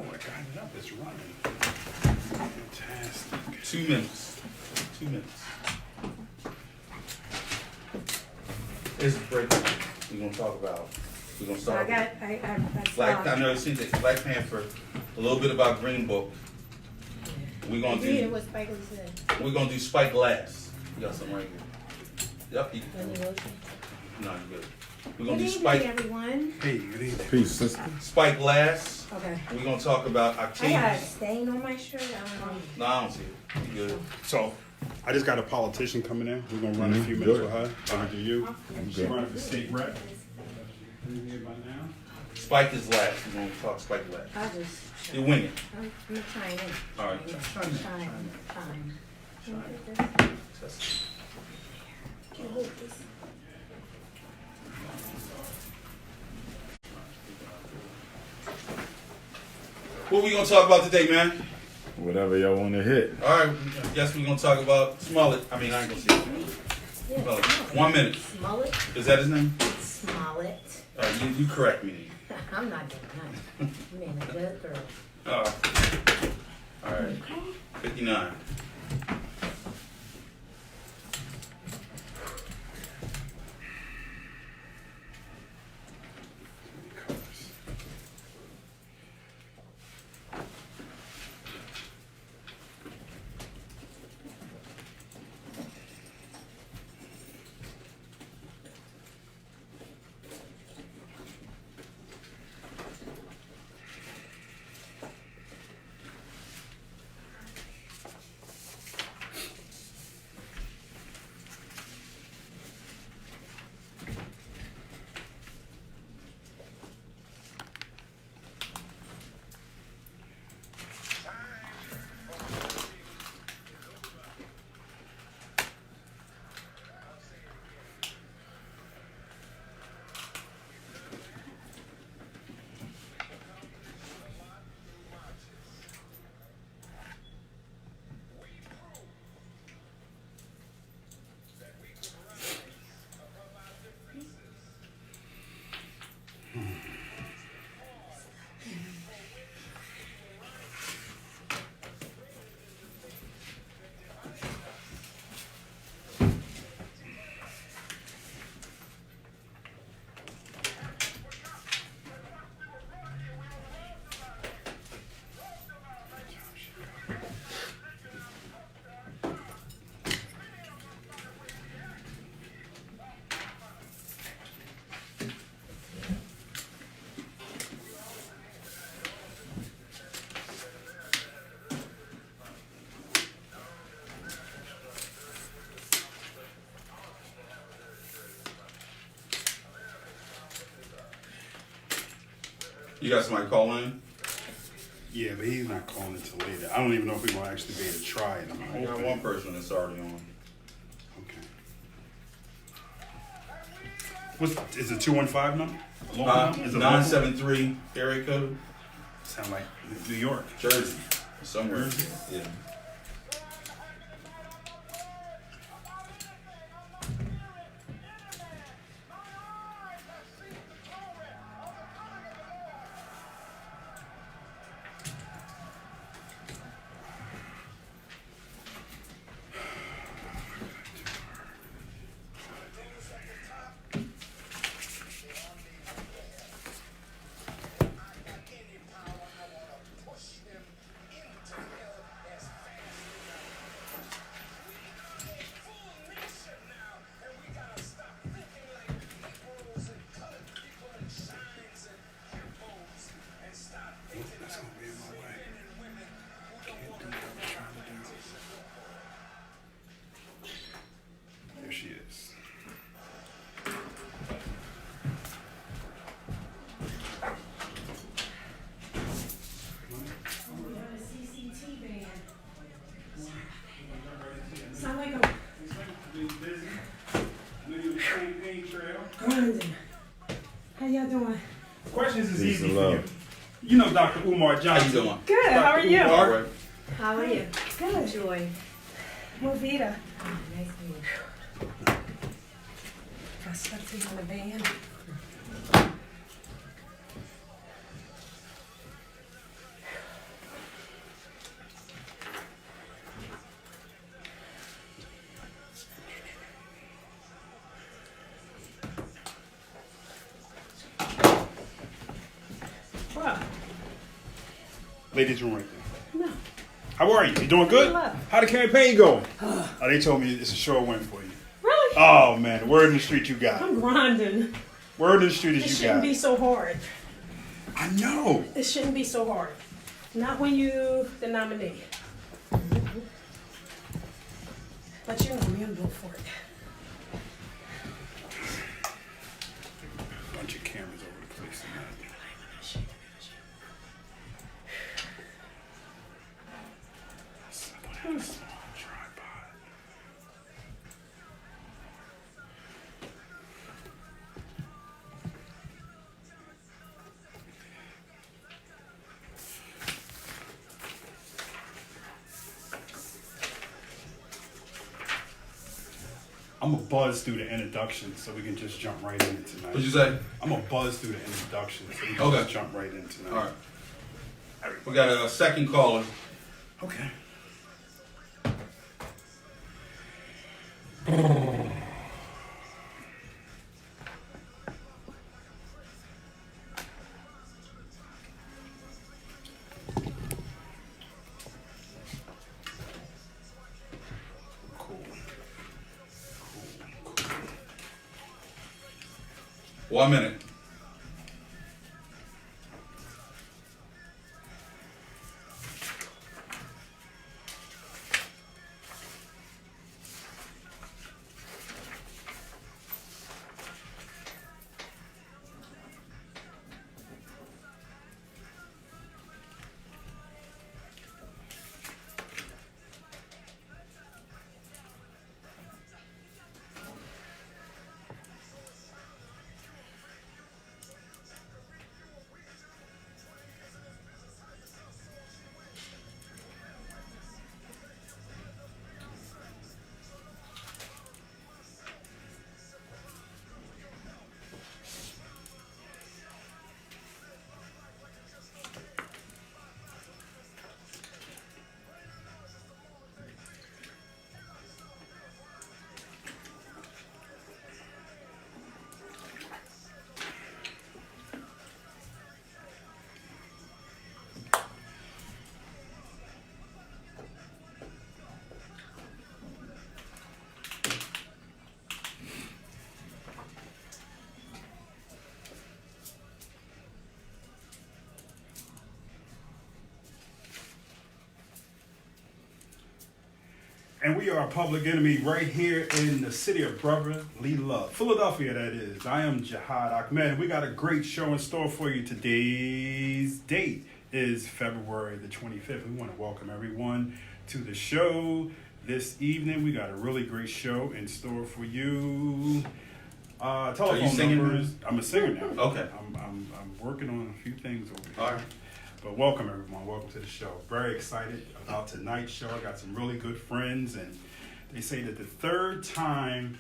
I got it up. It's running. Fantastic. 2 minutes. 2 minutes. Here's the breakdown we're going to talk about. We're going to start with Black, I know it seems like Black Panther, a little bit about Green Book. We're going to do what Spike Lee said. We're going to do Spike last. You got something right here. Yep. No, you're good. We're going to do Spike. Everyone. Hey, good evening. Peace, sister. Spike last. Okay. We're going to talk about I got a Octavius. stain on my shirt. I don't know. No, I don't see it. You good. So, I just got a politician coming in. We're going to run a few minutes with her. Over to you. She's running for state rep. Here by now. Spike is last. We're going to talk Spike last. I'll just. You're winging. I'm trying it. All right. Time. Test it. What we gonna talk about today, man? Whatever y'all want to hit. All right, I guess we're gonna talk about Smollett. I mean, I ain't gonna say it. Well, 1 minute. Smollett. Is that his name? Smollett. All right, you correct me. I'm not doing that. You mean a good girl. All right. 59. You got somebody calling in? Yeah, but he's not calling until later. I don't even know if we're going to actually be able to try it. I got one person that's already on. Okay. Is it 215 number? Is it 973 area code? Sound like New York. Jersey. Somewhere. Jersey? Yeah. How y'all doing? Questions is easy for you. You know Dr.Umar Johnson. How you doing? Good. How are you? Umar. How are you? Good. Joy. Movita. Oh, nice to meet you. Got something on the van. Ladies' room right there. No. How are you? You doing good? Hello. How the campaign going? They told me it's a short win for you. Really? Oh man, word in the street you got. I'm grinding. Word in the street It is you shouldn't got. be so hard. I know. It shouldn't be so hard. Not when you the nominee. But you know me, I'm going for it. Bunch of cameras over the place tonight. Tripod. I'm a buzz through the introduction, so we can just jump right in tonight. What'd you say? I'm a buzz through the introduction, so we can Okay. just jump right in tonight. All right. We got a second caller. Okay. Cool. 1 minute. And we are Public Enemy right here in the city of brotherly love, Philadelphia, that is. I am Jihad Ahmed. We got a great show in store for you. Today's date is February the 25th. We want to welcome everyone to the show this evening. We got a really great show in store for you. Telephone singing numbers. I'm a singer now. Okay. I'm working on a few things over here. All right. But welcome everyone, welcome to the show. Very excited about tonight's show. I got some really good friends, and they say that the third time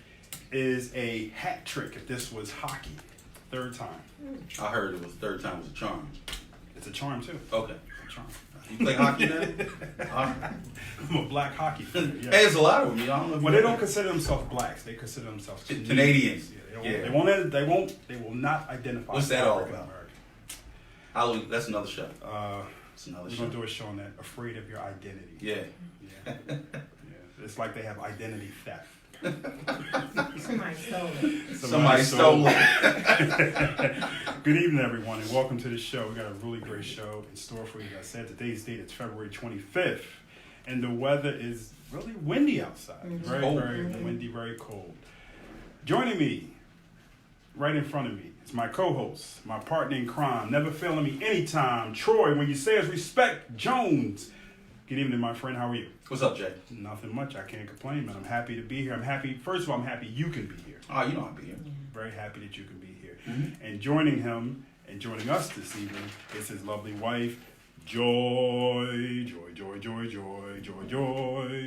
is a hat trick if this was hockey. Third time. I heard it was third time was a charm. It's a charm too. Okay. It's a charm. You play hockey then? All right. I'm a black hockey player. Hey, Yeah. there's a lot of them. I don't know if Well, you they know. don't consider themselves blacks. They consider themselves Canadians. Yeah, Yeah. They will not identify What's as that all African about? American. That's another show. It's another We're show. gonna do a show on that. Afraid of your identity. Yeah. Yeah. It's like they have identity theft. Somebody stole it. Somebody stole it. Good evening, everyone, and welcome to the show. We got a really great show in store for you. Like I said, today's date is February 25th, and the weather is really windy outside. Very, Cold. very windy, very cold. Joining me, right in front of me, is my co-host, my partner in crime, never failing me anytime, Troy. When you say his respect, Jones. Good evening, my friend. How are you? What's up, Jay? Nothing much. I can't complain, man. I'm happy to be here. I'm happy. First of all, I'm happy you can be here. Oh, you know I'll be here. Very happy that you can be here. Mhm. And joining him and joining us this evening is his lovely wife, Joy. Joy.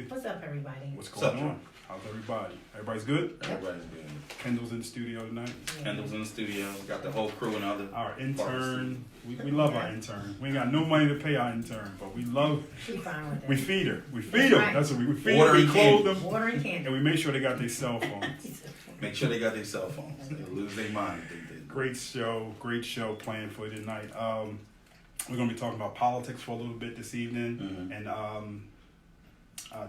What's up, everybody? What's What's up, going on? How's everybody? Everybody's good? Everybody's good. Kendall's in the studio tonight. Kendall's in the studio. We got the whole crew and other. Our intern. We love our intern. We ain't got no money to pay our intern, but we love. She fine with that. We feed her. We feed them. Right. That's what we feed Water them. We and clothe candy. them, Water and candy. and we make sure they got their cell phones. Make sure they got their cell phones. They'll lose their mind if they did. Great show planned for you tonight. We're going to be talking about politics for a little bit this evening. Mm-hmm. And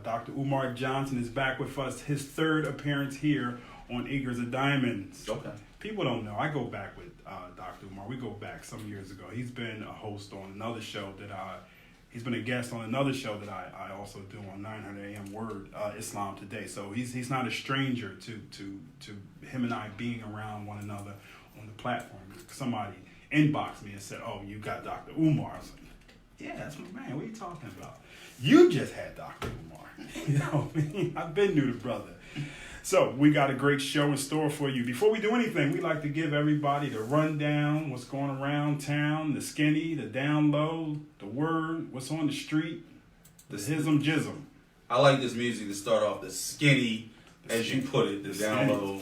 Dr.UmarJohnson is back with us. His third appearance here on Acres of Diamonds. Okay. People don't know. I go back with Dr. Umar. We go back some years ago. He's been a host on another show he's been a guest on another show that I also do on 900 AM Word, Islam Today. So he's not a stranger to him and I being around one another on the platform. Somebody inboxed me and said, "Oh, you got Dr. Umar." I was like, "Yeah, that's my man. What are you talking about? You just had Dr. Umar." You know what I mean? I've been new to brother. So we got a great show in store for you. Before we do anything, we like to give everybody the rundown, what's going around town, the skinny, the down low, the word, what's on the street, the hism jism. I like this music to start off the skinny, as you put it, the down low,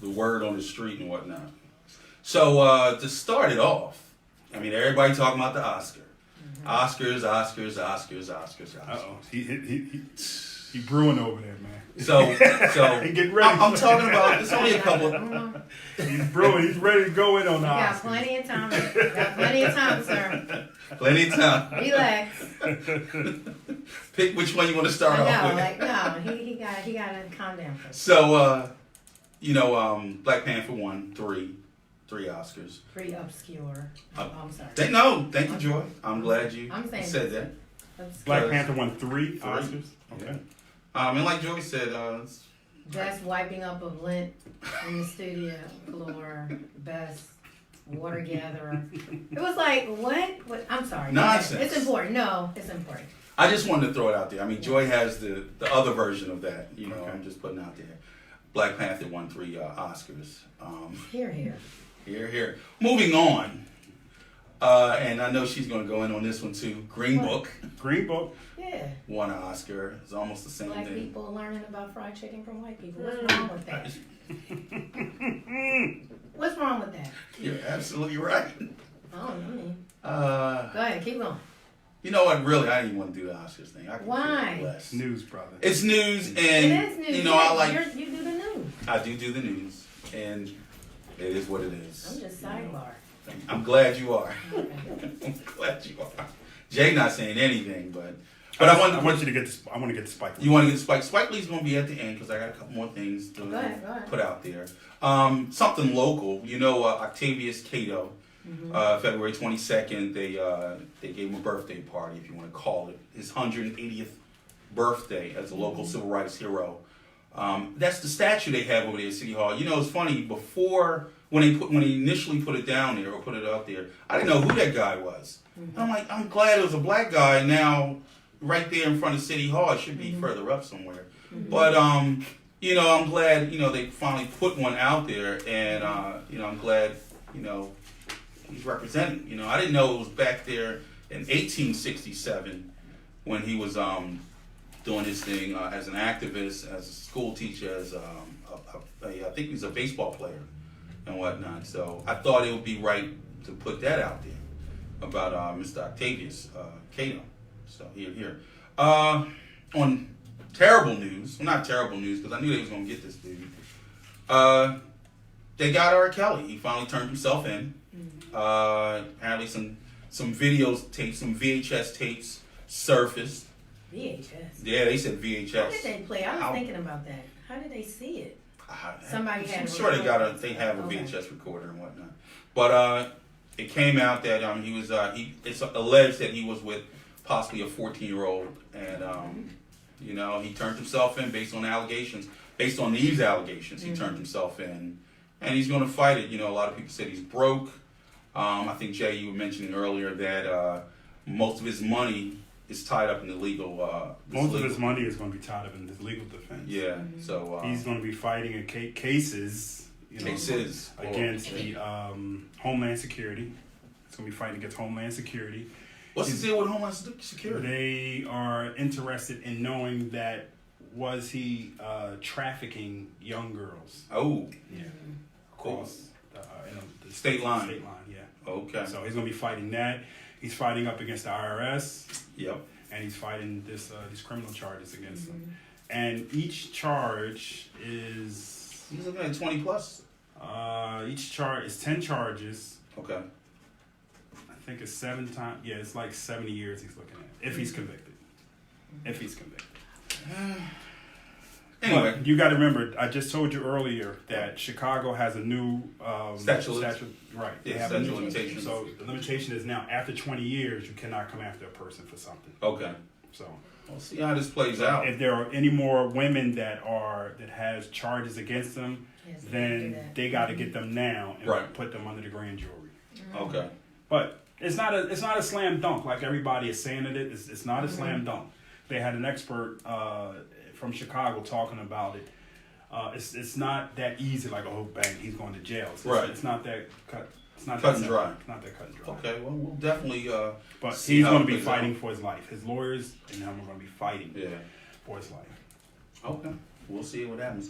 the word on the street and whatnot. So to start it off, I mean, everybody talking about the Oscar. Oscars. Uh-oh. He brewing over there, man. So Get ready. I'm talking about, it's only a couple. He's brewing. He's ready to go in on the You got Oscars. plenty of time. Got plenty of time, sir. Plenty of time. Relax. Pick which one you want to start off No, with. like no, he got to calm down first. So, Black Panther won three Oscars. Pretty obscure. I'm sorry. Thank you, Joy. I'm glad you I'm saying said that. Obscure. Black Panther won three Oscars. Okay. And like Joey said, Best wiping up of lint in the studio floor. Best water gatherer. It was like, what? I'm sorry. Nonsense. It's important. No, it's important. I just wanted to throw it out there. I mean, Joy has the other version of that. You know, Okay. I'm just putting out there. Black Panther won three Oscars. Here. Here. Moving on. And I know she's going to go in on this one too. Green What? Book Green Book. Yeah. won an Oscar. It's almost the same Black thing. people learning about fried chicken from white people. What's wrong with that? What's wrong with that? You're absolutely right. I don't know. Go ahead, keep going. You know what? Really, I didn't even want to do the Oscars thing. I could Why? care less. News, brother. It's news, and It is news. you know, I like. You do the news. I do the news, and it is what it is. I'm just sidebar. I'm glad you are. Okay. I'm glad you are. Jay not saying anything, but I want you to get. I want to get the Spike. You want to get Spike? Spike Lee's going to be at the end because I got a couple more things to Go ahead. put out there. Something local, you know, Octavius Cato. February 22nd, they gave him a birthday party, if you want to call it, his 180th birthday as a local civil rights hero. That's the statue they have over there at City Hall. You know, it's funny, before, when they initially put it down there or put it out there, I didn't know who that guy was. And I'm like, I'm glad it was a black guy. Now, right there in front of City Hall, it should be further up somewhere. But, you know, I'm glad, you know, they finally put one out there, and, you know, I'm glad, you know, he's representing. You know, I didn't know it was back there in 1867 when he was doing his thing as an activist, as a school teacher, as I think he was a baseball player and whatnot. So I thought it would be right to put that out there about Mr. Octavius Cato. So here. On terrible news, well, not terrible news because I knew they was going to get this dude. They got R. Kelly. He finally turned himself in. Apparently some videos tapes, some VHS tapes surfaced. VHS. Yeah, they said VHS. How did they play? I was thinking about that. How did they see it? Somebody had. I'm sure they have a VHS recorder and whatnot. But it came out that he was it's alleged that he was with possibly a 14-year-old, and you know, he turned himself in based on allegations. Based on these allegations, he turned himself in, and he's going to fight it. You know, a lot of people said he's broke. I think, Jay, you were mentioning earlier that most of his money is tied up in the legal. Most of his money is going to be tied up in his legal defense. Yeah, so he's going to be fighting cases. You know, cases against the Homeland Security. He's going to be fighting against Homeland Security. What's the deal with Homeland Security? They are interested in knowing that was he trafficking young girls. Oh, yeah, cool. Across the State line. State line, yeah. Okay. So he's going to be fighting that. He's fighting up against the IRS. Yep. And he's fighting these criminal charges against them. And each charge is... He's looking at 20 plus. Each charge is 10 charges. Okay. I think it's 7 times. Yeah, it's like 70 years he's looking at if he's convicted. If he's convicted. Anyway, But you got to remember, I just told you earlier that Chicago has a new Statute. Right. They Yeah, have a statute new- limitations. So the limitation is now after 20 years, you cannot come after a person for something. okay. So We'll see how this plays out. if there are any more women that has charges against them, Yes, they do then that. they got to get them now and Right. put them under the grand jury. Okay. But it's not a slam dunk like everybody is saying it is. It's not a slam dunk. They had an expert from Chicago talking about it. It's not that easy. Like, oh, bang, he's going to jail. Right. It's not that cut. It's not Cut that and simple. dry. It's not that cut and dry. Okay. Well, we'll definitely. But see he's how going it to be plays out. fighting for his life. His lawyers and him are going to be fighting Yeah. for his life. Okay. We'll see what happens.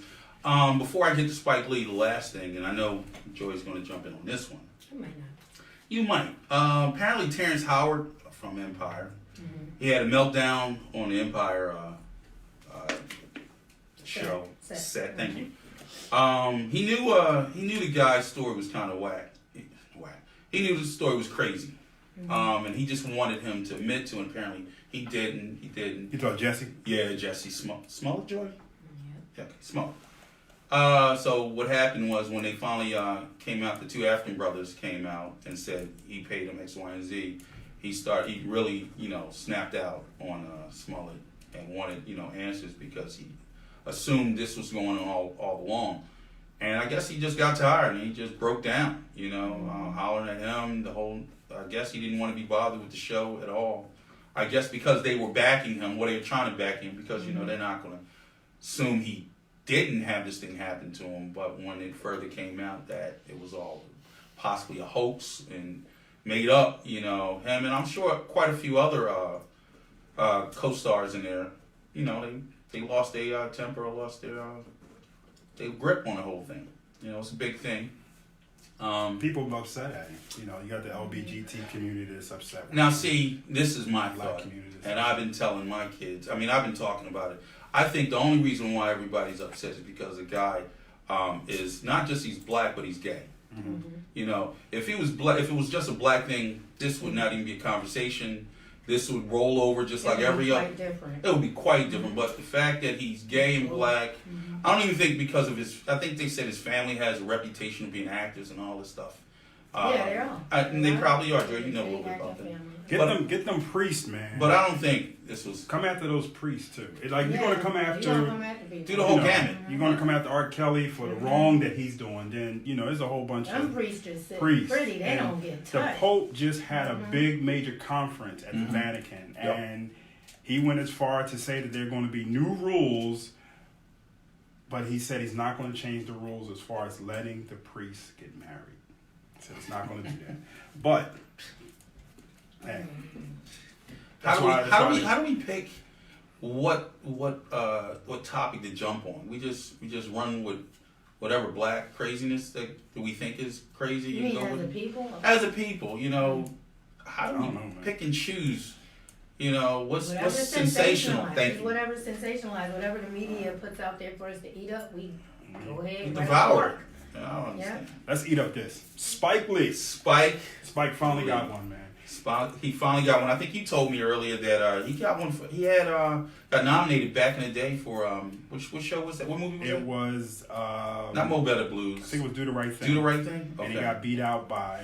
Before I get to Spike Lee, the last thing, and I know Joy's going to jump in on this one. I might not. You might. Apparently, Terrence Howard from Empire, he had a meltdown on the Empire show set. Thank you. He knew the guy's story was kind of whack. He knew the story was crazy, and he just wanted him to admit to it. Apparently, he didn't. You thought Jesse? Yeah, Jesse Smollett, Joy. Yeah. Yeah, Smollett. So what happened was when they finally came out, the two African brothers came out and said he paid them X, Y, and Z. He really, snapped out on Smollett and wanted, answers because he assumed this was going on all along. And I guess he just got tired and he just broke down, hollering at him. I guess he didn't want to be bothered with the show at all. I guess because they were backing him, they were trying to back him because, they're not going to assume he didn't have this thing happen to him. But when it further came out that it was all possibly a hoax and made up, him, and I'm sure quite a few other co-stars in there, they lost their temper or lost their grip on the whole thing. It's a big thing. People are upset at him. You got the LBGT community that's upset. Now, see, this is my Black thought, community. and I've been telling my kids. I've been talking about it. I think the only reason why everybody's upset is because the guy is not just he's black, but he's gay. If he was black, if it was just a black thing, this would not even be a conversation. This would roll over just like every other. Different. It would be quite different. But the fact that he's gay and black, I don't even think because of his. I think they said his family has a reputation of being actors and all this stuff. Yeah, they are. And they probably are, Joe. You know a little bit about that. Get them priests, man. But I don't think this was. Come after those priests too. You're going to come after. Do the whole gamut. You're going to come after R. Kelly for the wrong that he's doing. Then there's a whole bunch Them of priests just sit priests. pretty. They And don't get the touched. Pope just had a big major conference at the Vatican, Yep. and he went as far to say that there are going to be new rules. But he said he's not going to change the rules as far as letting the priests get married. He said he's not going to do that. But hey, How do we pick what topic to jump on? We just run with whatever black craziness that we think is crazy. You mean go as with. a people? As a people, how do I we don't know, man. pick and choose? What's Whatever sensational? sensationalized. Thank It's you. whatever sensationalized, whatever the media puts out there for us to eat up, we go ahead and Devour it. I don't understand. let's eat up this. Spike Lee. Spike Finally got one, man. He finally got one. I think you told me earlier that he got one. He had got nominated back in the day for which show was that? What movie was It that? was Not Mo Better I Blues. think it was Do the Right Thing. Do the Right Thing. And he Okay. got beat out by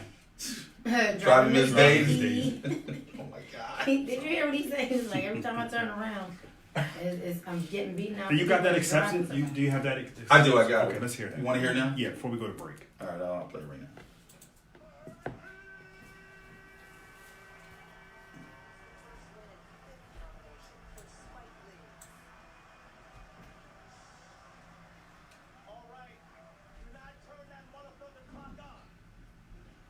Driving Miss Daisy. Daisy. Oh my God. Did you hear what he said? He was like, every time I turn around, I'm getting beaten out. Do you got that exception? Driving Do you have that? I do. I got Okay, it. let's hear that. You want to hear it now? Yeah, before we go to break. All right, I'll play it right now. All right, do not turn that motherfucking clock on.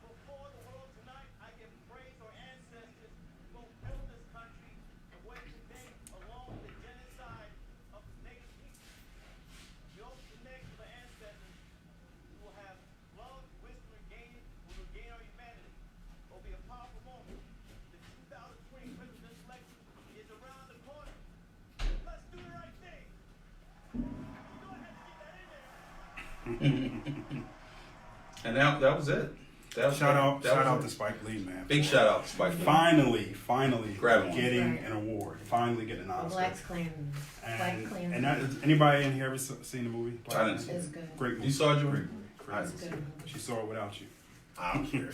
Before the world tonight, I give praise to our ancestors who built this country and went today along with the genocide of the native people. The oath to make to the ancestors, we will have love, wisdom, and gain. We will gain our humanity. It will be a powerful moment. The 2020 presidential election is around the corner. Let's do the right thing. You know I had to get that in there. And that was it. Shout out to Spike Lee, man. Big shout out to Spike Lee. Finally Grab one. getting Right. an award. Finally getting an The Oscar. Black Klansman. Black Klansman. And that is, anybody in here ever seen the movie? Black I didn't see Klansman? It's good. Great movie. You saw it, Joey? Great movie. Great I movie. It's good. She saw it without you. I don't care.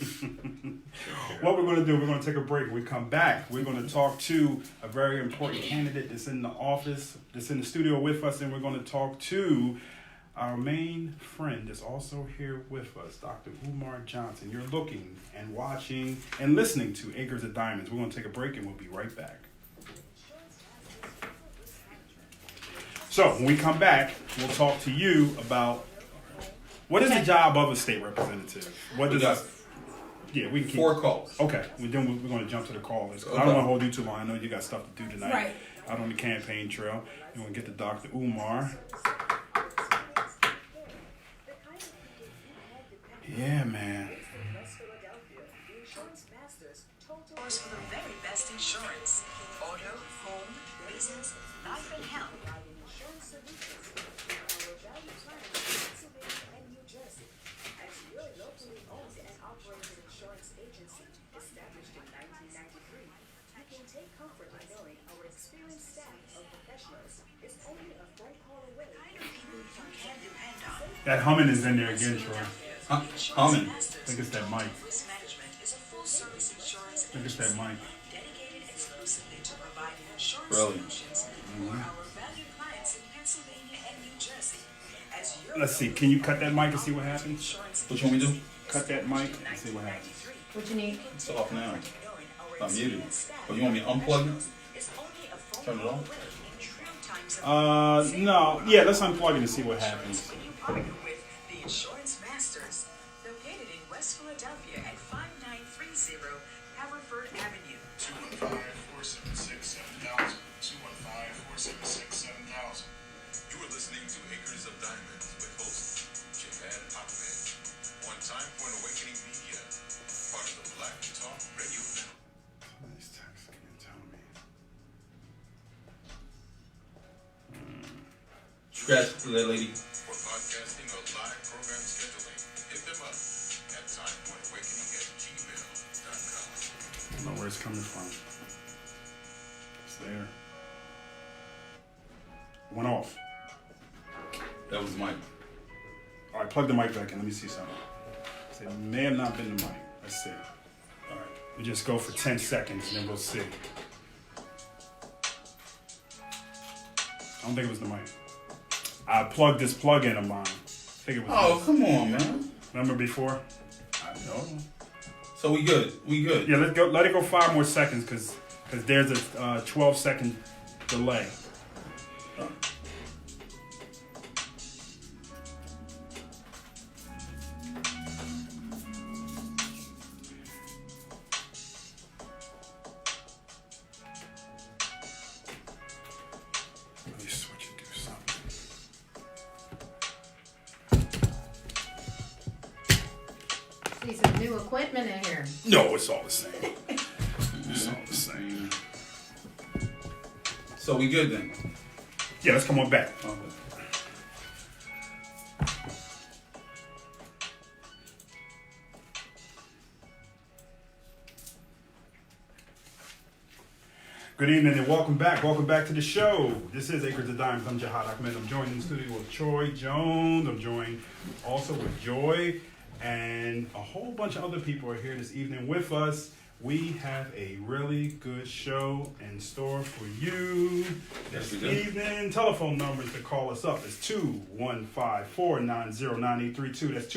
What we're going to do, we're going to take a break. When we come back, we're going to talk to a very important candidate that's in the office, that's in the studio with us, and we're going to talk to our main friend that's also here with us, Dr.Umar Johnson. You're looking and watching and listening to Acres of Diamonds. We're going to take a break and we'll be right back. So when we come back, we'll talk to you about what is the job of a state representative. What We does got yeah, we can keep 4 calls. Okay, we're going to jump to the callers. I Okay. don't want to hold you too long. I know you got stuff to do tonight. Right. Out on the campaign trail. You want to get to Dr. Umar. Yeah, man. For the very best insurance. Auto, home, business, life and health. That humming is in there again, Troy. Humming. I think it's that mic. Risk management is a full-service insurance I think it's that mic. dedicated exclusively to providing insurance Really? solutions for our valued clients in Pennsylvania and New Jersey. As your Let's see. Can you cut that mic and see what happens? insurance What you want me to do? Cut that mic and see what happens. What you need? It's off now. knowing our I'm muted. experienced staff Oh, you want me to unplug it? is only a phone Turn it call on? away in trim times of No. Yeah, let's unplug it and see what happens. when you partner with the Insurance Masters, located in West Philadelphia at 5930 Haverford Avenue. 215-476-7000. 215-476-7000. You are listening to Acres of Diamonds with host Jihad Ahmed on Time for an Awakening Media, part of the Black Talk Radio Network. Somebody's texting and telling me. Scratch to that lady. For podcasting or live program scheduling, hit them up at timeforanawakening@gmail.com. I don't know where it's coming from. It's there. Went off. That was Mike. All right, plug the mic back in. Let me see something. So it may have not been the mic. Let's see. All right. We just go for 10 seconds and then we'll see. I don't think it was the mic. I plugged this plug-in of mine. I think it was Oh, this. come on, man. Remember before? I know. So we good. We good. Yeah, let's go. Let it go 5 more seconds because there's a 12-second delay. Let me switch and do something. See some new equipment in here. No, it's all the same. It's all the same. So we good then. Yeah, let's come on back. Okay. Good evening and welcome back. Welcome back to the show. This is Acres of Diamonds. I'm Jihad Ahmed. I'm joined in the studio with Troy Jones. I'm joined also with Joy. And a whole bunch of other people are here this evening with us. We have a really good show in store for you Yes, this we do. evening. Telephone numbers to call us up is 215-490-9832. That's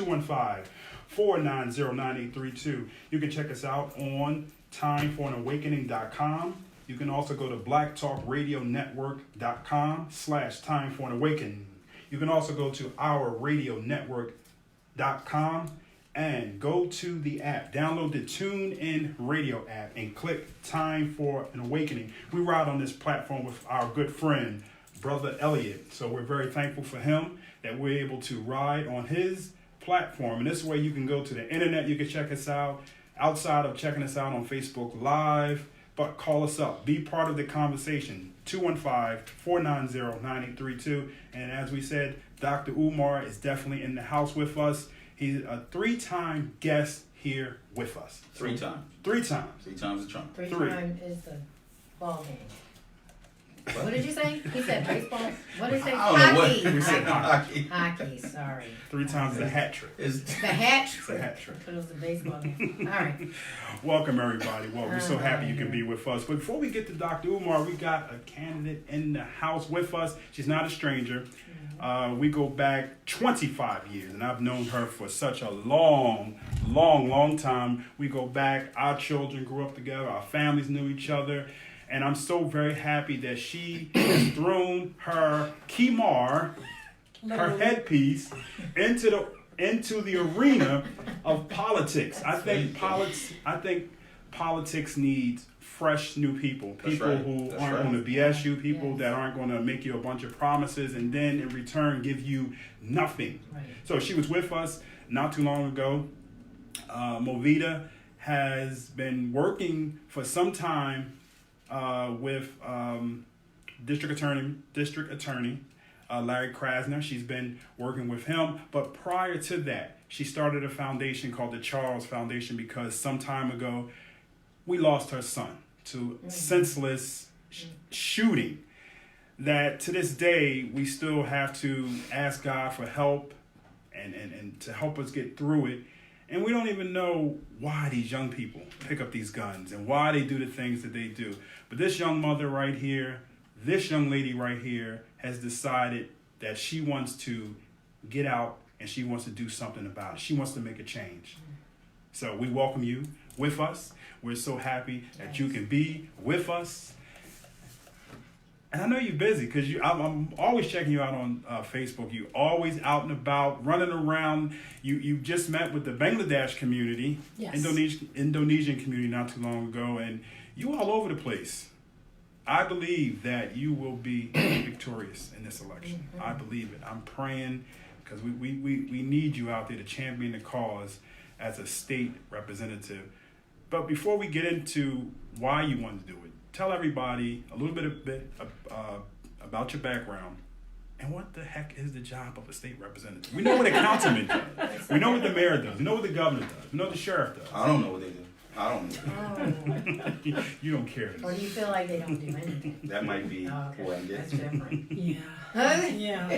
215-490-9832. You can check us out on timeforanawakening.com. You can also go to blacktalkradionetwork.com/timeforanawakening. You can also go to ourradionetwork.com and go to the app. Download the TuneIn Radio app and click Time for an Awakening. We ride on this platform with our good friend, Brother Elliot. So we're very thankful for him that we're able to ride on his platform. And this way you can go to the internet. You can check us out outside of checking us out on Facebook Live. But call us up. Be part of the conversation. 215-490-9832. And as we said, Dr. Umar is definitely in the house with us. He's a 3-time guest here with us. 3 times. 3 times. 3 times the trump. Three Three. times is the ball game. What did you say? He said baseball. What did he say? I don't know what Hockey. we said. Hockey. Hockey. Sorry. 3 times the hat trick. Is The hat It's a trick. hat trick. But it was the baseball game. All right. Welcome, everybody. Well, we're so happy you can be with us. But before we get to Dr. Umar, we got a candidate in the house with us. She's not a stranger. We go back 25 years, and I've known her for such a long time. We go back, our children grew up together, our families knew each other, and I'm so very happy that she has thrown her kimar, her headpiece, into the arena of politics. I think politics needs fresh new people, That's people right. who That's aren't right. going to BS you, people Yes. that aren't going to make you a bunch of promises and then in return give you nothing. Right. So she was with us not too long ago. Movida has been working for some time with District Attorney Larry Krasner. She's been working with him, but prior to that, she started a foundation called the Charles Foundation because some time ago we lost her son to senseless shooting. That to this day we still have to ask God for help and to help us get through it. And we don't even know why these young people pick up these guns and why they do the things that they do. But this young mother right here, this young lady right here has decided that she wants to get out and she wants to do something about it. She wants to make a change. So we welcome you with us. We're so happy that you can be with us. And I know you're busy because I'm always checking you out on Facebook. You always out and about, running around. You just met with the Bangladesh community, Yes. Indonesian community not too long ago, and you all over the place. I believe that you will be victorious in this election. I believe it. I'm praying because we need you out there to champion the cause as a state representative. But before we get into why you want to do it, tell everybody a little bit about your background and what the heck is the job of a state representative. We know what a councilman does. We know what the mayor does. We know what the governor does. We know what the sheriff does. I don't know what they do. I don't know. Oh. You don't care. Or do you feel like they don't do anything? That might be Oh, okay. what I'm That's getting. different. Yeah,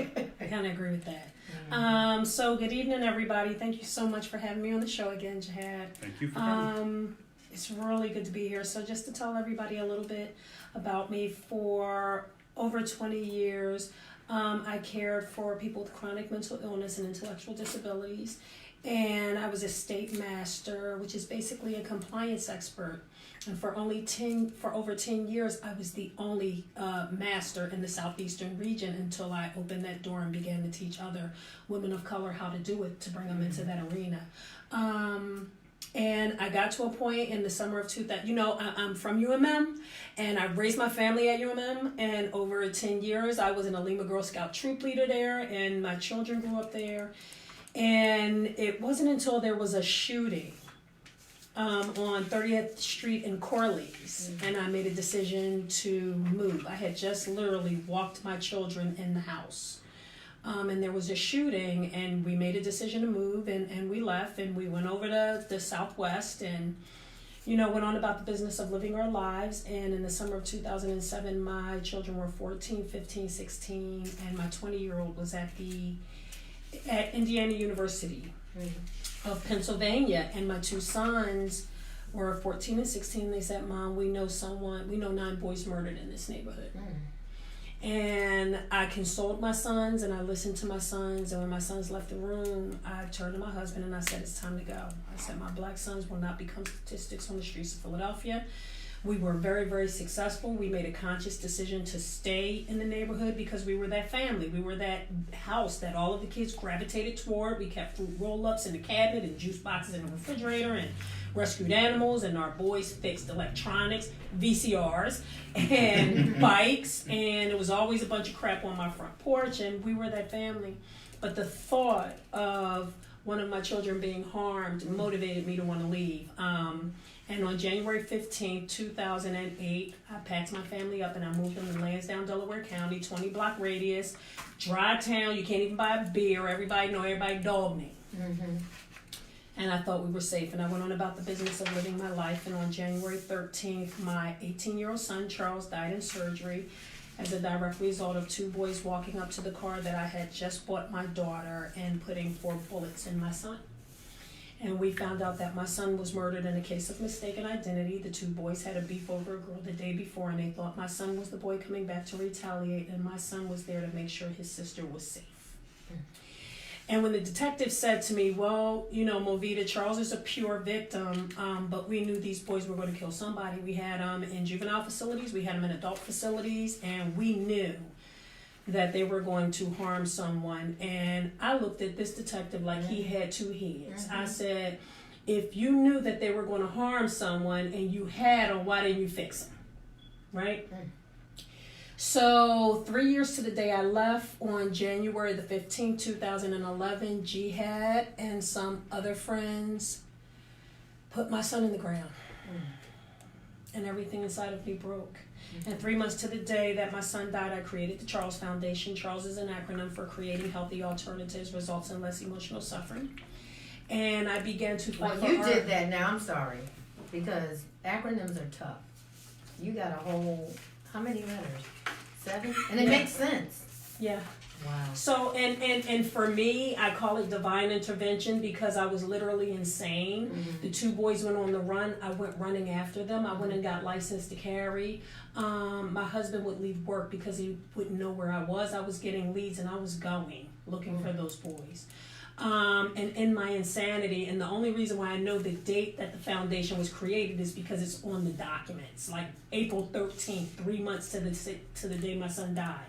I kind of agree with that. So good evening, everybody. Thank you so much for having me on the show again, Jihad. Thank you for coming. It's really good to be here. So just to tell everybody a little bit about me, for over 20 years, I cared for people with chronic mental illness and intellectual disabilities. And I was a state master, which is basically a compliance expert. And for over 10 years, I was the only master in the southeastern region until I opened that door and began to teach other women of color how to do it, to bring them into that arena. And I got to a point in the summer of 2000, I'm from UMM, and I raised my family at UMM, and over 10 years, I was an Alima Girl Scout troop leader there, and my children grew up there. And it wasn't until there was a shooting on 30th Street in Corliss, and I made a decision to move. I had just literally walked my children in the house. And there was a shooting, and we made a decision to move, and we left, and we went over to the Southwest, and, went on about the business of living our lives. And in the summer of 2007, my children were 14, 15, 16, and my 20-year-old was at Indiana University of Pennsylvania, and my two sons were 14 and 16. They said, "Mom, we know 9 boys murdered in this neighborhood." And I consoled my sons and I listened to my sons, and when my sons left the room, I turned to my husband and I said, "It's time to go." I said, "My black sons will not become statistics on the streets of Philadelphia." We were very, very successful. We made a conscious decision to stay in the neighborhood because we were that family. We were that house that all of the kids gravitated toward. We kept fruit roll-ups in the cabinet and juice boxes in the refrigerator and rescued animals, and our boys fixed electronics, VCRs, and bikes, and it was always a bunch of crap on my front porch, and we were that family. But the thought of one of my children being harmed motivated me to want to leave. And on January 15, 2008, I packed my family up and I moved them to Lansdowne, Delaware County, 20-block radius, dry town. You can't even buy a beer. Everybody dog me. And I thought we were safe, and I went on about the business of living my life. And on January 13th, my 18-year-old son, Charles, died in surgery as a direct result of 2 boys walking up to the car that I had just bought my daughter and putting 4 bullets in my son. And we found out that my son was murdered in a case of mistaken identity. The 2 boys had a beef over a girl the day before, and they thought my son was the boy coming back to retaliate, and my son was there to make sure his sister was safe. And when the detective said to me, well, you know, Movita, Charles is a pure victim, but we knew these boys were going to kill somebody. We had them in juvenile facilities, we had them in adult facilities, and we knew that they were going to harm someone. And I looked at this detective like he had 2 heads. I said, if you knew that they were going to harm someone and you had them, why didn't you fix them? Right? So 3 years to the day I left, on January the 15th, 2011, Jihad and some other friends put my son in the ground. And everything inside of me broke. And 3 months to the day that my son died, I created the Charles Foundation. Charles is an acronym for Creating Healthy Alternatives Results in Less Emotional Suffering. And I began to fight Well, you did that now, I'm sorry, because acronyms are tough. You got a whole, how many letters? 7? And it makes sense. Yeah. Wow. So, and for me, I call it divine intervention because I was literally insane. The 2 boys went on the run. I went running after them. I went and got licensed to carry. My husband would leave work because he wouldn't know where I was. I was getting leads and I was going, looking for those boys. And in my insanity, and the only reason why I know the date that the foundation was created is because it's on the documents, like April 13th, 3 months to the day my son died,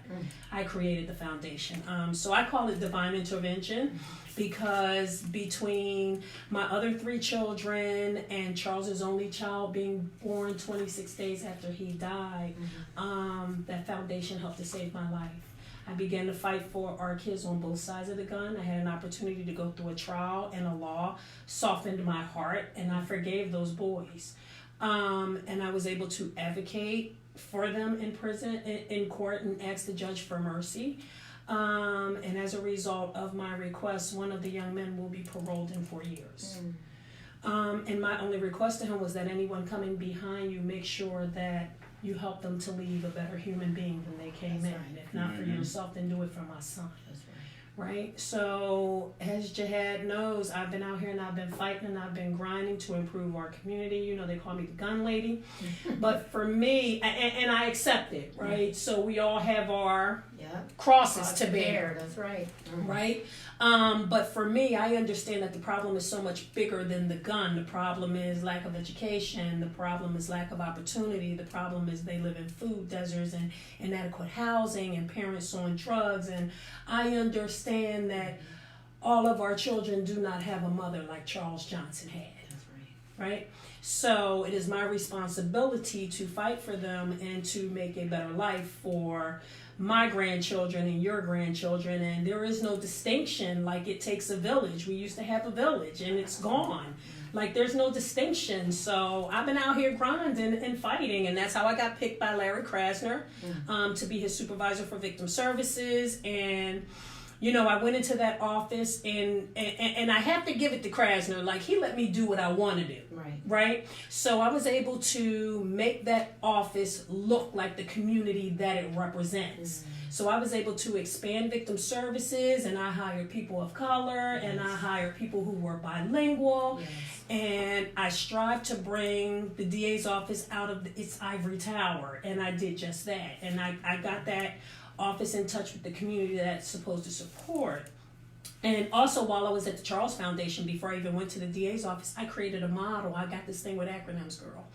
I created the foundation. So I call it divine intervention because between my other 3 children and Charles's only child being born 26 days after he died, that foundation helped to save my life. I began to fight for our kids on both sides of the gun. I had an opportunity to go through a trial, and a law softened my heart, and I forgave those boys. And I was able to advocate for them in prison, in court, and ask the judge for mercy. And as a result of my request, one of the young men will be paroled in 4 years. And my only request to him was that anyone coming behind you, make sure that you help them to leave a better human being than they came in. If not for yourself, then do it for my son. Right? So, as Jihad knows, I've been out here and I've been fighting and I've been grinding to improve our community. You know, they call me the gun lady. But for me, and I accept it, right? So we all have our crosses to bear. That's right. Right? But for me, I understand that the problem is so much bigger than the gun. The problem is lack of education. The problem is lack of opportunity. The problem is they live in food deserts and inadequate housing and parents on drugs. And I understand that all of our children do not have a mother like Charles Johnson had. That's right. Right? So it is my responsibility to fight for them and to make a better life for my grandchildren and your grandchildren. And there is no distinction like it takes a village. We used to have a village and it's gone. Like there's no distinction. So I've been out here grinding and fighting, and that's how I got picked by Larry Krasner to be his supervisor for victim services. And you know, I went into that office and I have to give it to Krasner. Like, he let me do what I want to do. Right? So I was able to make that office look like the community that it represents. So I was able to expand victim services, and I hired people of color, and I hired people who were bilingual. And I strive to bring the DA's office out of its ivory tower. And I did just that. And I got that office in touch with the community that's supposed to support. And also, while I was at the Charles Foundation, before I even went to the DA's office, I created a model. I got this thing with acronyms, girl.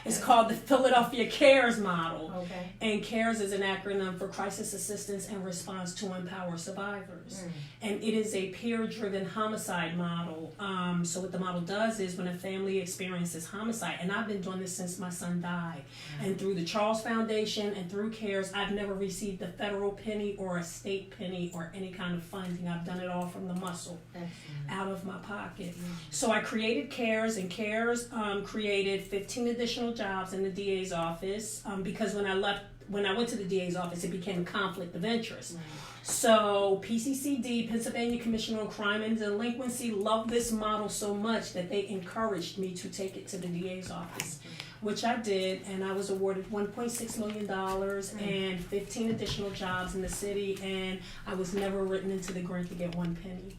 It's called the Philadelphia CARES model. And CARES is an acronym for Crisis Assistance and Response to Empower Survivors. And it is a peer-driven homicide model. So what the model does is when a family experiences homicide, and I've been doing this since my son died, and through the Charles Foundation and through CARES, I've never received a federal penny or a state penny or any kind of funding. I've done it all from the muscle, out of my pocket. So I created CARES, and CARES created 15 additional jobs in the DA's office because when I went to the DA's office, it became a conflict of interest. So PCCD, Pennsylvania Commission on Crime and Delinquency, loved this model so much that they encouraged me to take it to the DA's office, which I did, and I was awarded $1.6 million and 15 additional jobs in the city, and I was never written into the grant to get one penny.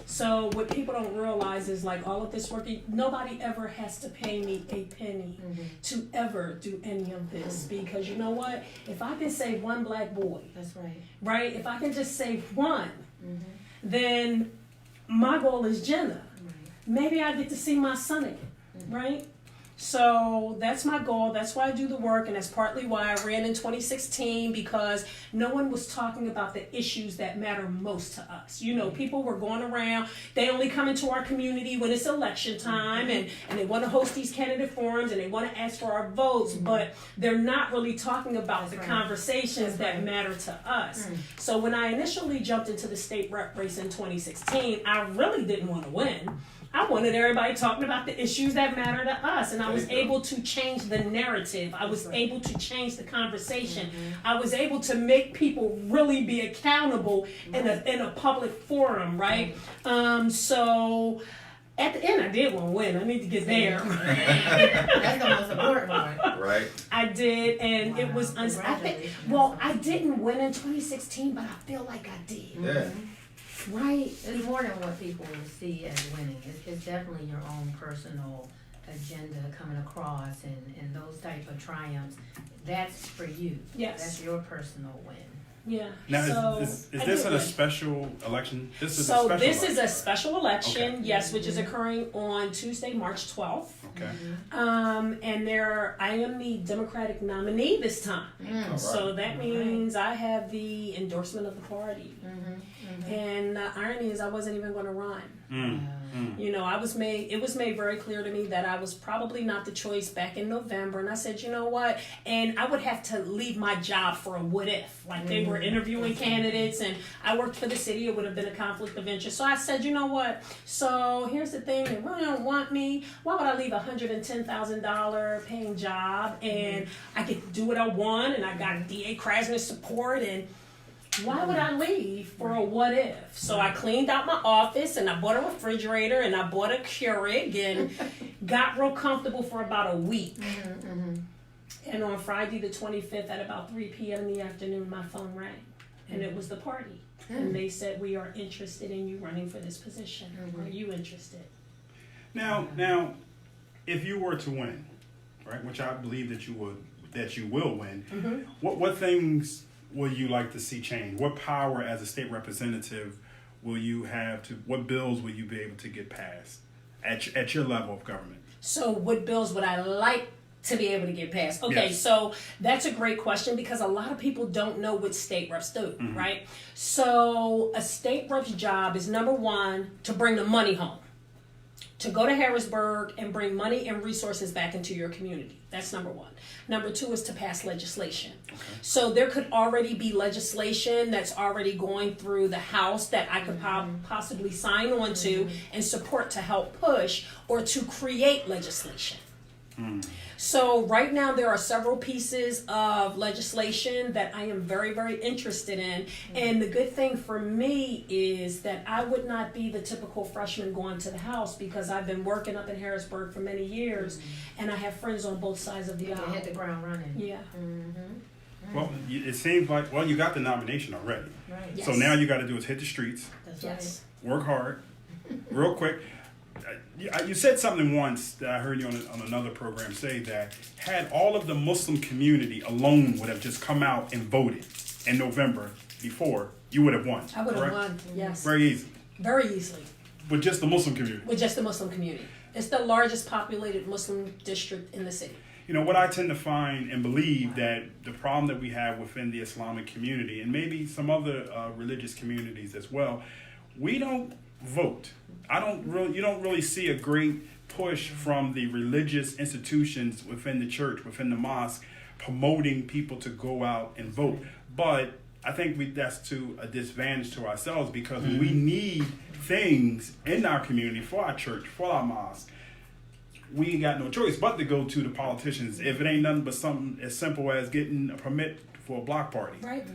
So what people don't realize is, like, all of this work, nobody ever has to pay me a penny to ever do any of this, because you know what? If I can save one black boy, That's right. right? If I can just save one, then my goal is Jenna. Maybe I get to see my son again, right? So that's my goal. That's why I do the work, and that's partly why I ran in 2016, because no one was talking about the issues that matter most to us. You know, people were going around, they only come into our community when it's election time, and they want to host these candidate forums, and they want to ask for our votes, but they're not really talking about the conversations that matter to us. So when I initially jumped into the state rep race in 2016, I really didn't want to win. I wanted everybody talking about the issues that matter to us, and I was able to change the narrative. I was able to change the conversation. I was able to make people really be accountable in a public forum, right? So at the end, I did want to win. I need to get there. That's the most important one. Right. I did, and it was I didn't win in 2016, but I feel like I did. Yeah. Right? It's more than what people see as winning. It's definitely your own personal agenda coming across, and those type of triumphs. That's for you. Yes. That's your personal win. Yeah. Now, So is I this did a win. special election? This is So a special this is election. a special election, Okay. yes, which is occurring on Tuesday, March 12th. Okay. And I am the Democratic nominee this time. So that means I have the endorsement of the party. And the irony is I wasn't even going to run. You know, it was made very clear to me that I was probably not the choice back in November. And I said, you know what? And I would have to leave my job for a what if. Like, they were interviewing candidates, and I worked for the city. It would have been a conflict of interest. So I said, you know what? So here's the thing. They really don't want me. Why would I leave a $110,000 paying job, and I could do what I want, and I got DA Krasner's support, and why would I leave for a what if? So I cleaned out my office, and I bought a refrigerator, and I bought a Keurig, and got real comfortable for about a week. And on Friday the 25th at about 3 p.m. in the afternoon, my phone rang, and it was the party. And they said, we are interested in you running for this position. Are you interested? Now, if you were to win, right, which I believe that you will win, what things will you like to see change? What power as a state representative will you have to? What bills will you be able to get passed at your level of government? So what bills would I like to be able to get passed? Okay, Yes. so that's a great question, because a lot of people don't know what state reps do, right? So a state rep's job is, number one, to bring the money home. To go to Harrisburg and bring money and resources back into your community. That's number one. Number two is to pass legislation. So there could already be legislation that's already going through the House that I could possibly sign on to and support to help push, or to create legislation. So right now there are several pieces of legislation that I am very, very interested in. And the good thing for me is that I would not be the typical freshman going to the House, because I've been working up in Harrisburg for many years, and I have friends on both sides of the You aisle. hit the ground running. Yeah. Well, it seems like, you got the nomination already. Right. Yes. So now you got to do is hit the streets, That's Yes. work hard, real quick. You said something once that I heard you on another program say, that had all of the Muslim community alone would have just come out and voted in November before, you would have won. I would have correct? won, yes. Very easy. Very easily. With just the Muslim community. With just the Muslim community. It's the largest populated Muslim district in the city. You know, what I tend to find and believe that the problem that we have within the Islamic community, and maybe some other religious communities as well, we don't vote. You don't really see a great push from the religious institutions within the church, within the mosque, promoting people to go out and vote. But I think that's to a disadvantage to ourselves, because we need things in our community, for our church, for our mosque. We ain't got no choice but to go to the politicians if it ain't nothing but something as simple as getting a permit for a block party. Right.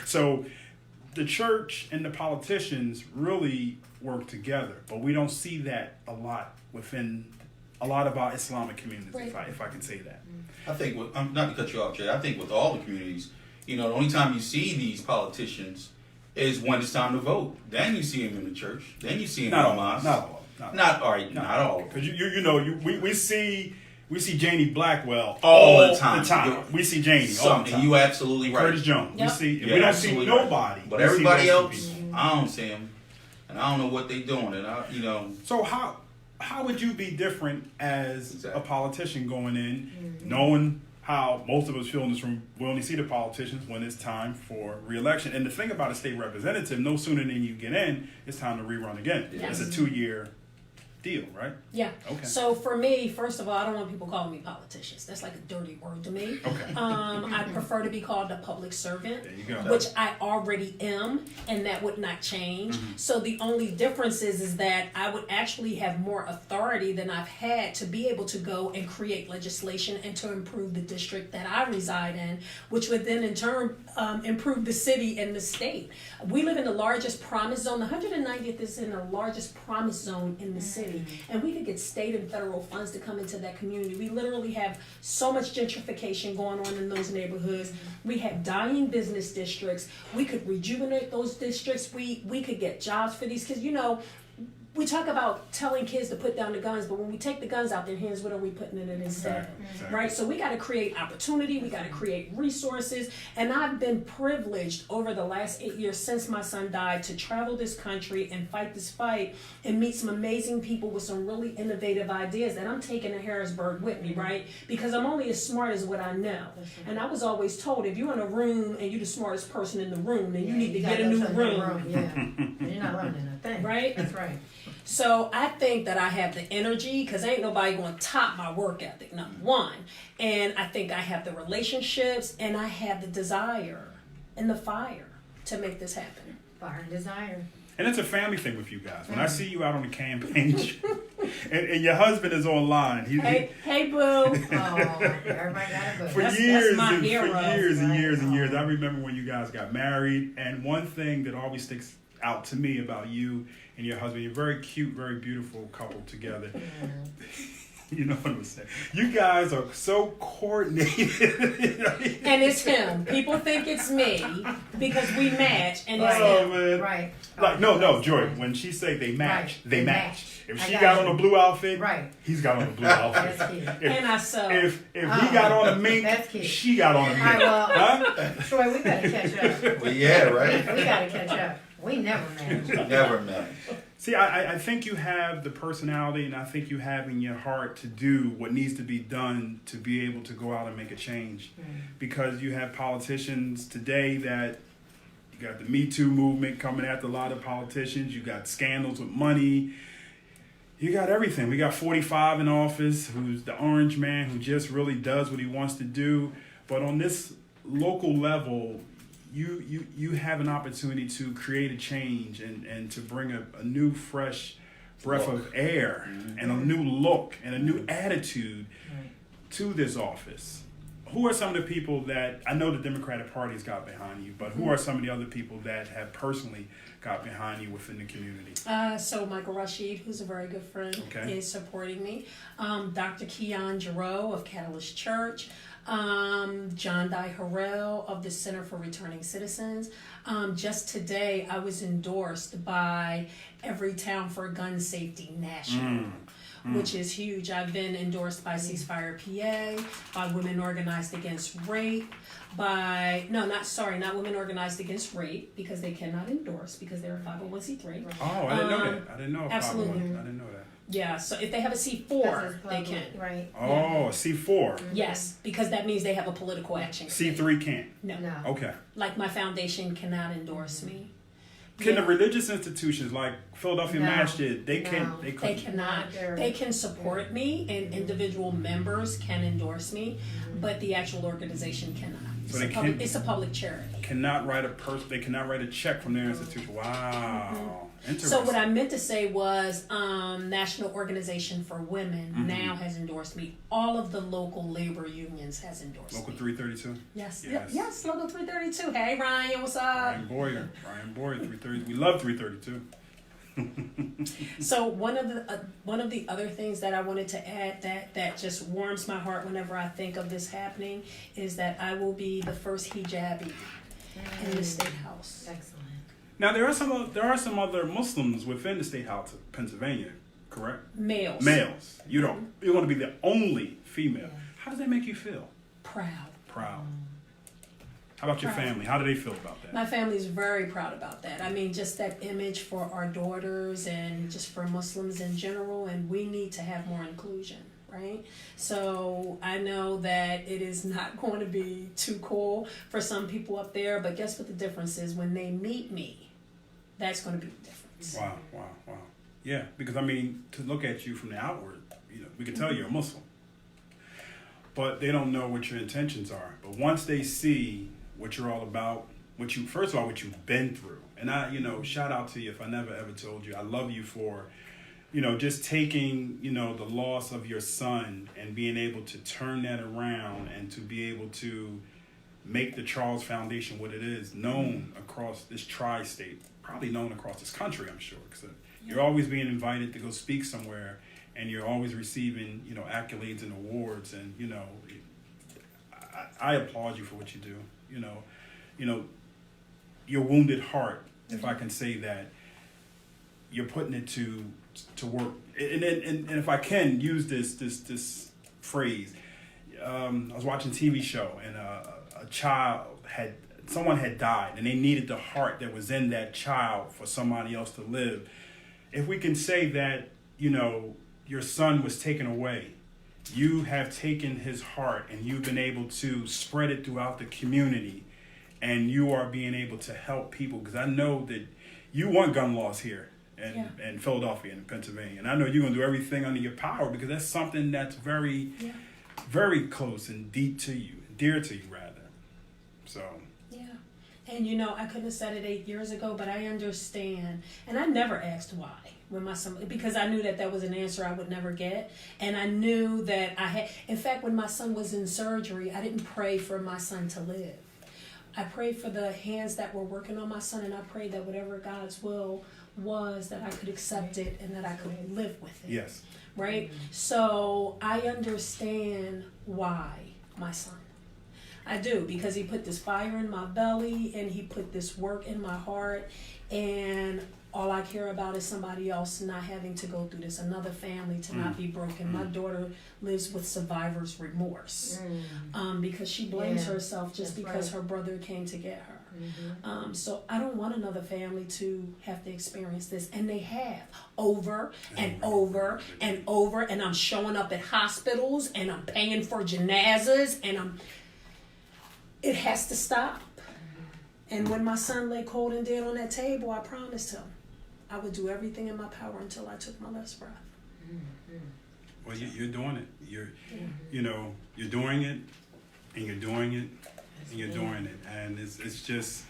So the church and the politicians really work together, but we don't see that a lot within a lot of our Islamic communities, if I can say that. I think, not to cut you off, Jay, I think with all the communities, the only time you see these politicians is when it's time to vote. Then you see them in the church. Then you see them in the mosque. Not all. Because we see Janie Blackwell all the time. We see Janie all the time. You absolutely right. Curtis Jones. Yep. We don't see nobody. But everybody else, I don't see them, and I don't know what they're doing. And So how would you be different as a politician going in, knowing how most of us feel in this room? We only see the politicians when it's time for re-election. And the thing about a state representative, no sooner than you get in, it's time to rerun again. Yes. It's a 2-year deal, right? Yeah. Okay. So for me, first of all, I don't want people calling me politicians. That's like a dirty word to me. Okay. I prefer to be called a public servant, There you go. which I already am, and that would not change. So the only difference is that I would actually have more authority than I've had to be able to go and create legislation and to improve the district that I reside in, which would then in turn improve the city and the state. We live in the largest promise zone. The 190th is in the largest promise zone in the city. And we could get state and federal funds to come into that community. We literally have so much gentrification going on in those neighborhoods. We have dying business districts. We could rejuvenate those districts. We could get jobs for these kids. We talk about telling kids to put down the guns, but when we take the guns out their hands, what are we putting in it instead? Exactly. Right? So we got to create opportunity. We got to create resources. And I've been privileged over the last 8 years since my son died to travel this country and fight this fight and meet some amazing people with some really innovative ideas that I'm taking to Harrisburg with me, right? Because I'm only as smart as what I know. And I was always told, if you're in a room and you're the smartest person in the room, then you need to get a new room. Yeah. You're not learning a thing. Right? That's right. So I think that I have the energy, because ain't nobody going to top my work ethic, number one. And I think I have the relationships, and I have the desire and the fire to make this happen. Fire and desire. And it's a family thing with you guys. When I see you out on the campaign and your husband is online, Hey, boo. Oh, everybody got a boo. For That's years my and hero. for years and Right. years and years. I remember when you guys got married, and one thing that always sticks out to me about you and your husband, you're a very cute, very beautiful couple together. You know what I'm saying? You guys are so coordinated. And it's him. People think it's me because we match, and it's Oh, him. man. Right. Like, no, Joy, when she say they match, Right. they They match. match. If I she got got you. on a blue outfit, Right. he's got on a blue outfit. That's cute. And I sew. If he got on a mink, That's cute. she got on a mink. All right, well, Huh? Troy, we gotta catch up. Well, yeah, right. We gotta catch up. We never match. Never, man. See, I think you have the personality, and I think you have in your heart to do what needs to be done to be able to go out and make a change. Because you have politicians today that, you got the Me Too movement coming after a lot of politicians. You got scandals with money. You got everything. We got 45 in office, who's the orange man who just really does what he wants to do. But on this local level, you have an opportunity to create a change and to bring a new, fresh breath of air and a new look and a new attitude to this office. Who are some of the people that, I know the Democratic Party's got behind you, but who are some of the other people that have personally got behind you within the community? So Michael Rashid, who's a very good friend, is supporting me. Dr. Keon Giroux of Catalyst Church. John Dye Harrell of the Center for Returning Citizens. Just today, I was endorsed by Everytown for Gun Safety National, which is huge. I've been endorsed by Ceasefire PA, by Women Organized Against Rape, not Women Organized Against Rape, because they cannot endorse because they're a 501c3. Oh, I didn't know that. I didn't know. Absolutely. I didn't know that. Yeah, so if they have a C4, they can. Right. Oh, C4. Yes, because that means they have a political action. C3 can't. No. Okay. Like my foundation cannot endorse me. Can the religious institutions like Philadelphia No. Masjid, they No. They couldn't? cannot. They're- They can support me, and individual members can endorse me, but the actual organization cannot. So It's, they a public, can't- it's a public charity. Cannot write a check from their institution. Wow. So what I meant to say was National Organization for Women now has endorsed me. All of the local labor unions has endorsed Local me. 332. Yes, Yes. yes, Local 332. Hey, Ryan, what's up? Ryan Boyer, 330. We love 332. So one of the other things that I wanted to add that just warms my heart whenever I think of this happening is that I will be the first hijabi in the State House. Excellent. Now there are some other Muslims within the State House of Pennsylvania, correct? Males. Males. You're going to be the only female. Yeah. How does that make you feel? Proud. Proud. How about your Proud. family? How do they feel about that? My family's very proud about that. I mean, just that image for our daughters and just for Muslims in general, and we need to have more inclusion, right? So I know that it is not going to be too cool for some people up there, but guess what the difference is? When they meet me, that's going to be the difference. Wow. Yeah, because I mean, to look at you from the outward, we can tell you're a Muslim, but they don't know what your intentions are. But once they see what you're all about, what you've been through, and I, shout out to you if I never ever told you, I love you for, just taking, the loss of your son and being able to turn that around and to be able to make the Charles Foundation what it is, known across this tri-state, probably known across this country, I'm sure, because you're always being invited to go speak somewhere, and you're always receiving, accolades and awards, and, I applaud you for what you do. Your wounded heart, if I can say that, you're putting it to work. And if I can use this phrase, I was watching a TV show, and someone had died, and they needed the heart that was in that child for somebody else to live. If we can say that, your son was taken away, you have taken his heart and you've been able to spread it throughout the community, and you are being able to help people, because I know that you want gun laws here in Philadelphia and in Pennsylvania, and I know you're going to do everything under your power, because that's something that's very, very close and dear to you rather. So. Yeah. And I couldn't have said it 8 years ago, but I understand. And I never asked why when my son, because I knew that was an answer I would never get. And I knew that in fact, when my son was in surgery, I didn't pray for my son to live. I prayed for the hands that were working on my son, and I prayed that whatever God's will was, that I could accept it and that I could live with it. Yes. Right? So I understand why my son. I do, because he put this fire in my belly and he put this work in my heart, and all I care about is somebody else not having to go through this, another family to not be broken. My daughter lives with survivor's remorse because she blames herself just because her brother came to get her. So I don't want another family to have to experience this, and they have over and over and over, and I'm showing up at hospitals and I'm paying for janazas, and it has to stop. And when my son lay cold and dead on that table, I promised him I would do everything in my power until I took my last breath. Well, you're doing it. You're doing it, and you're doing it, and you're doing it, and it's just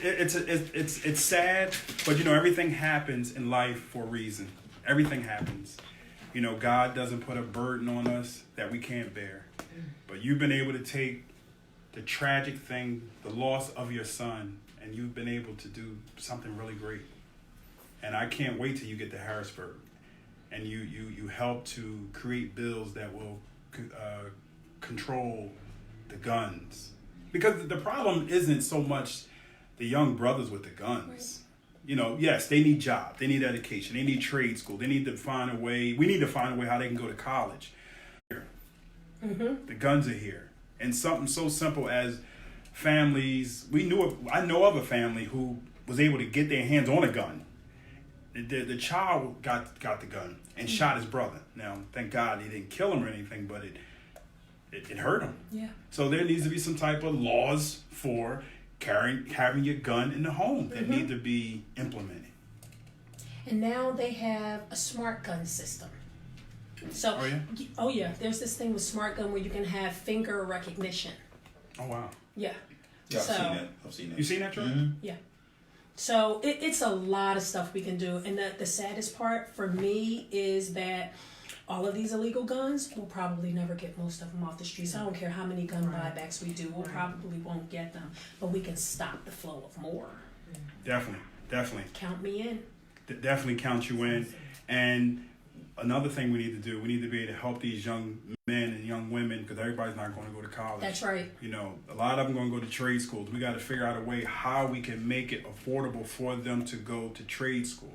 it's sad, but everything happens in life for a reason. Everything happens. God doesn't put a burden on us that we can't bear. But you've been able to take the tragic thing, the loss of your son, and you've been able to do something really great. And I can't wait till you get to Harrisburg, and you help to create bills that will control the guns. Because the problem isn't so much the young brothers with the guns. Right. Yes, they need jobs, they need education, they need trade school, we need to find a way how they can go to college. The guns are here. And something so simple as families, I know of a family who was able to get their hands on a gun. The child got the gun and shot his brother. Now, thank God he didn't kill him or anything, but it hurt him. Yeah. So there needs to be some type of laws for having your gun in the home that need to be implemented. And now they have a smart gun system. So, there's this thing with smart gun where you can have finger recognition. Oh wow. Yeah. Yeah, I've seen that. You seen that, Troy? Yeah. So it's a lot of stuff we can do. And the saddest part for me is that all of these illegal guns, we'll probably never get most of them off the streets. I don't care how many gun buybacks we do, we'll probably won't get them. But we can stop the flow of more. Definitely. Count me in. Definitely count you in. And another thing we need to do, we need to be able to help these young men and young women, because everybody's not going to go to college. That's right. You know, a lot of them going to go to trade schools. We got to figure out a way how we can make it affordable for them to go to trade school.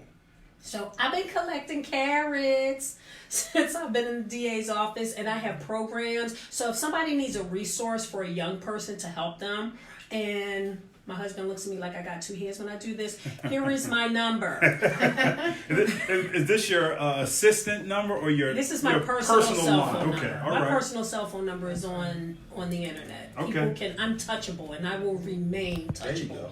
So I've been collecting carrots since I've been in the DA's office, and I have programs. So if somebody needs a resource for a young person to help them, and my husband looks at me like I got two hands when I do this, here is my number. Is this your assistant number or your This is my your personal cell line? phone Okay, number. all My right. personal cell phone number is on the internet. People can, I'm touchable, and I will remain touchable. There you go.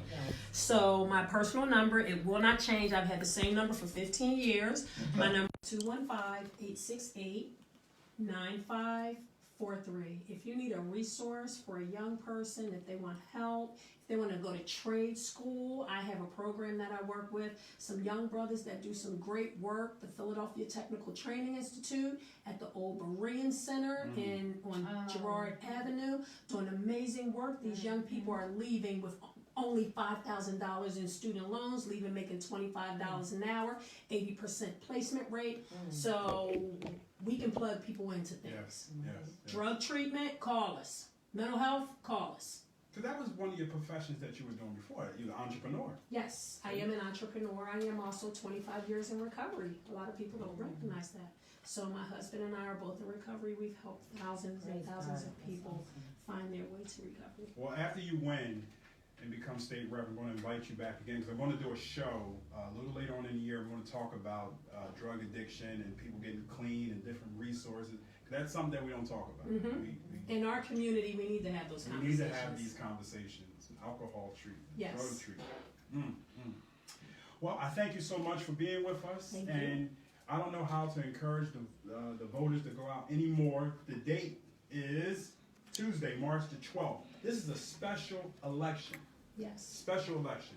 So my personal number, it will not change. I've had the same number for 15 years. My number is 215-868-9543. If you need a resource for a young person, if they want help, if they want to go to trade school, I have a program that I work with. Some young brothers that do some great work. The Philadelphia Technical Training Institute at the old Berean Center on Girard Avenue, doing amazing work. These young people are leaving with only $5,000 in student loans, leaving making $25 an hour, 80% placement rate. So we can plug people into things. Yes. Drug treatment, call us. Mental health, call us. So that was one of your professions that you were doing before. You were an entrepreneur. Yes, I am an entrepreneur. I am also 25 years in recovery. A lot of people don't recognize that. So my husband and I are both in recovery. We've helped thousands and thousands of people find their way to recovery. Well, after you win and become state rep, I'm going to invite you back again because I'm going to do a show a little later on in the year. We're going to talk about drug addiction and people getting clean and different resources. That's something that we don't talk about. In our community, we need to have those conversations. We need to have these conversations. Alcohol treatment, drug treatment. Well, I thank you so much for being with us. Thank and you. I don't know how to encourage the voters to go out anymore. The date is Tuesday, March the 12th. This is a special election. Yes. Special election.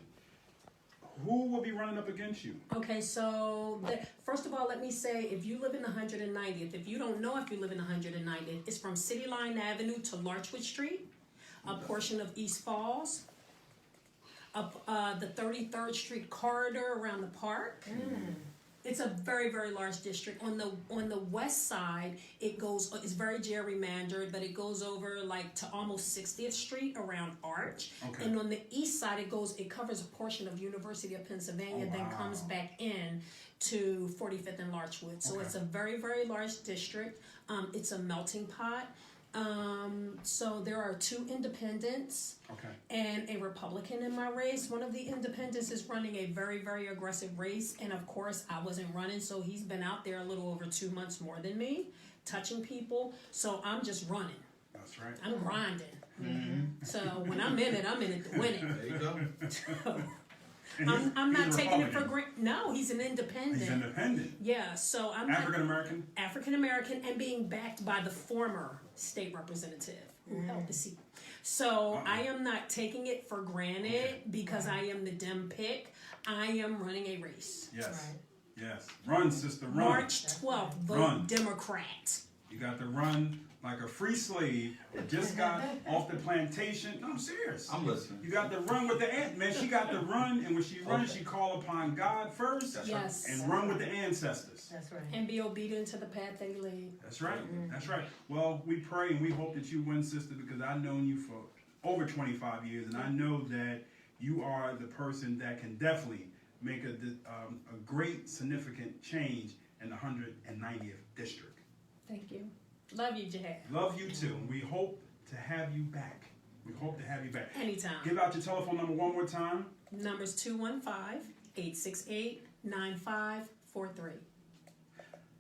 Who will be running up against you? Okay, so first of all, let me say, if you live in the 190th, if you don't know if you live in the 190th, it's from City Line Avenue to Larchwood Street, a portion of East Falls, up the 33rd Street corridor around the park. It's a very, very large district. On the west side, it's very gerrymandered, but it goes over like to almost 60th Street around Arch. Okay. And on the east side, it covers a portion of University of Pennsylvania, then comes back in to 45th and Larchwood. So it's a very, very large district. It's a melting pot. So there are two independents and a Republican in my race. One of the independents is running a very, very aggressive race, and of course I wasn't running, so he's been out there a little over 2 months more than me, touching people. So I'm just running. That's right. I'm grinding. So when I'm in it to win it. There you go. I'm not he's a taking it for Republican. granted. No, he's an independent. He's independent. Yeah, so I'm African American. African American and being backed by the former state representative who held the seat. So I am not taking it for granted because I am the Dem pick. I am running a race. Yes. Yes. Run, sister, run. March 12th, vote Run. Democrat. You got to run like a free slave that just got off the plantation. No, I'm serious. I'm listening. You got to run with the ant. Man, she got to run, and when she runs, she call upon God first Yes. and run with the ancestors. That's right. And be obedient to the path they lead. That's right. That's right. Well, we pray and we hope that you win, sister, because I've known you for over 25 years, and I know that you are the person that can definitely make a great, significant change in the 190th district. Thank you. Love you, Jihad. Love you too. We hope to have you back. We hope to have you back. Anytime. Give out your telephone number one more time. Number's 215-868-9543.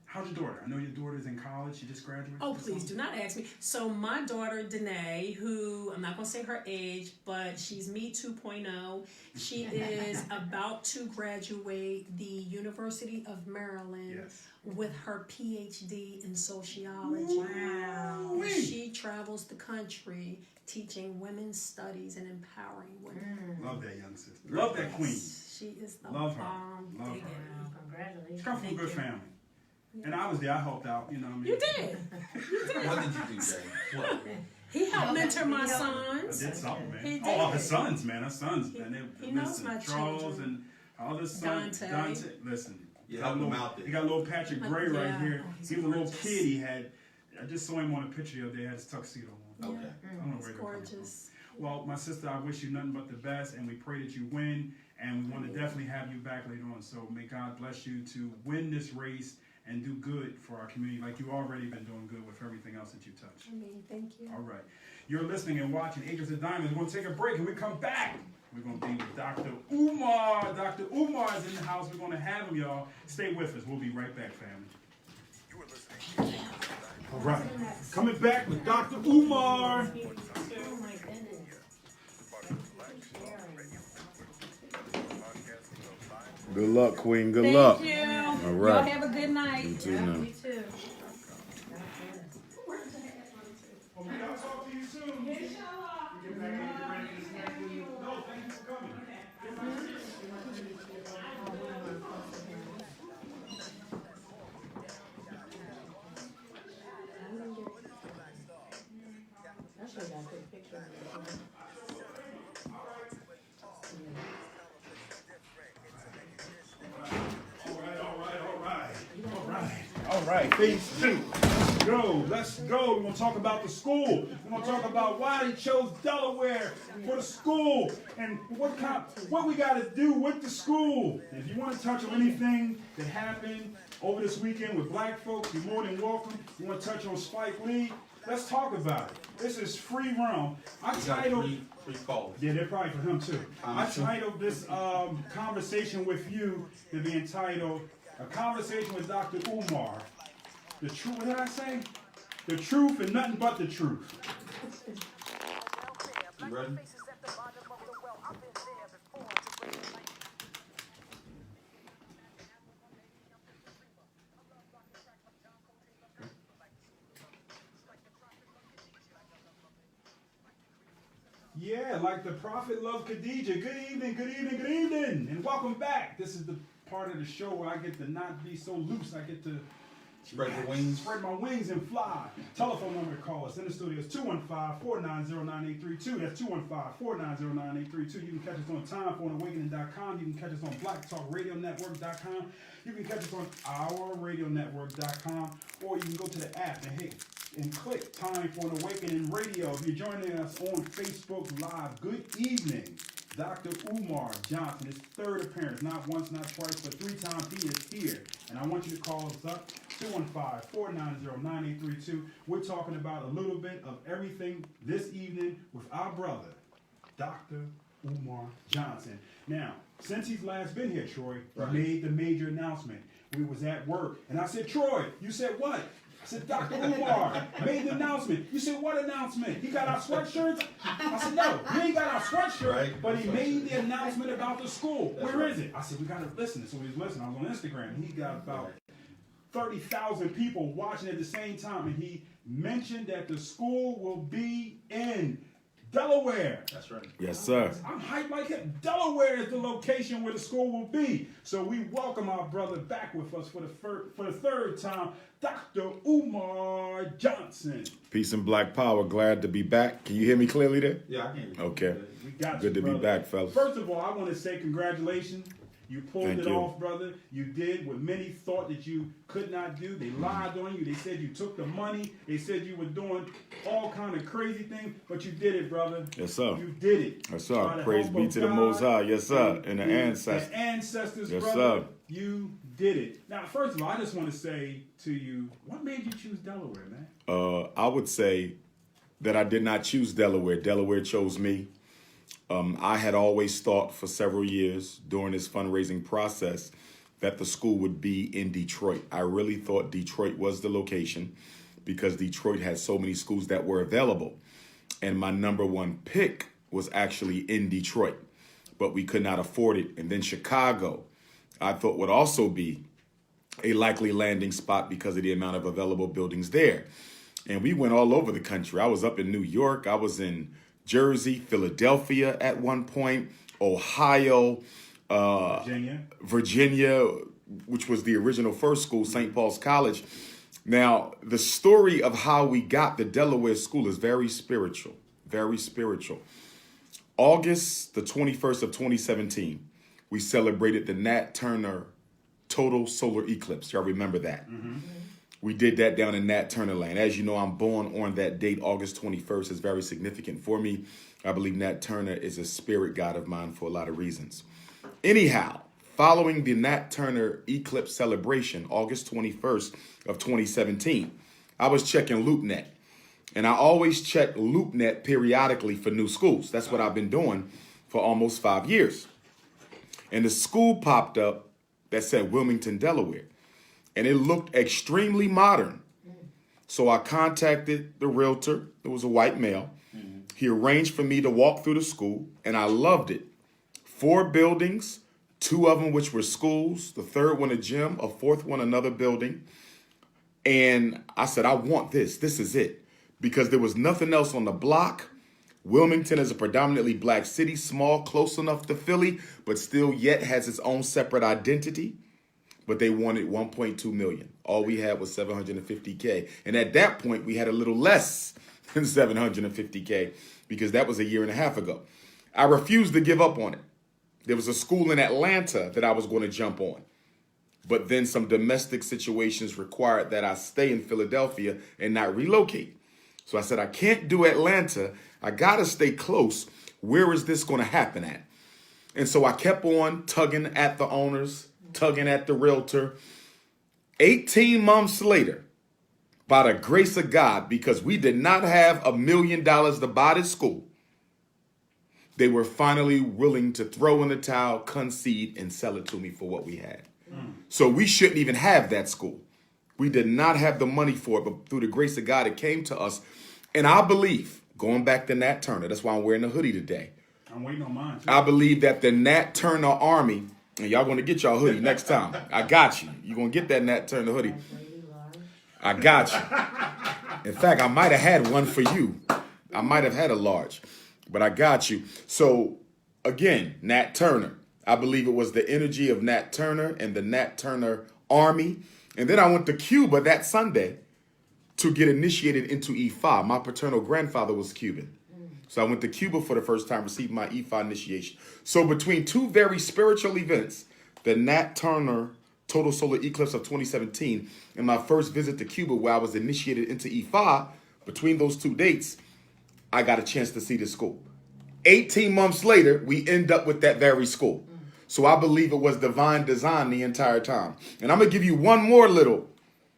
How's your daughter? I know your daughter's in college. She just graduated. Oh, please do not ask me. So my daughter, Danae, who, I'm not going to say her age, but she's me 2.0. She is about to graduate the University of Maryland with her Ph.D. in sociology. Wow. She travels the country teaching women's studies and empowering women. Love that young sister. Love that queen. She is the Love her. bomb. Love digger. her. Congratulations. She comes from a good family. Yeah. And I was there. I helped out. You know what I mean? You did. What did you do, Jay? What? He helped mentor my I sons. did something, man. He Oh, did. her sons, man. Her sons, man. He knows listen, my Charles children. and all his sons. Dante. Listen. You got helped little- him out there. He got little Patrick Gray right Yeah. here. Oh, he's He was a little gorgeous. kid. He had. I just saw him on a picture the other day. He had his tuxedo on. Okay. I don't know It's where they're coming gorgeous. from. Well, my sister, I wish you nothing but the best, and we pray that you win. And we want to definitely have you back later on. So may God bless you to win this race and do good for our community, like you already been doing good with everything else that you touch. I mean, thank you. All right. You're listening and watching Agents of Diamonds. We're going to take a break, and we come back. We're going to be with Dr. Umar. Dr. Umar is in the house. We're going to have him, y'all. Stay with us. We'll be right back, family. You are listening to All right. Coming back with Dr. Umar. Oh my goodness. Good luck, Queen. Good Thank luck. you. All Y'all right. have a good night. You too Yeah, now. me too. Well, we got to talk to you soon. You get back and get ready for this next week. No, thank you for coming. I should have got a good picture of it. All right, phase 2. Let's go. Let's go. We're going to talk about the school. We're going to talk about why they chose Delaware for the school and what we got to do with the school. And if you want to touch on anything that happened over this weekend with black folks, you're more than welcome. You want to touch on Spike Lee? Let's talk about it. This is free round. I We got titled. three callers. Yeah, they're probably for him too. I titled this conversation with you to be entitled "A Conversation with Dr. Umar." The truth. What did I say? The truth and nothing but the truth. You ready? Yeah, like the prophet loved Khadijah. Good evening, good evening, good evening, and welcome back. This is the part of the show where I get to not be so loose. I get to Spread your wings. spread my wings and fly. Telephone number to call us in the studio is 215-490-9832. That's 215-490-9832. You can catch us on timeforawakening.com. You can catch us on blacktalkradionetwork.com. You can catch us on ourradionetwork.com. Or you can go to the app and click Time for an Awakening Radio. If you're joining us on Facebook Live, good evening. Dr. Umar Johnson, his third appearance, not once, not twice, but 3 times he is here. And I want you to call us up, 215-490-9832. We're talking about a little bit of everything this evening with our brother, Dr. Umar Johnson. Now, since he's last been here, Troy, Right. he made the major announcement. We was at work, and I said, Troy, you said what? I said, Dr. Umar made the announcement. You said, what announcement? He got our sweatshirts? I said, no, he ain't got our sweatshirt, Right. but he made the announcement about the school. That's Where right. is it? I said, we got to listen. So he was listening. I was on Instagram, and he got about 30,000 people watching at the same time, and he mentioned that the school will be in Delaware. That's right. Yes, sir. I'm hyped like him. Delaware is the location where the school will be. So we welcome our brother back with us for the third time, Dr. Umar Johnson. Peace and black power. Glad to be back. Can you hear me clearly there? Yeah, I can. Okay. We got Good you, to be brother. back, fellas. First of all, I want to say congratulations. You pulled Thank it you. off, brother. You did what many thought that you could not do. They lied on you. They said you took the money. They said you were doing all kind of crazy things, but you did it, brother. Yes, sir. You did it. Yes, By sir. the Praise help be of to the God Most High. Yes, sir. And the ancestors. The ancestors, Yes, brother. sir. You did it. Now, first of all, I just want to say to you, what made you choose Delaware, man? I would say that I did not choose Delaware. Delaware chose me. I had always thought for several years during this fundraising process that the school would be in Detroit. I really thought Detroit was the location because Detroit had so many schools that were available. And my number one pick was actually in Detroit, but we could not afford it. And then Chicago, I thought would also be a likely landing spot because of the amount of available buildings there. And we went all over the country. I was up in New York. I was in Jersey, Philadelphia at one point, Ohio, Virginia, which was the original first school, St. Paul's College. Now, the story of how we got the Delaware school is very spiritual, very spiritual. August the 21st of 2017, we celebrated the Nat Turner total solar eclipse. Y'all remember that? Mm-hmm. We did that down in Nat Turner land. As you know, I'm born on that date, August 21st. It's very significant for me. I believe Nat Turner is a spirit god of mine for a lot of reasons. Anyhow, following the Nat Turner eclipse celebration, August 21st of 2017, I was checking LoopNet. And I always check LoopNet periodically for new schools. That's what I've been doing for almost 5 years. And the school popped up that said Wilmington, Delaware. And it looked extremely modern. So I contacted the realtor. It was a white male. He arranged for me to walk through the school, and I loved it. 4 buildings, 2 of them which were schools, the 3rd one a gym, a 4th one another building. And I said, I want this. This is it. Because there was nothing else on the block. Wilmington is a predominantly black city, small, close enough to Philly, but still yet has its own separate identity. But they wanted 1.2 million. All we had was 750K. And at that point, we had a little less than 750K because that was a year and a half ago. I refused to give up on it. There was a school in Atlanta that I was going to jump on. But then some domestic situations required that I stay in Philadelphia and not relocate. So I said, I can't do Atlanta. I got to stay close. Where is this going to happen at? And so I kept on tugging at the owners, tugging at the realtor. 18 months later, by the grace of God, because we did not have $1 million to buy this school, they were finally willing to throw in the towel, concede, and sell it to me for what we had. So we shouldn't even have that school. We did not have the money for it, but through the grace of God, it came to us. And I believe, going back to Nat Turner, that's why I'm wearing a hoodie today. I'm waiting on mine, too. I believe that the Nat Turner Army, and y'all going to get y'all hoodie next time. I got you. You're going to get that Nat Turner hoodie. I got you. In fact, I might have had one for you. I might have had a large, but I got you. So, again, Nat Turner. I believe it was the energy of Nat Turner and the Nat Turner Army. And then I went to Cuba that Sunday to get initiated into E5. My paternal grandfather was Cuban. So I went to Cuba for the first time, received my E5 initiation. So between 2 very spiritual events, the Nat Turner total solar eclipse of 2017 and my first visit to Cuba where I was initiated into E5, between those 2 dates, I got a chance to see the school. 18 months later, we end up with that very school. So I believe it was divine design the entire time. And I'm going to give you one more little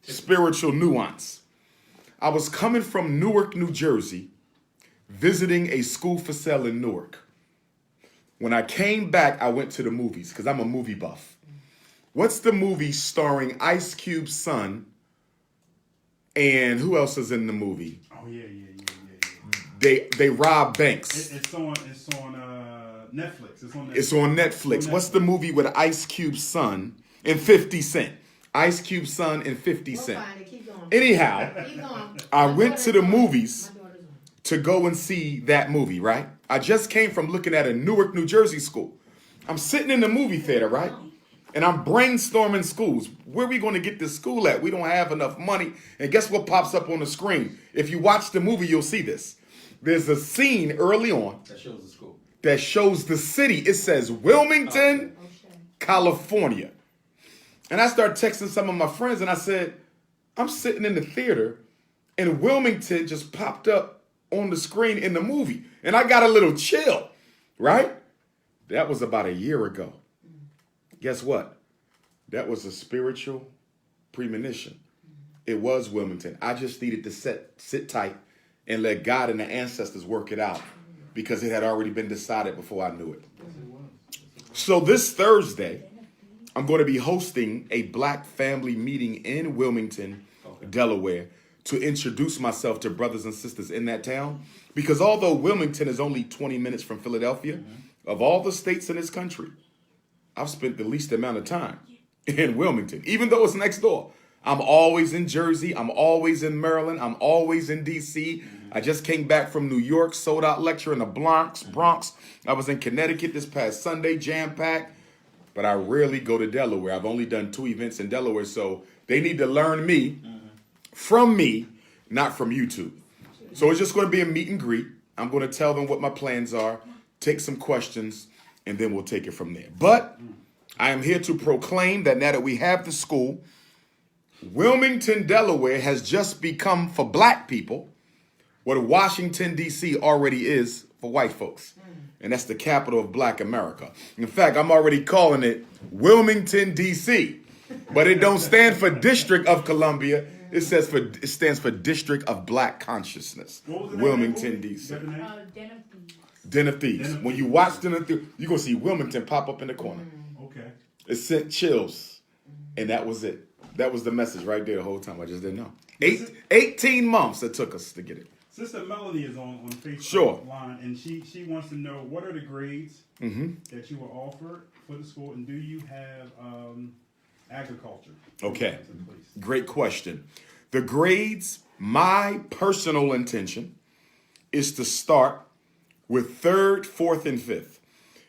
spiritual nuance. I was coming from Newark, New Jersey, visiting a school for sale in Newark. When I came back, I went to the movies because I'm a movie buff. What's the movie starring Ice Cube's son and who else is in the movie? Oh, yeah. They rob banks. It's on Netflix. It's on Netflix. What's the movie with Ice Cube's son and 50 Cent? Ice Cube's son and 50 Cent. Anyhow, I went to the movies to go and see that movie, right? I just came from looking at a Newark, New Jersey school. I'm sitting in the movie theater, right? And I'm brainstorming schools. Where are we going to get this school at? We don't have enough money. And guess what pops up on the screen? If you watch the movie, you'll see this. There's a scene early on That shows the school. that shows the city. It says Wilmington, California. And I started texting some of my friends and I said, I'm sitting in the theater and Wilmington just popped up on the screen in the movie. And I got a little chill, right? That was about a year ago. Guess what? That was a spiritual premonition. It was Wilmington. I just needed to sit tight and let God and the ancestors work it out because it had already been decided before I knew it. So this Thursday, I'm going to be hosting a Black family meeting in Wilmington, Delaware, to introduce myself to brothers and sisters in that town. Because although Wilmington is only 20 minutes from Philadelphia, of all the states in this country, I've spent the least amount of time in Wilmington. Even though it's next door, I'm always in Jersey. I'm always in Maryland. I'm always in D.C. I just came back from New York, sold out lecture in the Bronx. I was in Connecticut this past Sunday, jam-packed. But I rarely go to Delaware. I've only done 2 events in Delaware, so they need to learn me from me, not from YouTube. So it's just going to be a meet and greet. I'm going to tell them what my plans are, take some questions, and then we'll take it from there. But I am here to proclaim that now that we have the school, Wilmington, Delaware has just become for black people what Washington, D.C. already is for white folks. And that's the capital of black America. In fact, I'm already calling it Wilmington, D.C. But it don't stand for District of Columbia. It stands for District of Black Consciousness. Wilmington, D.C. Den of Thieves. When you watch Den of Thieves, you're going to see Wilmington pop up in the corner. Okay. It sent chills. And that was it. That was the message right there the whole time. I just didn't know. 18 months it took us to get it. Sister Melanie is on Facebook Sure. line, and she wants to know what are the grades that you were offered for the school, and do you have agriculture? Okay. Please. Great question. The grades, my personal intention is to start with 3rd, 4th, and 5th.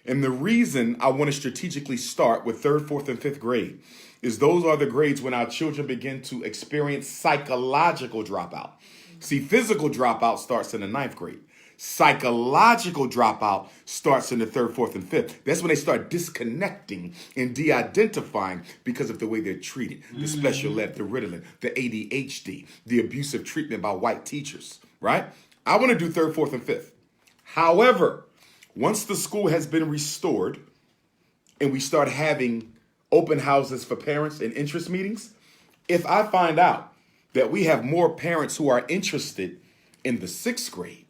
And the reason I want to strategically start with 3rd, 4th, and 5th grade is those are the grades when our children begin to experience psychological dropout. See, physical dropout starts in the 9th grade. Psychological dropout starts in the 3rd, 4th, and 5th. That's when they start disconnecting and de-identifying because of the way they're treated. The special ed, the Ritalin, the ADHD, the abusive treatment by white teachers, right? I want to do 3rd, 4th, and 5th. However, once the school has been restored and we start having open houses for parents and interest meetings, if I find out that we have more parents who are interested in the 6th grade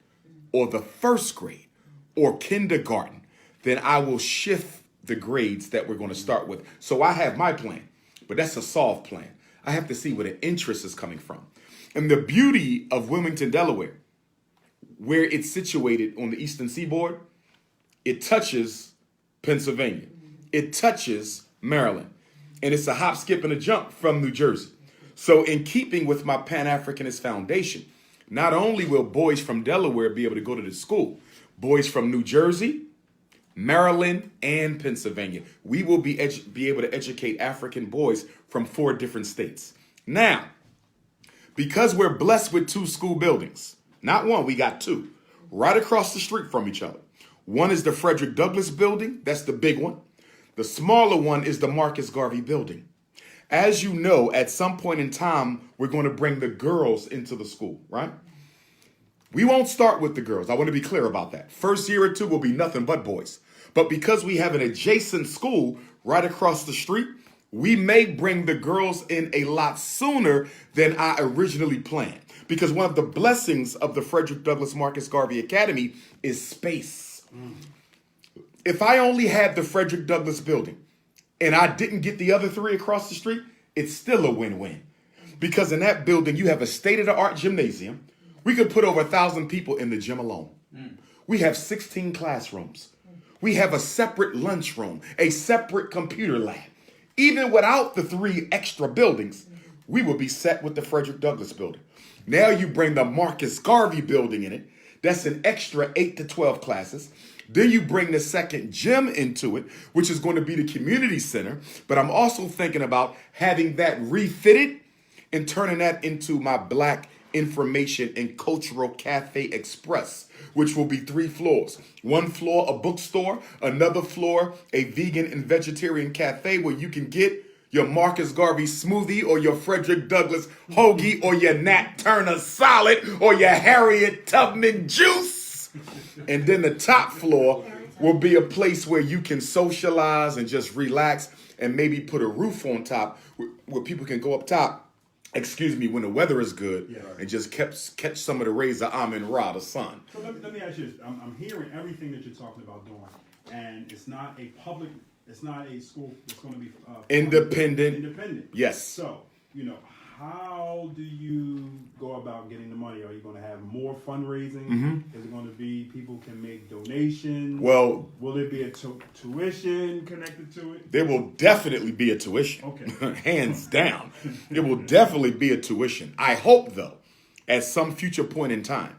or the 1st grade or kindergarten, then I will shift the grades that we're going to start with. So I have my plan, but that's a soft plan. I have to see where the interest is coming from. And the beauty of Wilmington, Delaware, where it's situated on the eastern seaboard, it touches Pennsylvania. It touches Maryland. And it's a hop, skip, and a jump from New Jersey. So in keeping with my Pan-Africanist foundation, not only will boys from Delaware be able to go to the school, boys from New Jersey, Maryland, and Pennsylvania, we will be able to educate African boys from 4 different states. Now, because we're blessed with 2 school buildings, not one, we got 2, right across the street from each other. One is the Frederick Douglass building, that's the big one. The smaller one is the Marcus Garvey building. As you know, at some point in time, we're going to bring the girls into the school, right? We won't start with the girls. I want to be clear about that. First year or 2 will be nothing but boys. But because we have an adjacent school right across the street, we may bring the girls in a lot sooner than I originally planned. Because one of the blessings of the Frederick Douglass Marcus Garvey Academy is space. If I only had the Frederick Douglass building, and I didn't get the other 3 across the street, it's still a win-win. Because in that building, you have a state-of-the-art gymnasium. We could put over 1,000 people in the gym alone. We have 16 classrooms. We have a separate lunchroom, a separate computer lab. Even without the 3 extra buildings, we will be set with the Frederick Douglass building. Now you bring the Marcus Garvey building in it. That's an extra 8 to 12 classes. Then you bring the second gym into it, which is going to be the community center. But I'm also thinking about having that refitted and turning that into my Black Information and Cultural Cafe Express, which will be 3 floors. 1 floor, a bookstore. Another floor, a vegan and vegetarian cafe where you can get your Marcus Garvey smoothie or your Frederick Douglass hoagie or your Nat Turner salad or your Harriet Tubman juice. And then the top floor will be a place where you can socialize and just relax and maybe put a roof on top where people can go up top, when the weather is good, and just catch some of the rays of Amen Ra, the sun. So let me ask you this. I'm hearing everything that you're talking about doing, and it's not a public, it's not a school, it's going to be Independent. Independent. Yes. So, how do you go about getting the money? Are you going to have more fundraising? Mm-hmm. Is it going to be people can make donations? Well, will there be a tuition connected to it? there will definitely be a tuition. Okay. Hands down. It will definitely be a tuition. I hope, though, at some future point in time,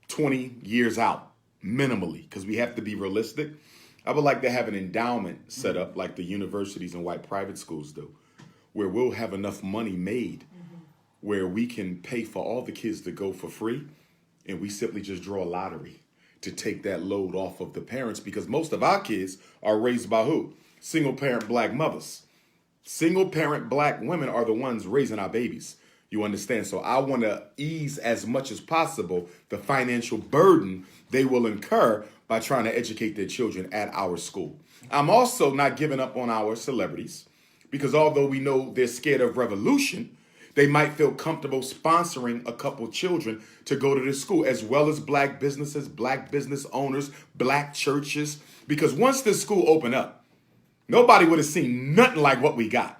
20 years out, minimally, because we have to be realistic, I would like to have an endowment set up like the universities and white private schools do, where we'll have enough money made where we can pay for all the kids to go for free, and we simply just draw a lottery to take that load off of the parents, because most of our kids are raised by who? Single parent black mothers. Single parent black women are the ones raising our babies. You understand? So I want to ease as much as possible the financial burden they will incur by trying to educate their children at our school. I'm also not giving up on our celebrities, because although we know they're scared of revolution, they might feel comfortable sponsoring a couple children to go to this school, as well as black businesses, black business owners, black churches. Because once this school opened up, nobody would have seen nothing like what we got.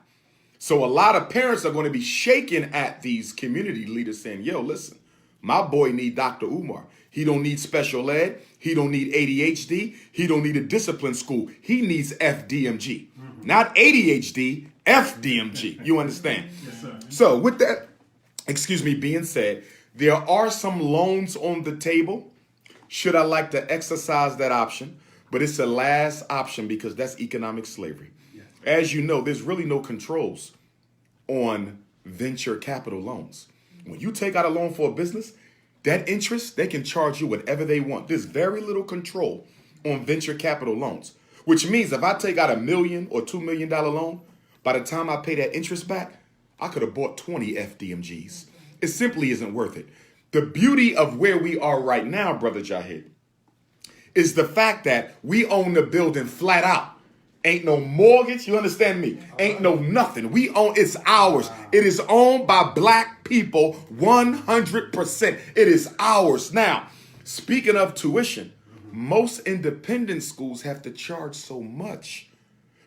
So a lot of parents are going to be shaking at these community leaders saying, yo, listen, my boy need Dr. Umar. He don't need special ed. He don't need ADHD. He don't need a discipline school. He needs FDMG. Not ADHD, FDMG. You understand? Yes, sir. So with that, being said, there are some loans on the table. Should I like to exercise that option? But it's the last option, because that's economic slavery. Yes. As you know, there's really no controls on venture capital loans. When you take out a loan for a business, that interest, they can charge you whatever they want. There's very little control on venture capital loans, which means if I take out $1 million or $2 million loan, by the time I pay that interest back, I could have bought 20 FDMGs. It simply isn't worth it. The beauty of where we are right now, Brother Jahid, is the fact that we own the building flat out. Ain't no mortgage, you understand me? Ain't no nothing. We own, it's ours. It is owned by black people 100%. It is ours. Now, speaking of tuition, most independent schools have to charge so much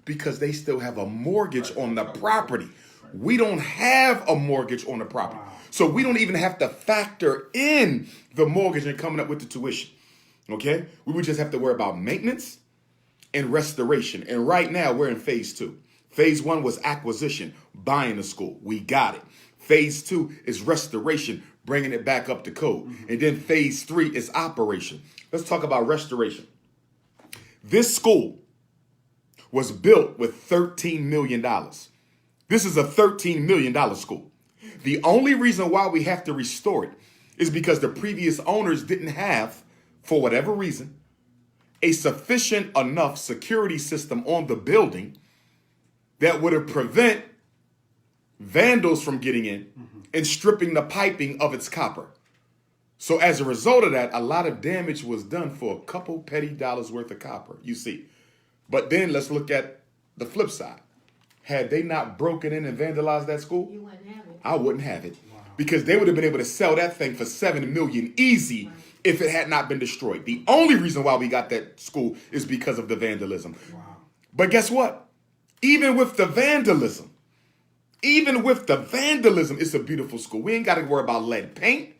because they still have a mortgage on the property. We don't have a mortgage on the property. So we don't even have to factor in the mortgage and coming up with the tuition. Okay? We would just have to worry about maintenance and restoration. And right now we're in phase 2. Phase 1 was acquisition, buying the school. We got it. Phase 2 is restoration, bringing it back up to code. And then phase 3 is operation. Let's talk about restoration. This school was built with $13 million. This is a $13 million school. The only reason why we have to restore it is because the previous owners didn't have, for whatever reason, a sufficient enough security system on the building that would have prevent vandals from getting in and stripping the piping of its copper. So as a result of that, a lot of damage was done for a couple petty dollars worth of copper, you see. But then let's look at the flip side. Had they not broken in and vandalized that school, You wouldn't have it. I wouldn't have it. Because they would have been able to sell that thing for $7 million easy if it had not been destroyed. The only reason why we got that school is because of the vandalism. But guess what? Even with the vandalism, it's a beautiful school. We ain't got to worry about lead paint.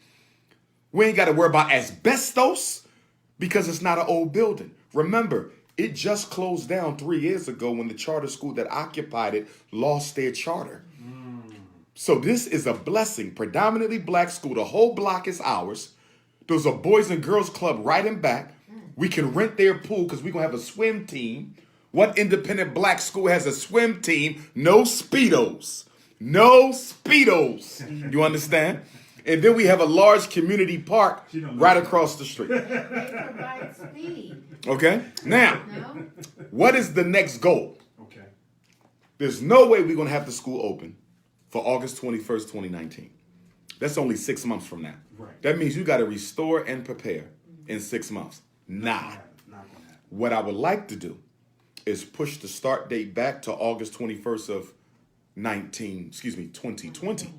We ain't got to worry about asbestos because it's not an old building. Remember, it just closed down 3 years ago when the charter school that occupied it lost their charter. So this is a blessing. Predominantly black school. The whole block is ours. There's a boys and girls club right in back. We can rent their pool because we're going to have a swim team. What independent black school has a swim team? No Speedos. No Speedos. You understand? And then we have a large community park right across the street. They provide speed. Okay? Now, No? what is the next goal? Okay. There's no way we're going to have the school open for August 21st, 2019. That's only 6 months from now. Right. That means you got to restore and prepare in 6 months. Nah. Not gonna happen. What I would like to do is push the start date back to August 21st of 2020,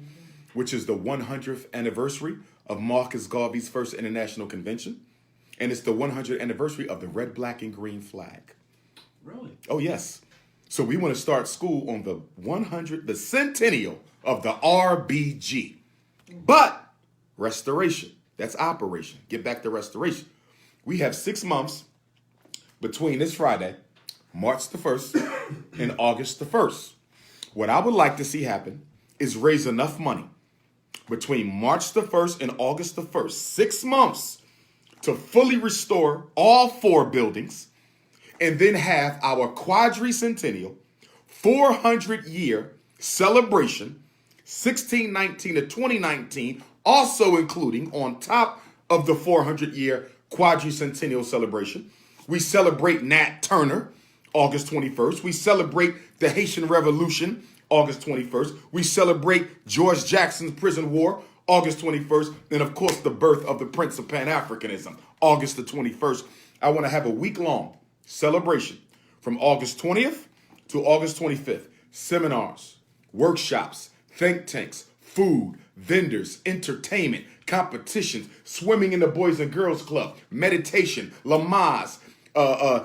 which is the 100th anniversary of Marcus Garvey's first international convention. And it's the 100th anniversary of the red, black, and green flag. Really? Oh, yes. So we want to start school on the centennial of the RBG. But restoration, that's operation. Get back to restoration. We have 6 months between this Friday, March the 1st, and August the 1st. What I would like to see happen is raise enough money between March the 1st and August the 1st, 6 months, to fully restore all 4 buildings, and then have our QuadriCentennial 400-year celebration, 1619 to 2019, also including on top of the 400-year QuadriCentennial celebration. We celebrate Nat Turner, August 21st. We celebrate the Haitian Revolution, August 21st. We celebrate George Jackson's prison war, August 21st. And of course, the birth of the Prince of Pan-Afrikanism, August the 21st. I want to have a week-long celebration from August 20th to August 25th. Seminars, workshops, think tanks, food, vendors, entertainment, competitions, swimming in the Boys and Girls Club, meditation, Lamaze,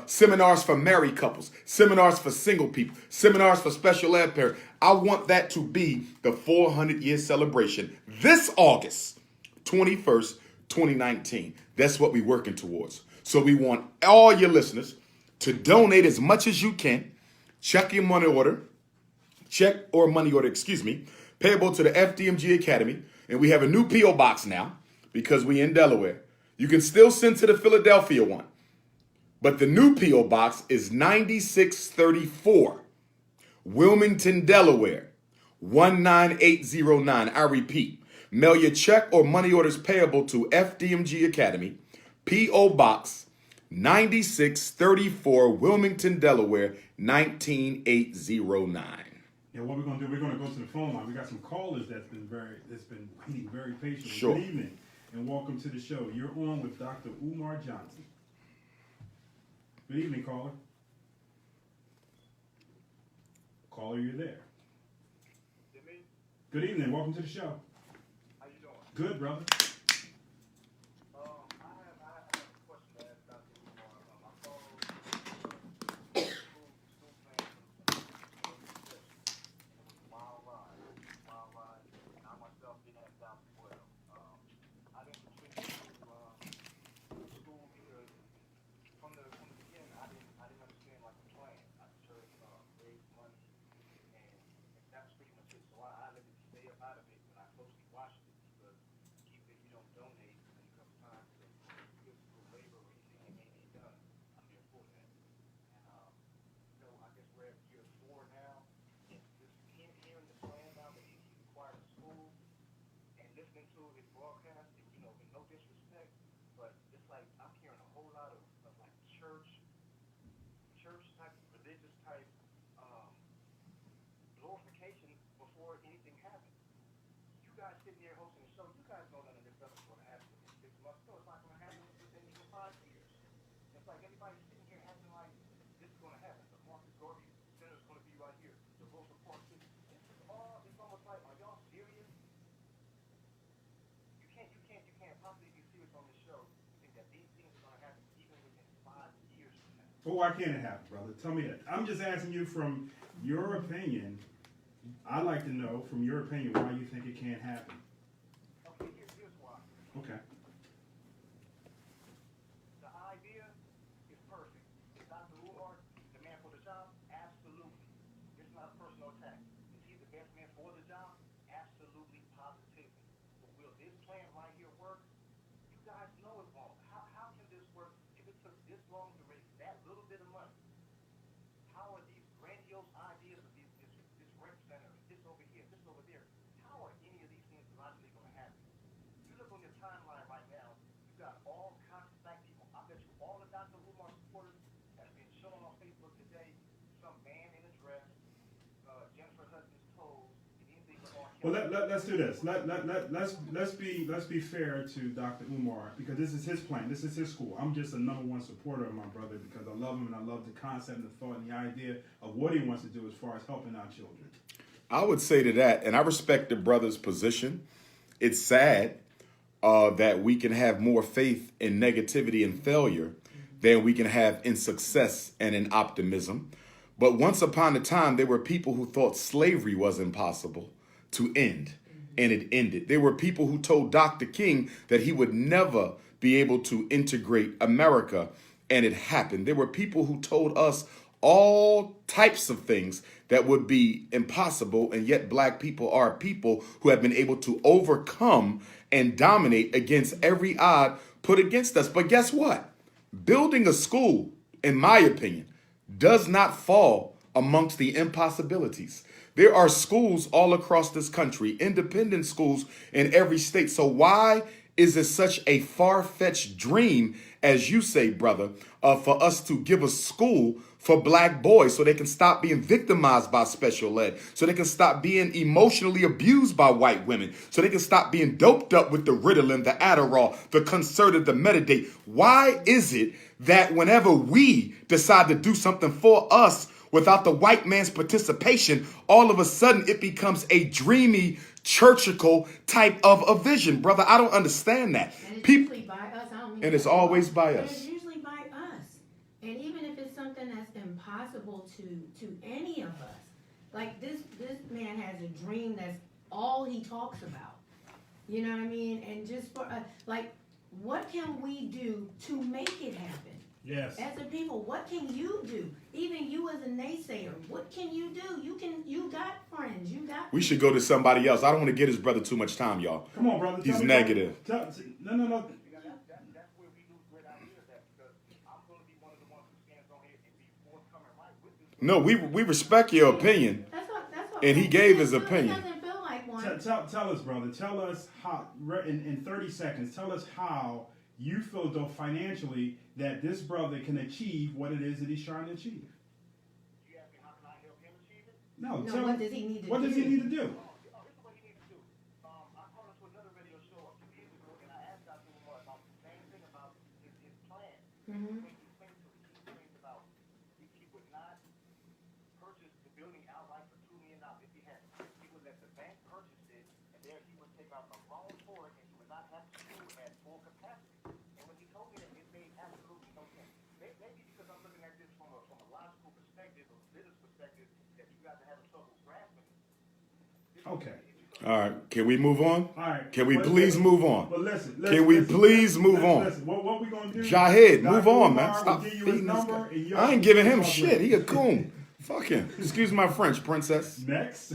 seminars for married couples, seminars for single people, seminars for special ed parents. I want that to be the 400-year celebration this August 21st, 2019. That's what we're working towards. So we want all your listeners to donate as much as you can. Check or money order, payable to the FDMG Academy. And we have a new P.O. box now because we in Delaware. You can still send to the Philadelphia one. But the new P.O. box is 9634, Wilmington, Delaware, 19809. I repeat, mail your check or money orders payable to FDMG Academy, P.O. Box 9634, Wilmington, Delaware, 19809. Yeah, what we're gonna do? We're gonna go to the phone line. We got some callers that's been waiting very patiently. Sure. Good evening and welcome to the show. You're on with Dr.Umar Johnson. Good evening, caller. Caller, you're there. Good evening. Welcome to the show. How you doing? Good, brother. I have a question to ask Dr. Umar. I follow school plans wild ride. And I myself didn't have doubts as well. I didn't contribute to school because from the beginning I didn't understand like the plan. I just raise money and that's pretty much it. So I let it stay up out of it and I closely watched it because even if you don't donate when it comes time to physical labor or anything that may be done, I'm here for that. And I guess we're at year 4 now. And just hearing the plan now that he required school and listening to his broadcast, and with no disrespect, but it's like I'm hearing a whole lot of like church type, religious type glorification before anything happens. You guys sitting there hosting a show, you guys know none of this stuff is going to happen in 6 months. No, it's not going to happen within 5 years. It's like everybody's sitting here acting like this is going to happen. The Marcus Garvey Center is going to be right here. The Rosa Parks City. This is all, it's almost like, are y'all serious? You can't possibly be serious on this show and think that these things are going to happen even within 5 years from now. Well, why can't it happen, brother? Tell me that. I'm just asking you from your opinion. I'd like to know from your opinion why you think it can't happen. Okay, here's why. Okay. The idea is perfect. Is Dr. Umar the man for the job? Absolutely. It's not a personal attack. Is he the best man for the job? Absolutely, positively. But will this plan right here work? You guys know it won't. How can this work if it took this long to raise that little bit of money? How are these grandiose ideas of this rec center, this over here, this over there, how are any of these things logically going to happen? You look on your timeline right now, you got all kinds of black people. I bet you all the Dr. Umar supporters have been showing on Facebook today, some man in a dress, Jennifer Hudson's toes, and anything but all. Well, let's do this. Let's be fair to Dr. Umar because this is his plan. This is his school. I'm just a #1 supporter of my brother because I love him and I love the concept and the thought and the idea of what he wants to do as far as helping our children. I would say to that, and I respect the brother's position. It's sad that we can have more faith in negativity and failure than we can have in success and in optimism. But once upon a time, there were people who thought slavery was impossible. to end, and it ended. There were people who told Dr. King that he would never be able to integrate America, and it happened. There were people who told us all types of things that would be impossible, and yet black people are people who have been able to overcome and dominate against every odd put against us. But guess what? Building a school, in my opinion, does not fall amongst the impossibilities. There are schools all across this country, independent schools in every state. So why is it such a far-fetched dream, as you say, brother, for us to give a school for black boys so they can stop being victimized by special ed, so they can stop being emotionally abused by white women, so they can stop being doped up with the Ritalin, the Adderall, the Concerta, the Medidate? Why is it that whenever we decide to do something for us without the white man's participation, all of a sudden it becomes a dreamy, churchical type of a vision? Brother, I don't understand that. And it's People, usually by us. I don't mean and to it's cut you always off, by but us. It's usually by us. And even if it's something that's impossible to any of us, like this man has a dream that's all he talks about. You know what I mean? And just for like, what can we do to make it happen? Yes. As a people, what can you do? Even you as a naysayer, what can you do? You got friends, you got. We should go to somebody else. I don't want to give his brother too much time, y'all. Come on, brother. He's Tell me, negative. No. That's where we lose great ideas at, because I'm going to be one of the ones who stands on here and be forthcoming right with this. No, we respect your opinion. That's what. And he gave his It really opinion. doesn't feel like one. Tell us, brother. Tell us how, in 30 seconds, tell us how you feel, though, financially, that this brother can achieve what it is that he's trying to achieve. You ask me how can I help him achieve it? No, No, tell what me, does he need to what do? does he need to do? This is what he needs to do. I called into another radio show a few years ago, and I asked Dr. Umar about the same thing about his plan. Mhm. He claims about he would not purchase the building outright for $2 million if he had it. He would let the bank purchase it, and there he would take out a loan for it, and he would not have to do it at full capacity. And when he told me that, it made absolutely no sense. Maybe because I'm looking at this from a logical perspective, a business perspective, that you guys are having trouble grasping. Okay. All right, can we move on? All right. Can we But please listen, move on? But listen. Can we please move on? Listen, what we going to do? Jahed, Dr. move on, Umar man. will Stop give you his feeding this number, guy. and you'll I ain't giving him talk with shit. He a coon. Fuck him. Excuse my French, princess. Next.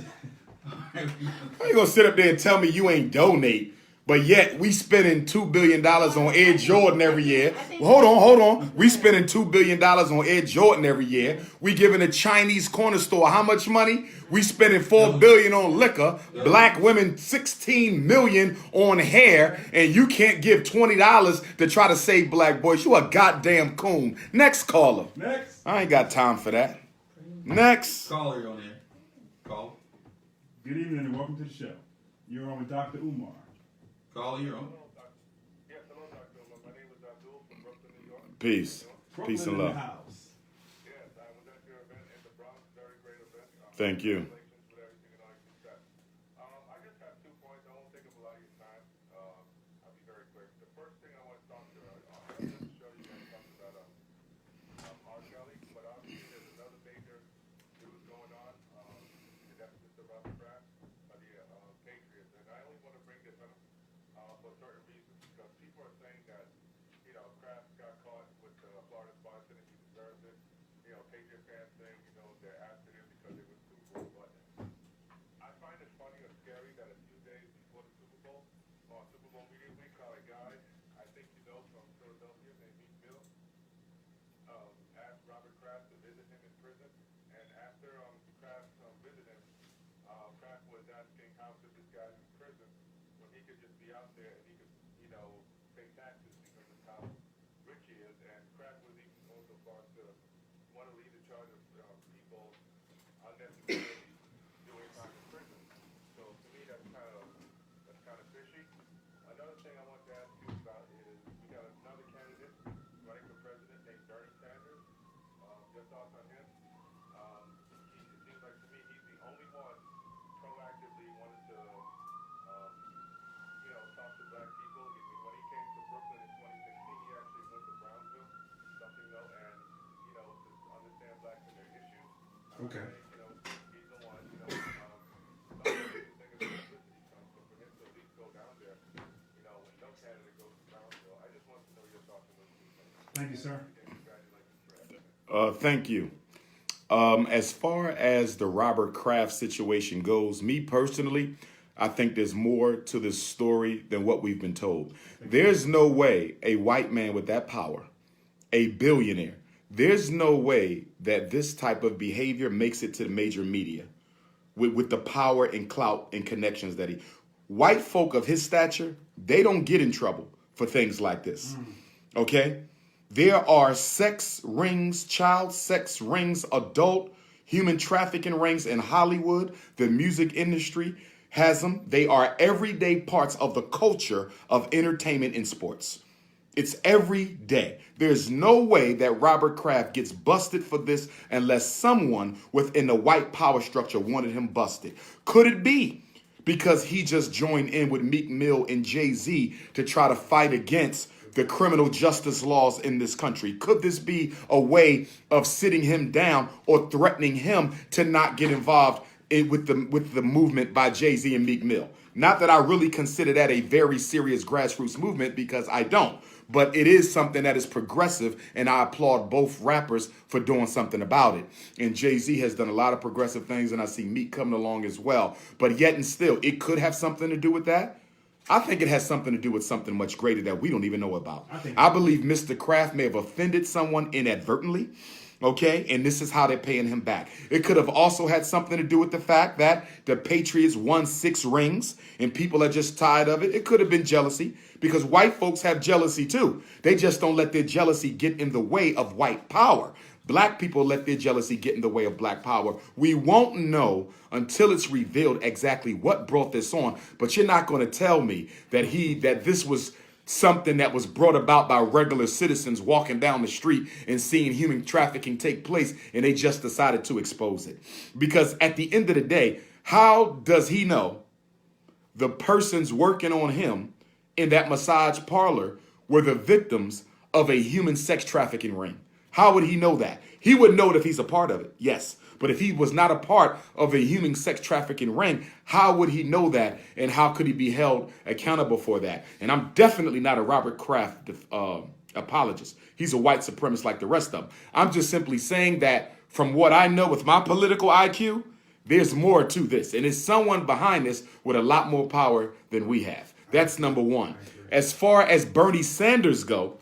How you gonna sit up there and tell me you ain't donate, but yet we spending $2 billion on Air Jordan every year? Well, hold on. We spending $2 billion on Air Jordan every year. We giving a Chinese corner store how much money? We spending $4 billion on liquor. Black women $16 million on hair, and you can't give $20 to try to save black boys. You a goddamn coon. Next caller. Next. I ain't got time for that. Next. Caller on there. Call. Good evening and welcome to the show. You're on with Dr. Umar. Caller, you're on. Yes, hello, Dr. Umar. My name is Abdul from Brooklyn, New York. Peace. Brooklyn Peace and in love. the house. Yes, I was at your event in the Bronx. Very great event. Thank you. Congratulations with everything and all you said. I just have 2 points. I won't take up a lot of your time. I'll be very quick. The first thing I want to talk to, I'm just show you guys something about R. Kelly, but obviously there's another major news going on, and that's just about the draft of the Patriots. And I only want to bring this up for certain reasons, because people are saying that, Kraft got caught with Florida Spartan and he deserves it. Patriot fans saying, they're after him because it was Super Bowl. But I find it funny or scary that a few days before the Super Bowl, on Super Bowl media week, a guy, I think from Philadelphia, named Meek Mill, asked Robert Kraft to visit him in prison. And after Kraft visited him, Kraft was asking how could this guy be in prison when he could just be out there and he could, pay taxes because of how rich he is. And Kraft was even going so far to want to lead the charge of people unnecessarily doing time in prison. So to me, that's kind of fishy. Another thing I want to ask you about is we got another candidate running for president named Bernie Sanders. Your thoughts on him? It seems like to me he's the only one proactively wanted to, talk to black people. When he came to Brooklyn in 2016, he actually went to Brownsville, something though, and to understand blacks and their issues. Okay. He's the one. Some people think of him Thank you, sir. Thank you. As far as the Robert Kraft situation goes, me personally, I think there's more to this story than what we've been told. There's no way a white man with that power, a billionaire, there's no way that this type of behavior makes it to the major media with the power and clout and connections that he. White folk of his stature, they don't get in trouble for things like this. Okay? There are sex rings, child sex rings, adult human trafficking rings in Hollywood. The music industry has them. They are everyday parts of the culture of entertainment and sports. It's every day. There's no way that Robert Kraft gets busted for this unless someone within the white power structure wanted him busted. Could it be because he just joined in with Meek Mill and Jay-Z to try to fight against the criminal justice laws in this country? Could this be a way of sitting him down or threatening him to not get involved with the movement by Jay-Z and Meek Mill? Not that I really consider that a very serious grassroots movement, because I don't. But it is something that is progressive, and I applaud both rappers for doing something about it. And Jay-Z has done a lot of progressive things, and I see Meek coming along as well. But yet and still, it could have something to do with that. I think it has something to do with something much greater that we don't even know about. I believe Mr. Kraft may have offended someone inadvertently, okay? And this is how they're paying him back. It could have also had something to do with the fact that the Patriots won 6 rings and people are just tired of it. It could have been jealousy, because white folks have jealousy too. They just don't let their jealousy get in the way of white power. Black people let their jealousy get in the way of black power. We won't know until it's revealed exactly what brought this on. But you're not going to tell me that this was something that was brought about by regular citizens walking down the street and seeing human trafficking take place, and they just decided to expose it. Because at the end of the day, how does he know the persons working on him in that massage parlor were the victims of a human sex trafficking ring? How would he know that? He would know it if he's a part of it, yes. But if he was not a part of a human sex trafficking ring, how would he know that? And how could he be held accountable for that? And I'm definitely not a Robert Kraft apologist. He's a white supremacist like the rest of them. I'm just simply saying that from what I know with my political IQ, there's more to this. And it's someone behind this with a lot more power than we have. That's number one. As far as Bernie Sanders go,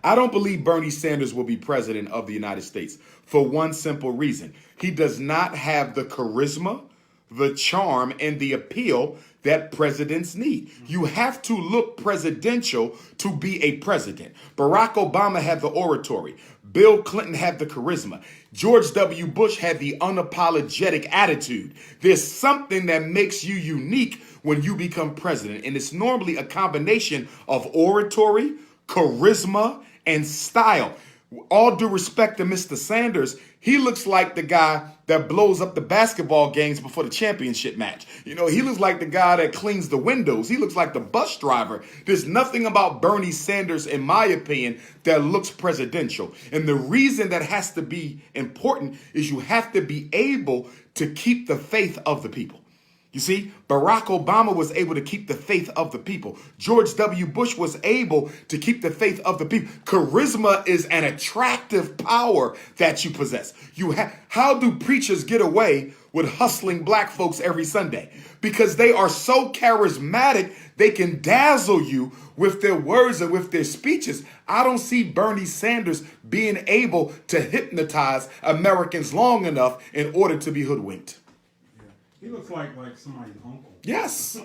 I don't believe Bernie Sanders will be president of the United States for one simple reason. He does not have the charisma, the charm, and the appeal that presidents need. You have to look presidential to be a president. Barack Obama had the oratory. Bill Clinton had the charisma. George W. Bush had the unapologetic attitude. There's something that makes you unique when you become president, and it's normally a combination of oratory, charisma, and style. All due respect to Mr. Sanders, he looks like the guy that blows up the basketball games before the championship match. You know, he looks like the guy that cleans the windows. He looks like the bus driver. There's nothing about Bernie Sanders, in my opinion, that looks presidential. And the reason that has to be important is you have to be able to keep the faith of the people. You see, Barack Obama was able to keep the faith of the people. George W. Bush was able to keep the faith of the people. Charisma is an attractive power that you possess. How do preachers get away with hustling black folks every Sunday? Because they are so charismatic, they can dazzle you with their words and with their speeches. I don't see Bernie Sanders being able to hypnotize Americans long enough in order to be hoodwinked. He looks like somebody's uncle. Yes.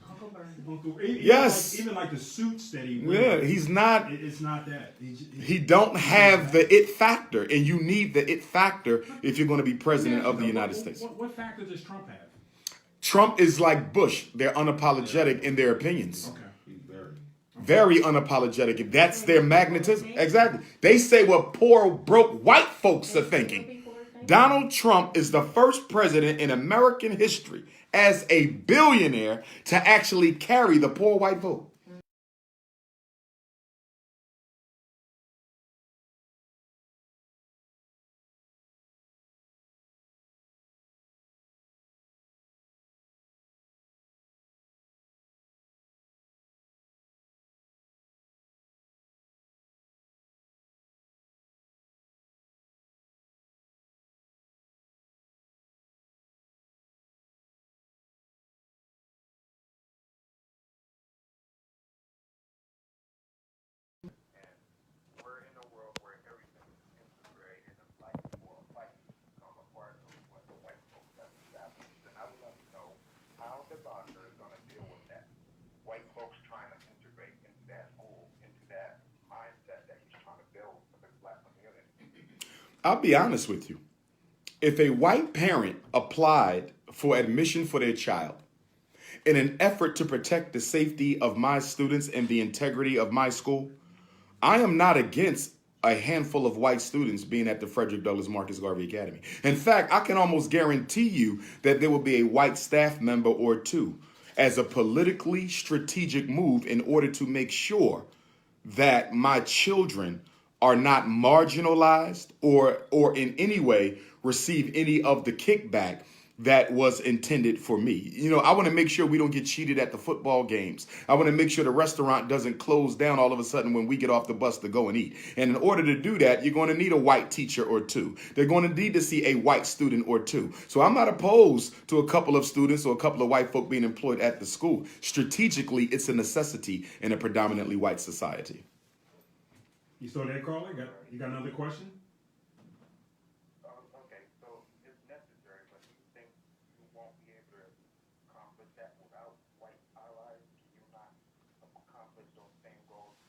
Uncle Bernie. Uncle, Yes. Even like the suits that he wears. Yeah, he's not. It's not that. He don't have the it factor, and you need the it factor if you're going to be president of the United States. What factor does Trump have? Trump is like Bush. They're unapologetic in their opinions. Okay. Very unapologetic. That's their magnetism. Exactly. They say what poor, broke white folks are thinking. Donald Trump is the first president in American history as a billionaire to actually carry the poor white vote. I'll be honest with you. If a white parent applied for admission for their child in an effort to protect the safety of my students and the integrity of my school, I am not against a handful of white students being at the Frederick Douglass Marcus Garvey Academy. In fact, I can almost guarantee you that there will be a white staff member or two as a politically strategic move in order to make sure that my children are not marginalized or in any way receive any of the kickback that was intended for me. You know, I want to make sure we don't get cheated at the football games. I want to make sure the restaurant doesn't close down all of a sudden when we get off the bus to go and eat. And in order to do that, you're going to need a white teacher or two. They're going to need to see a white student or two. So I'm not opposed to a couple of students or a couple of white folk being employed at the school. Strategically, it's a necessity in a predominantly white society. You still there, Carly? You got another question? Okay, so it's necessary, but you think you won't be able to accomplish that without white allies? Can you not accomplish those same goals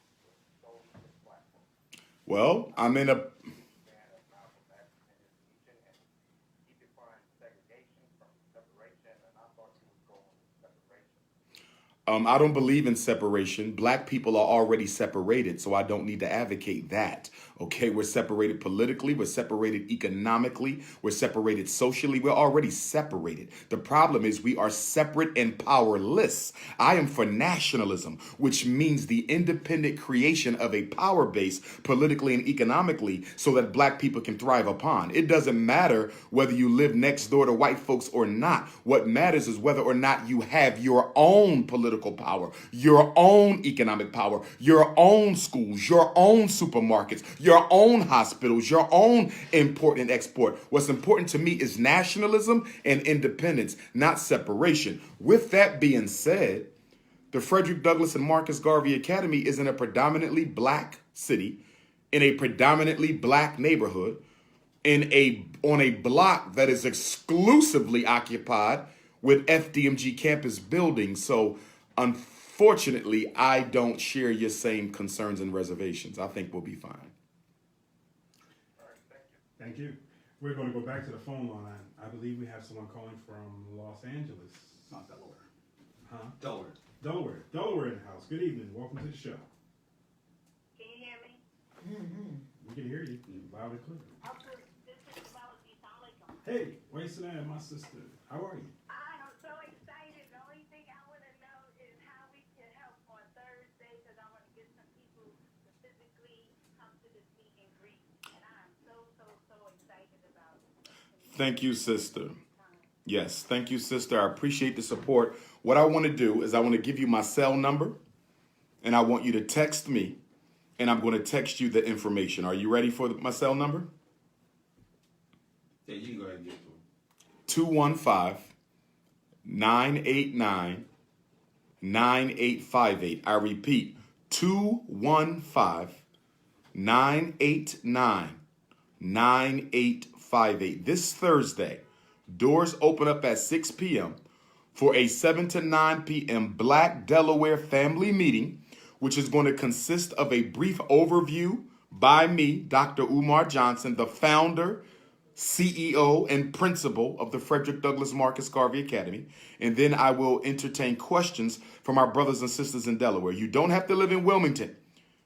solely with black folks? Well, I'm in a He defined segregation from separation, and I thought he was going with separation. I don't believe in separation. Black people are already separated, so I don't need to advocate that. Okay, we're separated politically, we're separated economically, we're separated socially, we're already separated. The problem is we are separate and powerless. I am for nationalism, which means the independent creation of a power base politically and economically so that black people can thrive upon. It doesn't matter whether you live next door to white folks or not. What matters is whether or not you have your own political power, your own economic power, your own schools, your own supermarkets, your own hospitals, your own import and export. What's important to me is nationalism and independence, not separation. With that being said, the Frederick Douglass and Marcus Garvey Academy is in a predominantly black city, in a predominantly black neighborhood, on a block that is exclusively occupied with FDMG campus buildings. So unfortunately, I don't share your same concerns and reservations. I think we'll be fine. Thank you. We're going to go back to the phone line. I believe we have someone calling from Los Angeles. Not Delaware. Huh? Delaware. Delaware in the house. Good evening. Welcome to the show. Can you hear me? We can hear you loud and clear. This is Melody. Assalamualaikum. Hey, wait, Salam, my sister. How are you? I am so excited. The only thing I want to know is how we can help on Thursday because I want to get some people to physically come to this meet and greet. And I'm so excited about it. Thank you, sister. Yes, thank you, sister. I appreciate the support. What I want to do is I want to give you my cell number, and I want you to text me, and I'm going to text you the information. Are you ready for my cell number? Yeah, you can go ahead and get to it. 215-989-9858. I repeat, 215-989-9858. This Thursday, doors open up at 6 p.m. for a 7 to 9 p.m. Black Delaware family meeting, which is going to consist of a brief overview by me, Dr.Umar Johnson, the founder, CEO, and principal of the Frederick Douglass Marcus Garvey Academy. And then I will entertain questions from our brothers and sisters in Delaware. You don't have to live in Wilmington,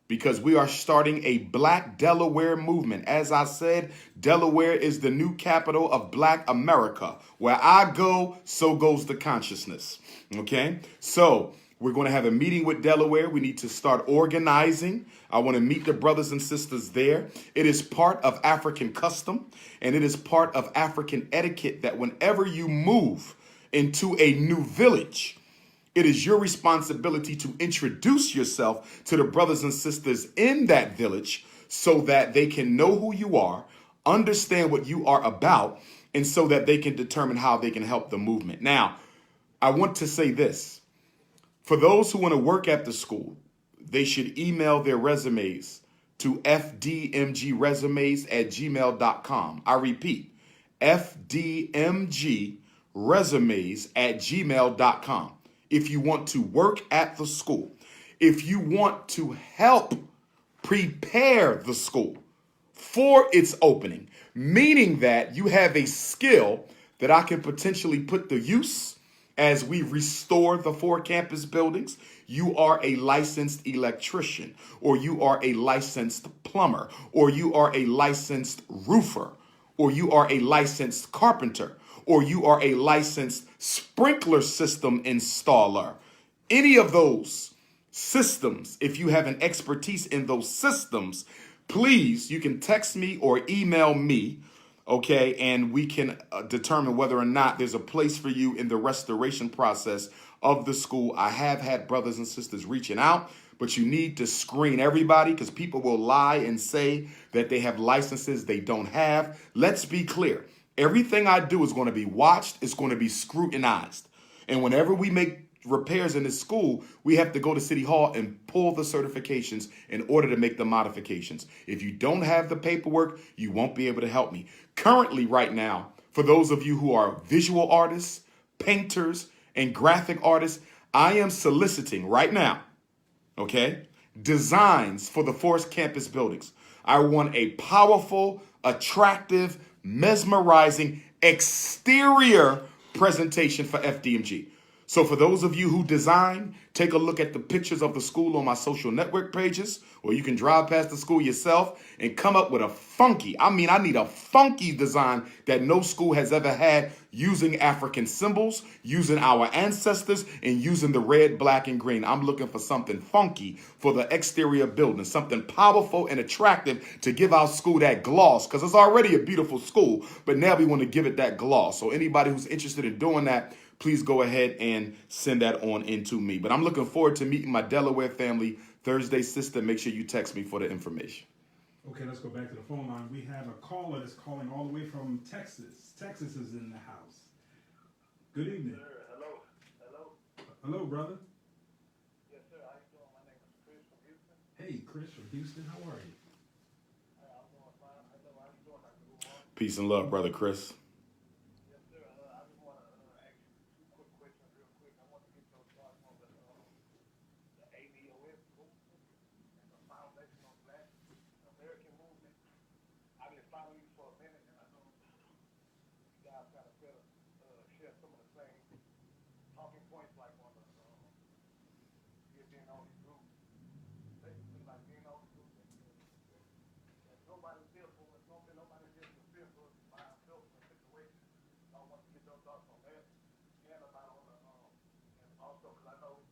because we are starting a Black Delaware movement. As I said, Delaware is the new capital of Black America. Where I go, so goes the consciousness. Okay? So we're going to have a meeting with Delaware. We need to start organizing. I want to meet the brothers and sisters there. It is part of African custom, and it is part of African etiquette that whenever you move into a new village, it is your responsibility to introduce yourself to the brothers and sisters in that village so that they can know who you are, understand what you are about, and so that they can determine how they can help the movement. Now, I want to say this. For those who want to work at the school, they should email their resumes to fdmgresumes@gmail.com. I repeat, fdmgresumes@gmail.com. If you want to work at the school, if you want to help prepare the school for its opening, meaning that you have a skill that I can potentially put to use as we restore the 4 campus buildings. You are a licensed electrician, or you are a licensed plumber, or you are a licensed roofer, or you are a licensed carpenter, or you are a licensed sprinkler system installer. Any of those systems, if you have an expertise in those systems, please, you can text me or email me, okay, and we can determine whether or not there's a place for you in the restoration process of the school. I have had brothers and sisters reaching out, but you need to screen everybody because people will lie and say that they have licenses they don't have. Let's be clear. Everything I do is going to be watched. It's going to be scrutinized. And whenever we make repairs in this school, we have to go to City Hall and pull the certifications in order to make the modifications. If you don't have the paperwork, you won't be able to help me. Currently, right now, for those of you who are visual artists, painters, and graphic artists, I am soliciting right now, okay, designs for the 4 campus buildings. I want a powerful, attractive, mesmerizing exterior presentation for FDMG. So for those of you who design, take a look at the pictures of the school on my social network pages, or you can drive past the school yourself and come up with a funky, I need a funky design that no school has ever had, using African symbols, using our ancestors, and using the red, black, and green. I'm looking for something funky for the exterior building, something powerful and attractive to give our school that gloss, because it's already a beautiful school, but now we want to give it that gloss. So anybody who's interested in doing that, please go ahead and send that on into me. But I'm looking forward to meeting my Delaware family Thursday, sister. Make sure you text me for the information. Okay, let's go back to the phone line. We have a caller that's calling all the way from Texas. Texas is in the house. Good evening. Sir, hello. Hello, brother. Yes, sir. How you doing? My name is Chris from Houston. Hey, Chris from Houston. How are you? I'm doing fine. How you doing, Dr.Umar? Peace and love, brother Chris. Yes, sir. I just want to ask you 2 quick questions real quick. I want to get your thoughts on the ADOS movement and the foundational black American movement. I've been following you for a minute, and I know you guys kind of share some of the same talking points, like on the being on these groups, basically like being on these groups. And nobody's here for it. Nobody's here to fear for it by ourselves in a situation. So I want to get your thoughts on that. And about on the, and also, because I know,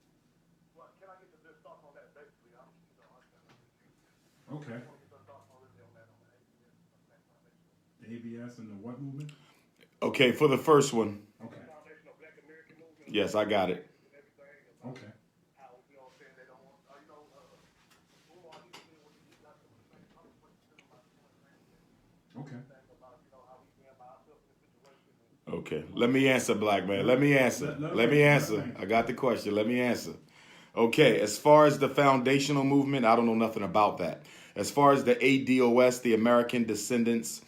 well, can I get your thoughts on that basically? I'm, Okay. I want to get your thoughts on really on that, on the ABS. The ABS and the what movement? Okay, for the first one. Okay. Foundational Black American movement. Yes, I got it. And everything about Okay. how, you know what I'm saying, they don't want, Umar, he said what he got some of the same talking points to him about some of the same Okay. things about, you know, how we being by ourselves in this situation. Okay, let me answer, black man. Let me answer. Let me answer. I got the question. Let me answer. Okay, as far as the foundational movement, I don't know nothing about that. As far as the ADOS, the American Descendants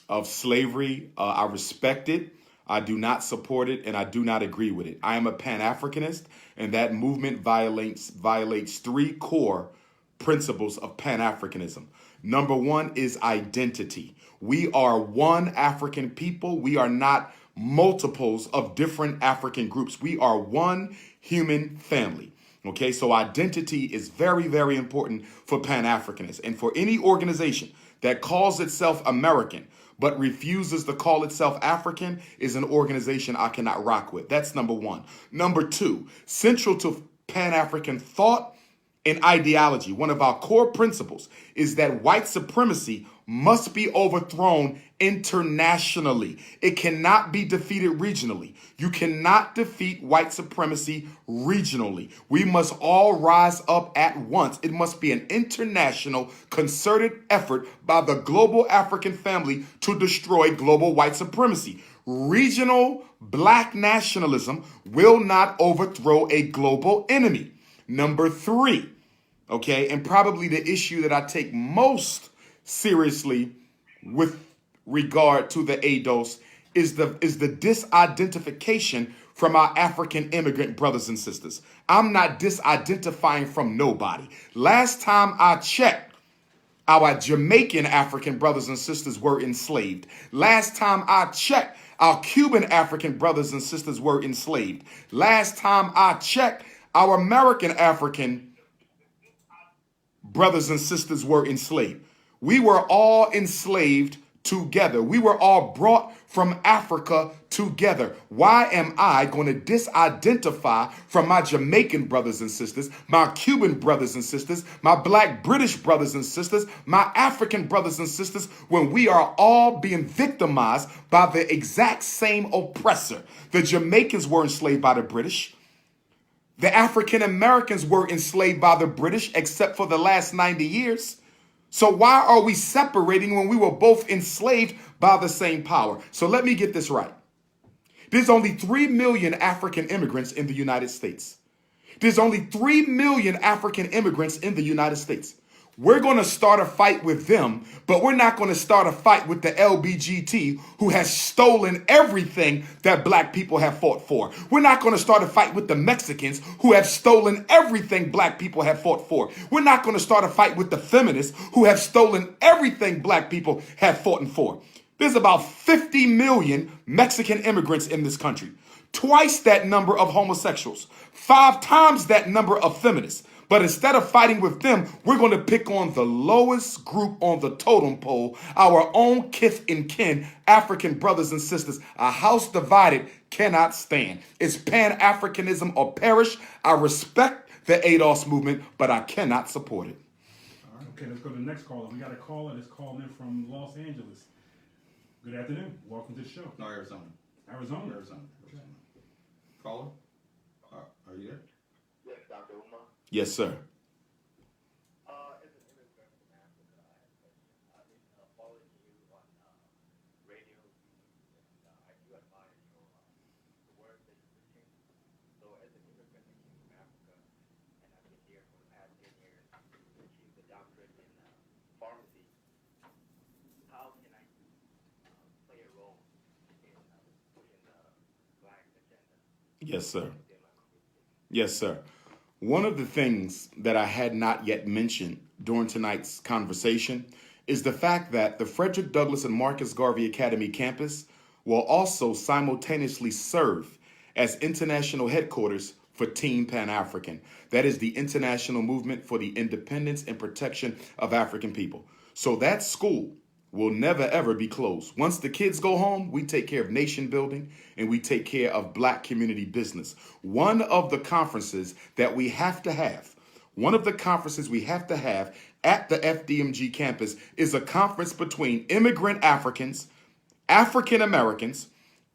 of Slavery, I respect it. I do not support it, and I do not agree with it. I am a Pan-Africanist, and that movement violates 3 core principles of Pan-Africanism. Number 1 is identity. We are one African people. We are not multiples of different African groups. We are one human family. Okay, so identity is very, very important for Pan-Africanists. And for any organization that calls itself American but refuses to call itself African is an organization I cannot rock with. That's number 1. Number 2, central to Pan-African thought and ideology, one of our core principles is that white supremacy must be overthrown internationally. It cannot be defeated regionally. You cannot defeat white supremacy regionally. We must all rise up at once. It must be an international, concerted effort by the global African family to destroy global white supremacy. Regional black nationalism will not overthrow a global enemy. Number 3, okay, and probably the issue that I take most seriously with regard to the ADOS is the disidentification from our African immigrant brothers and sisters. I'm not disidentifying from nobody. Last time I checked, our Jamaican African brothers and sisters were enslaved. Last time I checked, our Cuban African brothers and sisters were enslaved. Last time I checked, our American African brothers and sisters were enslaved. We were all enslaved together. We were all brought from Africa together. Why am I going to disidentify from my Jamaican brothers and sisters, my Cuban brothers and sisters, my Black British brothers and sisters, my African brothers and sisters, when we are all being victimized by the exact same oppressor? The Jamaicans were enslaved by the British. The African Americans were enslaved by the British, except for the last 90 years. So why are we separating when we were both enslaved by the same power? So let me get this right. There's only 3 million African immigrants in the United States. There's only 3 million African immigrants in the United States. We're going to start a fight with them, but we're not going to start a fight with the LBGT who has stolen everything that black people have fought for. We're not going to start a fight with the Mexicans who have stolen everything black people have fought for. We're not going to start a fight with the feminists who have stolen everything black people have fought for. There's about 50 million Mexican immigrants in this country, twice that number of homosexuals, 5 times that number of feminists. But instead of fighting with them, we're going to pick on the lowest group on the totem pole, our own kith and kin, African brothers and sisters. A house divided cannot stand. It's Pan-Afrikanism or perish. I respect the ADOS movement, but I cannot support it. All right, okay, let's go to the next caller. We got a caller that's calling in from Los Angeles. Good afternoon. Welcome to the show. No, Arizona. Arizona? Arizona. Okay. Caller? Are you there? Yes, Dr. Umar. Yes, sir. As an immigrant from Africa, I have a question. I've been following you on radio, and I do admire the work that you're preaching. So as an immigrant that came from Africa, and I've been here for the past 10 years, achieved a doctorate in pharmacy, how can I play a role in pushing the Black agenda? Yes, sir. Yes, sir. One of the things that I had not yet mentioned during tonight's conversation is the fact that the Frederick Douglass and Marcus Garvey Academy campus will also simultaneously serve as international headquarters for Team Pan-African. That is the international movement for the independence and protection of African people. So that school will never, ever be closed. Once the kids go home, we take care of nation building and we take care of black community business. One of the conferences that we have to have, at the FDMG campus is a conference between immigrant Africans, African Americans,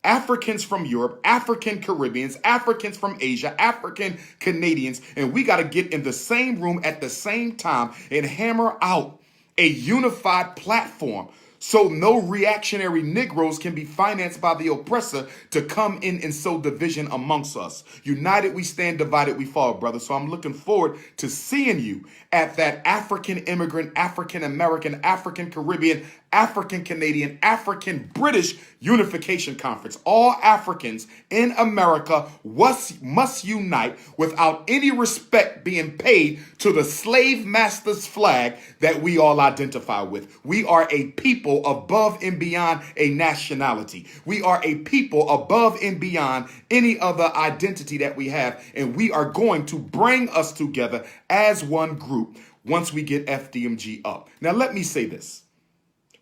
Africans from Europe, African Caribbeans, Africans from Asia, African Canadians, and we got to get in the same room at the same time and hammer out a unified platform so no reactionary Negroes can be financed by the oppressor to come in and sow division amongst us. United we stand, divided we fall, brother. So I'm looking forward to seeing you at that African immigrant, African American, African Caribbean, African Canadian, African British Unification Conference. All Africans in America must unite without any respect being paid to the slave master's flag that we all identify with. We are a people above and beyond a nationality. We are a people above and beyond any other identity that we have, and we are going to bring us together as one group once we get FDMG up. Now, let me say this.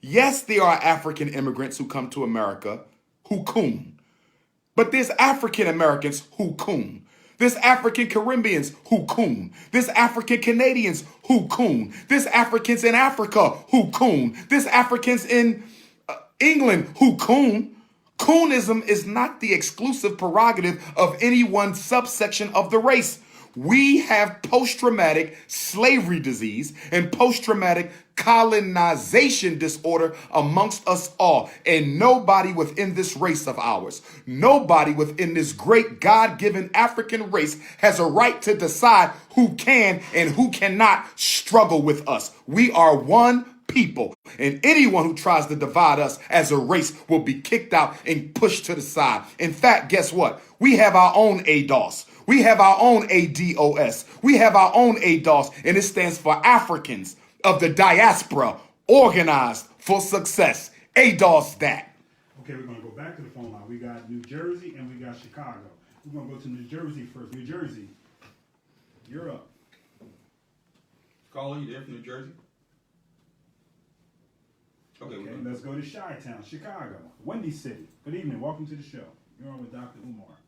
Yes, there are African immigrants who come to America who coon. But there's African Americans who coon. There's African Caribbeans who coon. There's African Canadians who coon. There's Africans in Africa who coon. There's Africans in England who coon. Coonism is not the exclusive prerogative of any one subsection of the race. We have post-traumatic slavery disease and post-traumatic colonization disorder amongst us all. And nobody within this race of ours, nobody within this great God-given African race has a right to decide who can and who cannot struggle with us. We are one people, and anyone who tries to divide us as a race will be kicked out and pushed to the side. In fact, guess what? We have our own ADOS. We have our own ADOS. We have our own ADOS, and it stands for Africans, of the diaspora, organized for success. ADOS that. Okay, we're going to go back to the phone line. We got New Jersey and we got Chicago. We're going to go to New Jersey first. New Jersey, you're up. Caller, you there from New Jersey? Okay, Okay, let's go to Chi-Town, Chicago, Windy City. Good evening. Welcome to the show. You're on with Dr. Umar.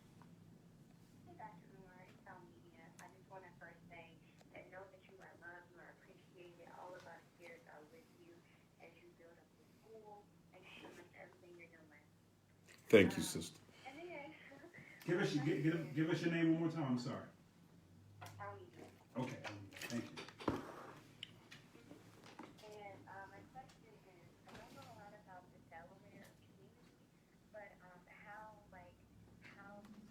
Hey, Dr. Umar, it's Media. I just want to first say that know that you are loved, you are appreciated. All of our peers are with you as you build up the school and you do everything you're doing. Thank you, sister. And then, Give us your name one more time. I'm sorry. Media. Okay, thank you. And my question is, I don't know a lot about the Delaware community, but how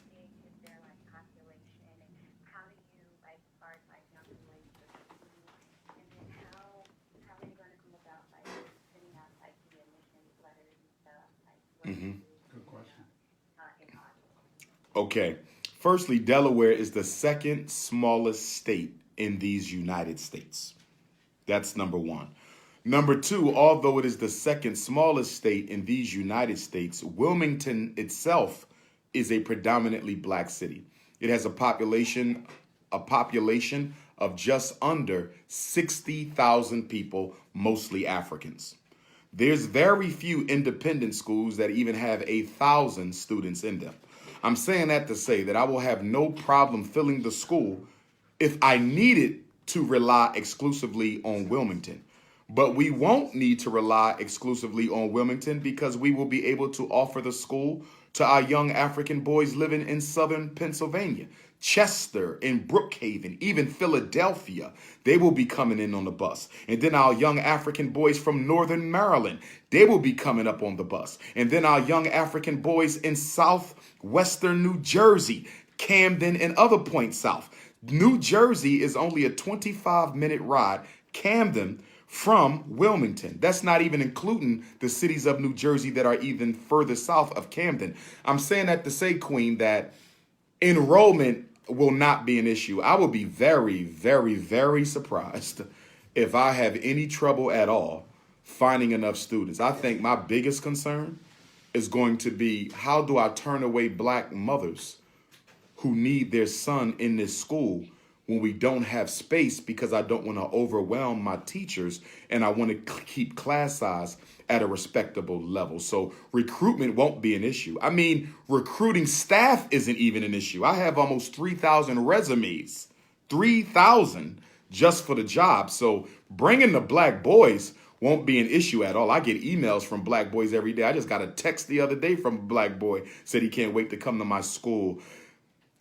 big is their population, and how do you as far as young boys for school, and then how are you going to come about sending out the admissions letters and stuff what Mhm. Good question. in August? Okay. Firstly, Delaware is the second smallest state in these United States. That's number one. Number two, although it is the second smallest state in these United States, Wilmington itself is a predominantly black city. It has a population of just under 60,000 people, mostly Africans. There's very few independent schools that even have 1,000 students in them. I'm saying that to say that I will have no problem filling the school if I needed to rely exclusively on Wilmington. But we won't need to rely exclusively on Wilmington because we will be able to offer the school to our young African boys living in southern Pennsylvania, Chester, and Brookhaven, even Philadelphia. They will be coming in on the bus. And then our young African boys from northern Maryland, they will be coming up on the bus. And then our young African boys in southwestern New Jersey, Camden, and other points south. New Jersey is only a 25-minute ride, Camden, from Wilmington. That's not even including the cities of New Jersey that are even further south of Camden. I'm saying that to say, Queen, that enrollment will not be an issue. I will be very, very, very surprised if I have any trouble at all finding enough students. I think my biggest concern is going to be, how do I turn away black mothers who need their son in this school when we don't have space, because I don't want to overwhelm my teachers and I want to keep class size at a respectable level. So recruitment won't be an issue. I mean, recruiting staff isn't even an issue. I have almost 3,000 resumes, 3,000 just for the job. So bringing the black boys won't be an issue at all. I get emails from black boys every day. I just got a text the other day from a black boy, said he can't wait to come to my school.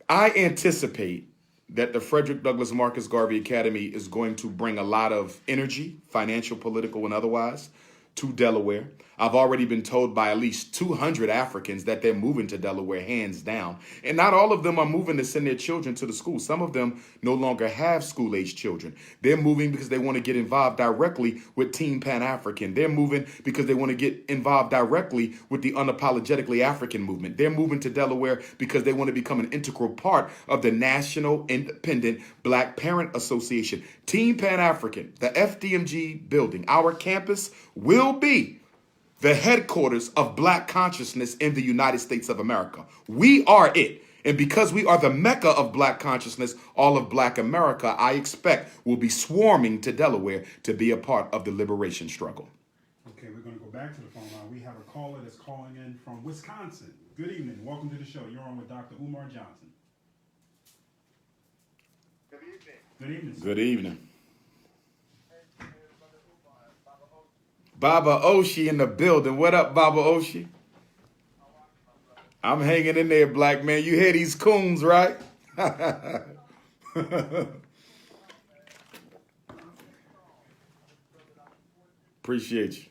I anticipate that the Frederick Douglass Marcus Garvey Academy is going to bring a lot of energy, financial, political, and otherwise, to Delaware. I've already been told by at least 200 Africans that they're moving to Delaware, hands down. And not all of them are moving to send their children to the school. Some of them no longer have school-age children. They're moving because they want to get involved directly with Team Pan-African. They're moving because they want to get involved directly with the unapologetically African movement. They're moving to Delaware because they want to become an integral part of the National Independent Black Parent Association. Team Pan-African, the FDMG building, our campus will be the headquarters of black consciousness in the United States of America. We are it. And because we are the mecca of black consciousness, all of black America, I expect, will be swarming to Delaware to be a part of the liberation struggle. Okay, we're going to go back to the phone line. We have a caller that's calling in from Wisconsin. Good evening. Welcome to the show. You're on with Dr. Umar Johnson. Good evening. Good evening, sir. Good evening. Baba Oshi in the building. What up, Baba Oshi? I'm hanging in there, black man. You hear these coons, right? Appreciate you.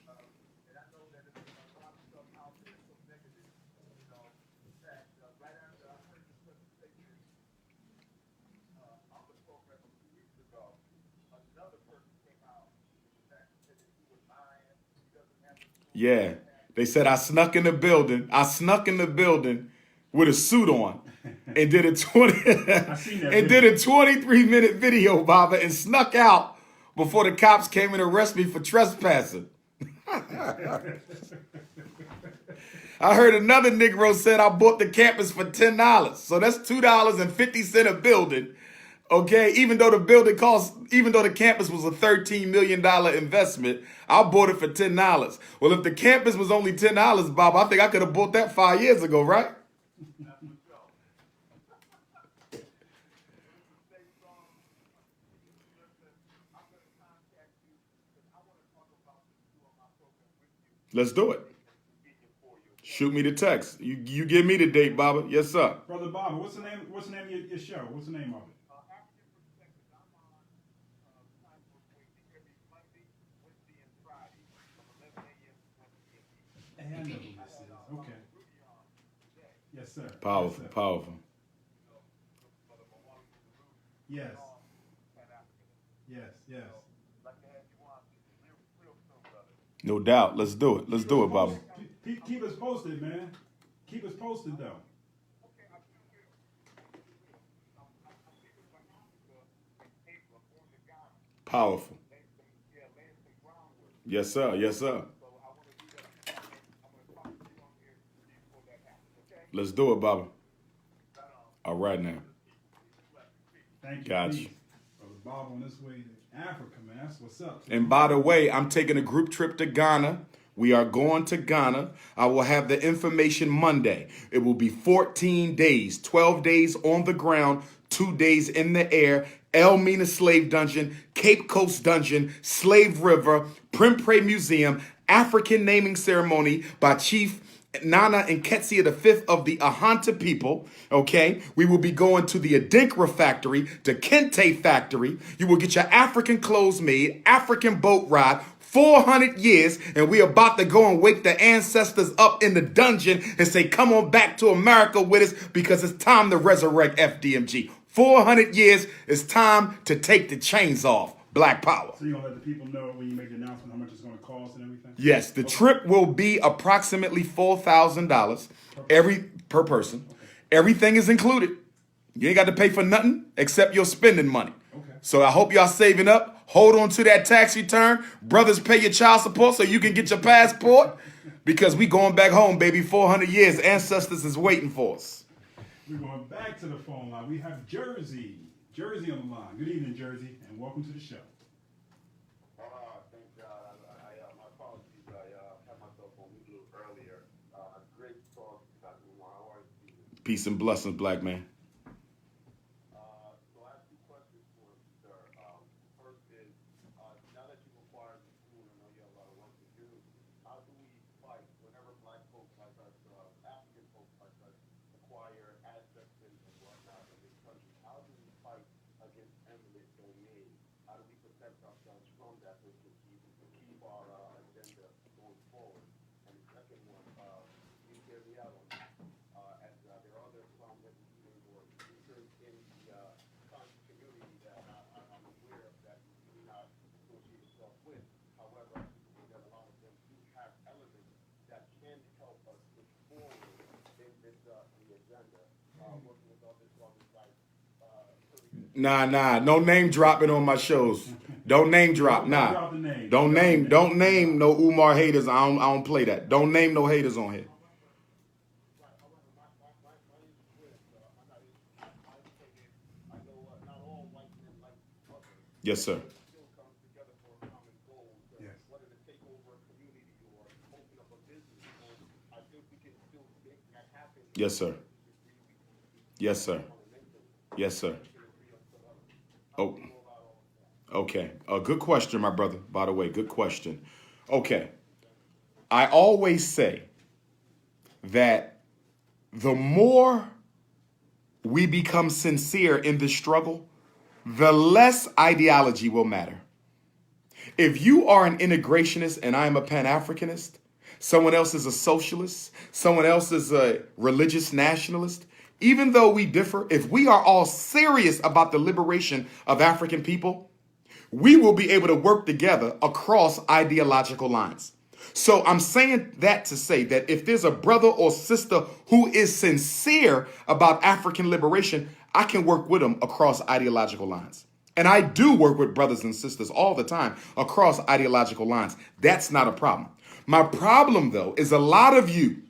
Yeah. They said I snuck in the building. I snuck in the building with a suit on and did a 23-minute video, Baba, and snuck out before the cops came and arrested me for trespassing. I heard another Negro said I bought the campus for $10. So that's $2.50 a building. Okay, even though the campus was a $13 million investment, I bought it for $10. Well, if the campus was only $10, Bob, I think I could have bought that 5 years ago, right? Let's do it. Shoot me the text. You give me the date, Baba. Yes, sir. Brother Bobby, what's the name of your show? What's the name of it? Hey, I know who this is. Okay. Yes, sir. Powerful, Yes, sir. powerful. Yes. Yes, yes. No doubt. Let's do it. Let's do it, Baba. Keep us posted, man. Keep us posted, though. Powerful. Yes, sir. Yes, sir. Let's do it, Baba. All right now. Thank you. Got Peace. you. Brother Bob on this way to Africa, man. That's what's up. And by the way, I'm taking a group trip to Ghana. We are going to Ghana. I will have the information Monday. It will be 14 days, 12 days on the ground, 2 days in the air. Elmina Slave Dungeon, Cape Coast Dungeon, Slave River, Prince-Pre Museum, African naming ceremony by Chief Nana and Ketsia V of the Ahanta people, okay? We will be going to the Adinkra factory, the Kente factory. You will get your African clothes made, African boat ride, 400 years, and we about to go and wake the ancestors up in the dungeon and say, come on back to America with us because it's time to resurrect FDMG. 400 years, it's time to take the chains off. Black power. So you're going to let the people know when you make the announcement how much it's going to cost and everything? Yes, the trip will be approximately $4,000 per person. Okay. Everything is included. You ain't got to pay for nothing except your spending money. Okay. So I hope y'all saving up. Hold on to that tax return. Brothers, pay your child support so you can get your passport because we going back home, baby. 400 years. Ancestors is waiting for us. We're going back to the phone line. We have Jersey. Jersey on the line. Good evening, Jersey, and welcome to the show. Thank God. My apologies. I had myself on mute a little earlier. Great talk, Dr.Umar. How are you? Peace and blessings, black man. So I have two questions for you, sir. First is, now that you've acquired the school, I know you have a lot of work to do. How do we fight whenever black folks like us, African folks like us, acquire assets and whatnot in this country? How do we fight against eminent domain? How do we protect ourselves from that so we can keep our agenda going forward? And the second one, you hear me out on that. As there are other prominent leaders or speakers in the conscious community that I'm aware of that you do not associate yourself with. However, I think that a lot of them do have elements that can help us push forward in this the agenda. Working with others like Nah. No name dropping on my shows. Don't name drop. Nah. Drop the name. Don't name no Umar haters. I don't play that. Don't name no haters on here. Yes, sir. Yes. Yes, sir. Yes, sir. Yes, sir. Oh, okay. Good question, my brother. By the way, good question. Okay. I always say that the more we become sincere in this struggle, the less ideology will matter. If you are an integrationist and I am a Pan-Africanist, someone else is a socialist, someone else is a religious nationalist, even though we differ, if we are all serious about the liberation of African people, we will be able to work together across ideological lines. So I'm saying that to say that if there's a brother or sister who is sincere about African liberation, I can work with them across ideological lines. And I do work with brothers and sisters all the time across ideological lines. That's not a problem. My problem, though, is a lot of you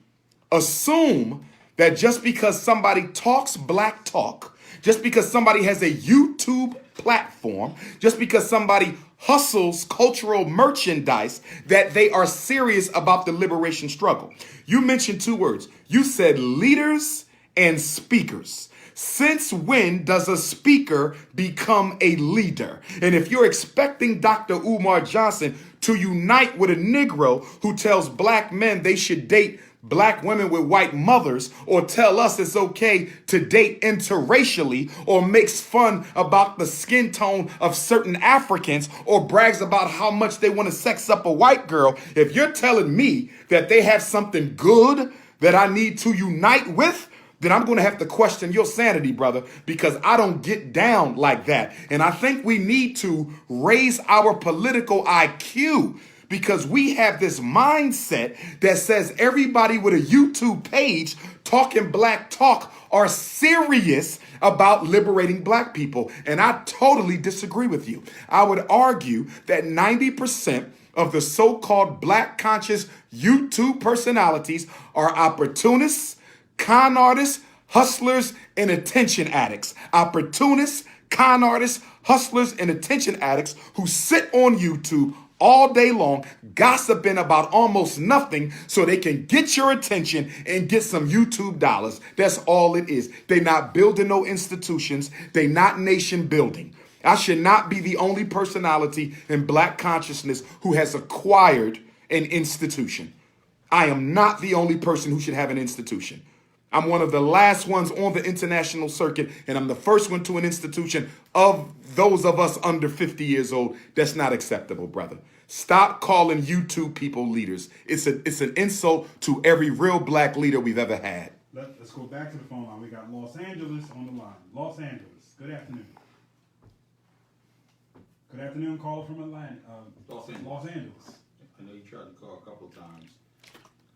assume that just because somebody talks black talk, just because somebody has a YouTube platform, just because somebody hustles cultural merchandise, that they are serious about the liberation struggle. You mentioned two words. You said leaders and speakers. Since when does a speaker become a leader? And if you're expecting Dr.UmarJohnson to unite with a Negro who tells black men they should date black women with white mothers, or tell us it's okay to date interracially, or makes fun about the skin tone of certain Africans, or brags about how much they want to sex up a white girl, if you're telling me that they have something good that I need to unite with, then I'm going to have to question your sanity, brother, because I don't get down like that. And I think we need to raise our political IQ, because we have this mindset that says everybody with a YouTube page talking black talk are serious about liberating black people. And I totally disagree with you. I would argue that 90% of the so-called black conscious YouTube personalities are opportunists, con artists, hustlers, and attention addicts. Opportunists, con artists, hustlers, and attention addicts who sit on YouTube all day long gossiping about almost nothing so they can get your attention and get some YouTube dollars. That's all it is. They not building no institutions. They not nation building. I should not be the only personality in black consciousness who has acquired an institution. I am not the only person who should have an institution. I'm one of the last ones on the international circuit, and I'm the first one to an institution of those of us under 50 years old. That's not acceptable, brother. Stop calling YouTube people leaders. It's an insult to every real black leader we've ever had. Let's go back to the phone line. We got Los Angeles on the line. Los Angeles, good afternoon. Good afternoon, caller from Atlanta. Los Angeles. I know you tried to call a couple of times,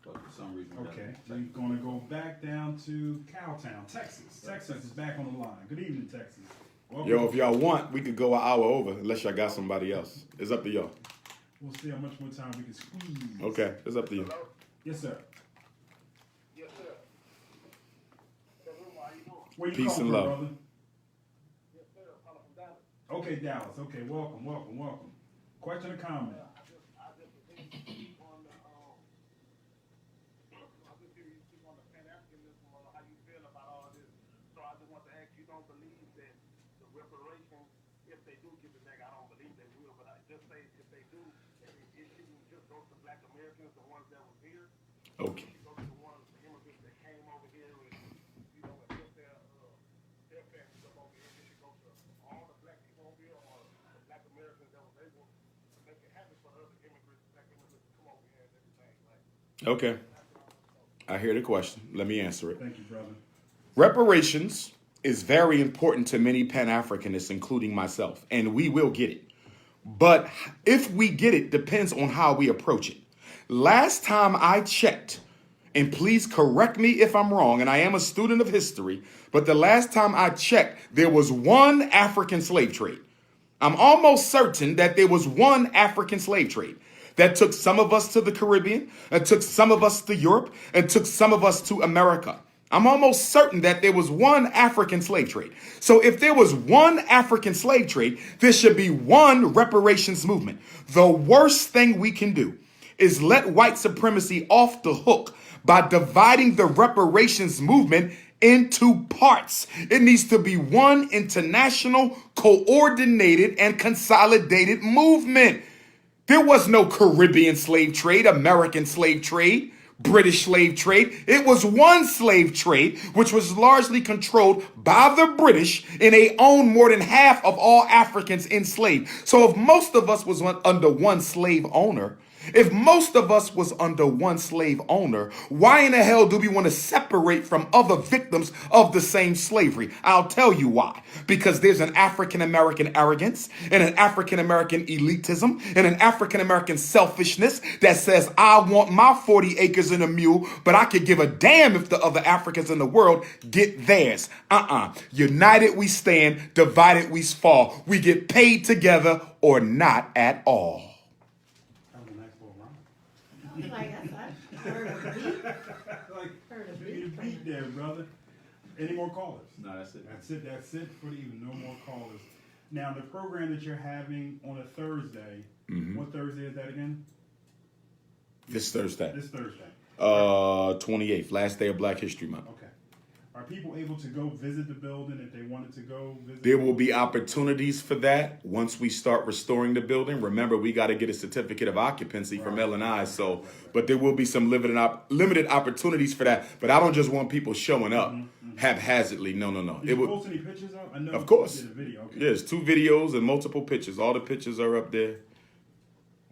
but for some reason. Okay, we're going to go back down to Cowtown, Texas. Texas is back on the line. Good evening, Texas. Welcome. Yo, if y'all want, we could go an hour over unless y'all got somebody else. It's up to y'all. We'll see how much more time we can squeeze. Okay, it's up to you. Hello? Yes, sir. Yes, sir. So, how you doing? Where you Peace calling and from, love. brother? Yes, sir. I'm calling from Dallas. Okay, Dallas. Okay, welcome. Question or comment? I just hear you speak on the Pan-Africanism, or how you feel about all this. So I just want to ask, you don't believe that the reparations, if they do give it back, I don't believe they will, but I just say if they do, it shouldn't just go to black Americans, the ones that was here. Okay. It should go to the ones, the immigrants that came over here and, you know, and put their families up over here. It should go to all the black people over here, or the black Americans that was able to make it happen for the other immigrants, black immigrants to come over here and everything. Like, Okay. I hear the question. Let me answer it. Thank you, brother. Reparations is very important to many Pan-Africanists, including myself, and we will get it. But if we get it, depends on how we approach it. Last time I checked, and please correct me if I'm wrong, and I am a student of history, but the last time I checked, there was one African slave trade. I'm almost certain that there was one African slave trade that took some of us to the Caribbean, and took some of us to Europe, and took some of us to America. I'm almost certain that there was one African slave trade. So if there was one African slave trade, there should be one reparations movement. The worst thing we can do is let white supremacy off the hook by dividing the reparations movement into parts. It needs to be one international, coordinated, and consolidated movement. There was no Caribbean slave trade, American slave trade, British slave trade. It was one slave trade, which was largely controlled by the British, and they owned more than half of all Africans enslaved. So if most of us was under one slave owner, If most of us was under one slave owner, why in the hell do we want to separate from other victims of the same slavery? I'll tell you why. Because there's an African-American arrogance and an African-American elitism and an African-American selfishness that says, I want my 40 acres and a mule, but I could give a damn if the other Africans in the world get theirs. United we stand, divided we fall. We get paid together or not at all. That was a nice little rhyme. I was like, I heard a beat. Like, Heard a you beat. beat there, brother. Any more callers? No, that's it. That's it for the evening. No more callers. Now, the program that you're having on a Thursday, what Thursday is that again? This Thursday. This Thursday. 28th, last day of Black History Month. Okay. Are people able to go visit the building if they wanted to go visit? There will be opportunities for that once we start restoring the building. Remember, we got to get a certificate of occupancy from L&I. So, but there will be some limited opportunities for that. But I don't just want people showing up haphazardly. No. Did you post any pictures up? I know Of course. you did a video. Okay. There's 2 videos and multiple pictures. All the pictures are up there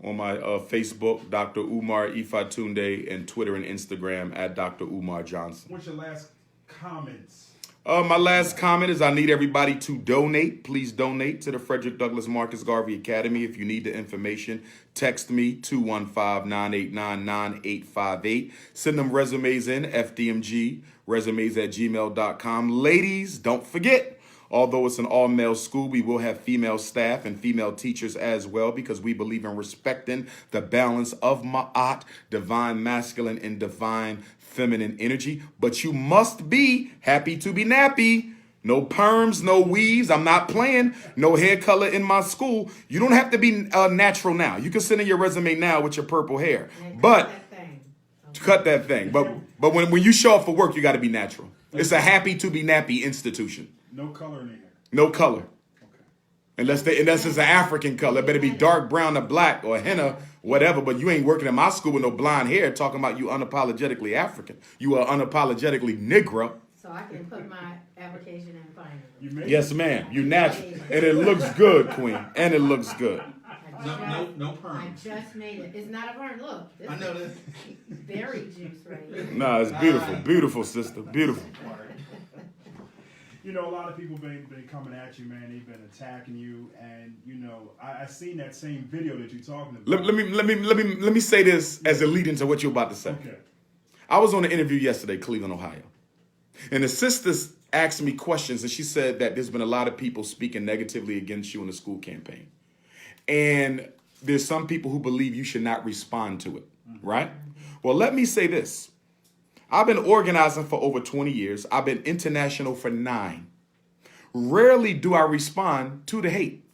on my Facebook, Dr.Umar Ifatunde, and Twitter and Instagram at Dr.UmarJohnson. What's your last comments? My last comment is I need everybody to donate. Please donate to the Frederick Douglass Marcus Garvey Academy. If you need the information, text me 215-989-9858. Send them resumes in, FDMG, resumes@gmail.com. Ladies, don't forget, although it's an all-male school, we will have female staff and female teachers as well because we believe in respecting the balance of Ma'at, divine masculine and divine feminine energy. But you must be happy to be nappy. No perms, no weaves. I'm not playing. No hair color in my school. You don't have to be natural now. You can send in your resume now with your purple hair. But cut that thing. But when you show up for work, you got to be natural. It's a happy to be nappy institution. No color in the hair. No color. Okay. Unless it's an African color. It better be dark brown or black or henna, whatever. But you ain't working in my school with no blonde hair talking about you unapologetically African. You are unapologetically Negro. So I can put my application in finally. You made Yes, ma'am. You natural. And it looks good, Queen. And it looks good. No I perm. just made it. It's not a burn. Look. This I know is that. berry juice right here. No, it's beautiful. Beautiful, sister. Beautiful. You know, a lot of people been coming at you, man. They've been attacking you, and you know, I seen that same video that you're talking about. Let me say this as a lead into what you're about to say. Okay. I was on an interview yesterday, Cleveland, Ohio, and the sisters asked me questions, and she said that there's been a lot of people speaking negatively against you in the school campaign, and there's some people who believe you should not respond to it, right? Well, let me say this. I've been organizing for over 20 years. I've been international for 9. Rarely do I respond to the hate.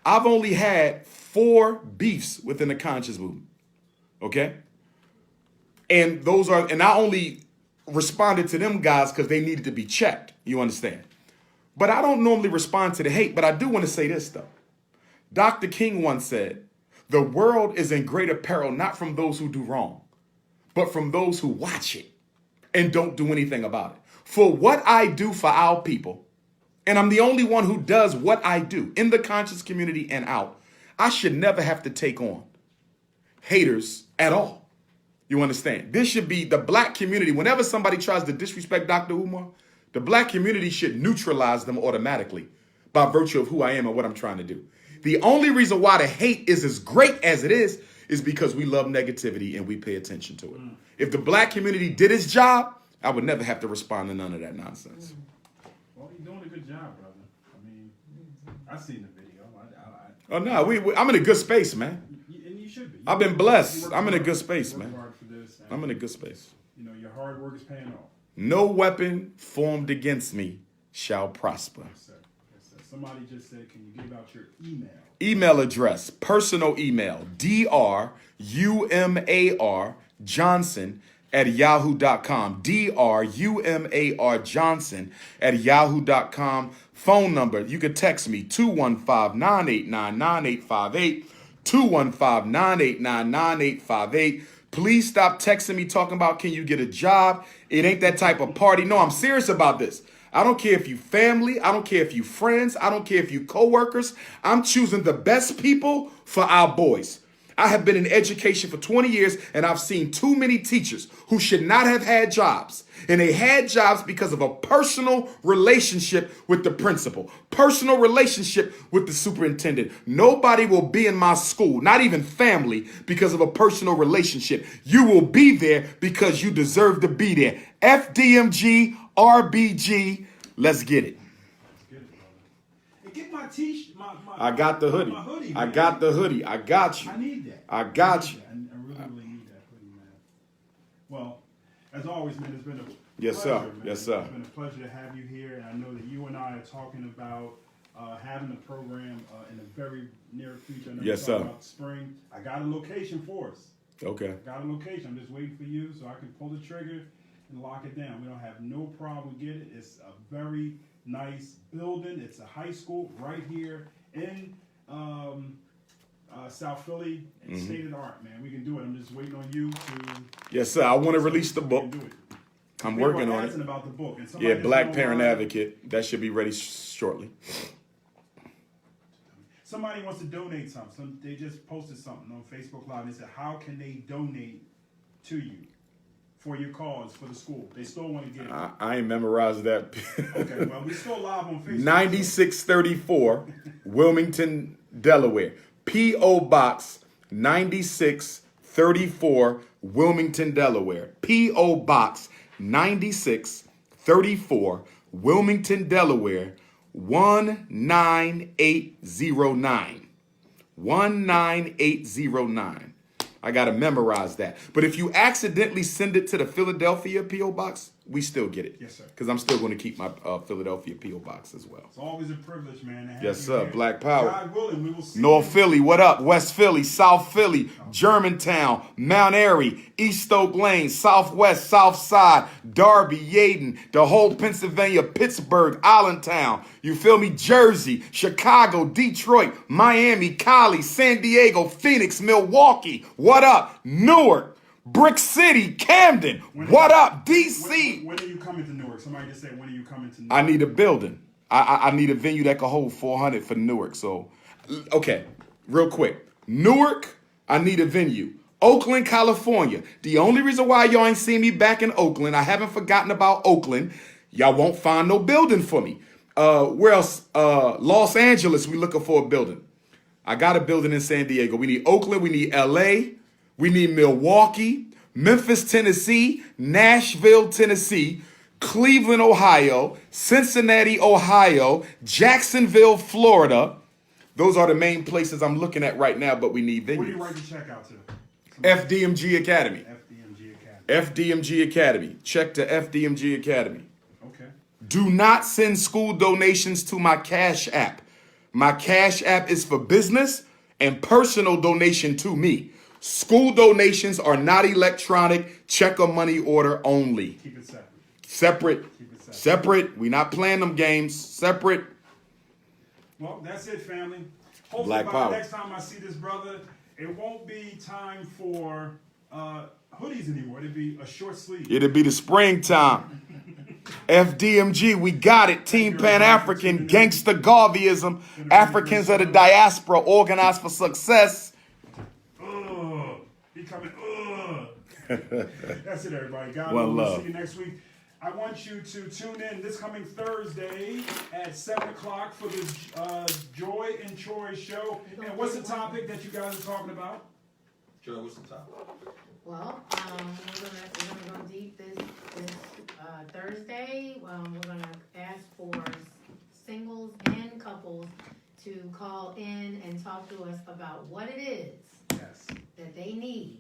I've only had 4 beefs within the conscious movement. Okay? And I only responded to them guys because they needed to be checked. You understand? But I don't normally respond to the hate, but I do want to say this though. Dr. King once said, the world is in greater peril, not from those who do wrong, but from those who watch it and don't do anything about it. For what I do for our people, and I'm the only one who does what I do in the conscious community and out, I should never have to take on haters at all. You understand? This should be the black community. Whenever somebody tries to disrespect Dr. Umar, the black community should neutralize them automatically by virtue of who I am and what I'm trying to do. The only reason why the hate is as great as it is because we love negativity and we pay attention to it. If the black community did its job, I would never have to respond to none of that nonsense. Well, you're doing a good job, brother. I mean, I've seen the video. Oh, no, I'm in a good space, man. And you should be. I've been blessed. I'm in a good space, man. Hard for this, I'm in a good space. You know, your hard work is paying off. No weapon formed against me shall prosper. Yes, sir. Yes, sir. Somebody just said, can you give out your email? Email address, personal email, DrUmarJohnson@yahoo.com. DrUmarJohnson@yahoo.com. Phone number, you could text me 215-989-9858. 215-989-9858. Please stop texting me talking about can you get a job? It ain't that type of party. No, I'm serious about this. I don't care if you family. I don't care if you friends. I don't care if you coworkers. I'm choosing the best people for our boys. I have been in education for 20 years, and I've seen too many teachers who should not have had jobs. And they had jobs because of a personal relationship with the principal, personal relationship with the superintendent. Nobody will be in my school, not even family, because of a personal relationship. You will be there because you deserve to be there. FDMG, RBG, let's get it. Get my t-shirt. I got the hoodie. My hoodie, I man. got the hoodie. I got you. I need that. I got you. I really need that hoodie, man. Well, as always, man, it's been a Yes, pleasure, sir. man. Yes, sir. It's been a pleasure to have you here, and I know that you and I are talking about having a program in the very near future. I know Yes, you're talking sir. about spring. I got a location for us. Okay. I got a location. I'm just waiting for you so I can pull the trigger and lock it down. We don't have no problem getting it. It's a very nice building. It's a high school right here in South Philly. It's state of the art, man. We can do it. I'm just waiting on you to. Yes, sir. I want to release the book. We can do it. I'm People working are on asking it. about the book. And Yeah, somebody Black that's Parent online- Advocate. That should be ready shortly. Somebody wants to donate something. They just posted something on Facebook Live. They said, how can they donate to you for your cause for the school? They still want to get it. I ain't memorized that. Okay, well, we're still live on Facebook. 9634 Wilmington, Delaware. P.O. Box 9634 Wilmington, Delaware. P.O. Box 9634 Wilmington, Delaware. 19809. 19809. I got to memorize that. But if you accidentally send it to the Philadelphia P.O. Box, we still get it. Yes, sir. Because I'm still going to keep my Philadelphia P.O. Box as well. It's always a privilege, man. To have Yes, you sir. here. Black Power. God willing, we will see North you. Philly, what up? West Philly, South Philly, Germantown, Mount Airy, East Oak Lane, Southwest, South Side, Darby, Yaden, the whole Pennsylvania, Pittsburgh, Allentown, you feel me? Jersey, Chicago, Detroit, Miami, Cali, San Diego, Phoenix, Milwaukee, what up? Newark, Brick City, Camden, what up? DC. When are you coming to Newark? Somebody just said, when are you coming to Newark? I need a building. I need a venue that can hold 400 for Newark. So, okay, real quick. Newark, I need a venue. Oakland, California. The only reason why y'all ain't seen me back in Oakland, I haven't forgotten about Oakland. Y'all won't find no building for me. Where else? Los Angeles, we looking for a building. I got a building in San Diego. We need Oakland. We need LA. We need Milwaukee, Memphis, Tennessee, Nashville, Tennessee, Cleveland, Ohio, Cincinnati, Ohio, Jacksonville, Florida. Those are the main places I'm looking at right now, but we need venues. Where do you write the check out to? FDMG Academy. FDMG Academy. FDMG Academy. Check to FDMG Academy. Okay. Do not send school donations to my Cash App. My Cash App is for business and personal donation to me. School donations are not electronic. Check a money order only. Keep it separate. Separate. Keep it separate. Separate. We not playing them games. Separate. Well, that's it, family. Hopefully Black by Power. the next time I see this brother, it won't be time for hoodies anymore. It'll be a short sleeve. It'll be the springtime. FDMG, we got it. Team Pan-African, gangster garveyism. Africans of the diaspora, organized for success. He coming. That's it, everybody. God One willing, we'll love. see you next week. I want you to tune in this coming Thursday at 7 o'clock for the Joy and Troy show. And what's the topic that you guys are talking about? Joe, what's the topic? Well, we're gonna go deep this Thursday. We're gonna ask for singles and couples to call in and talk to us about what it is Yes. that they need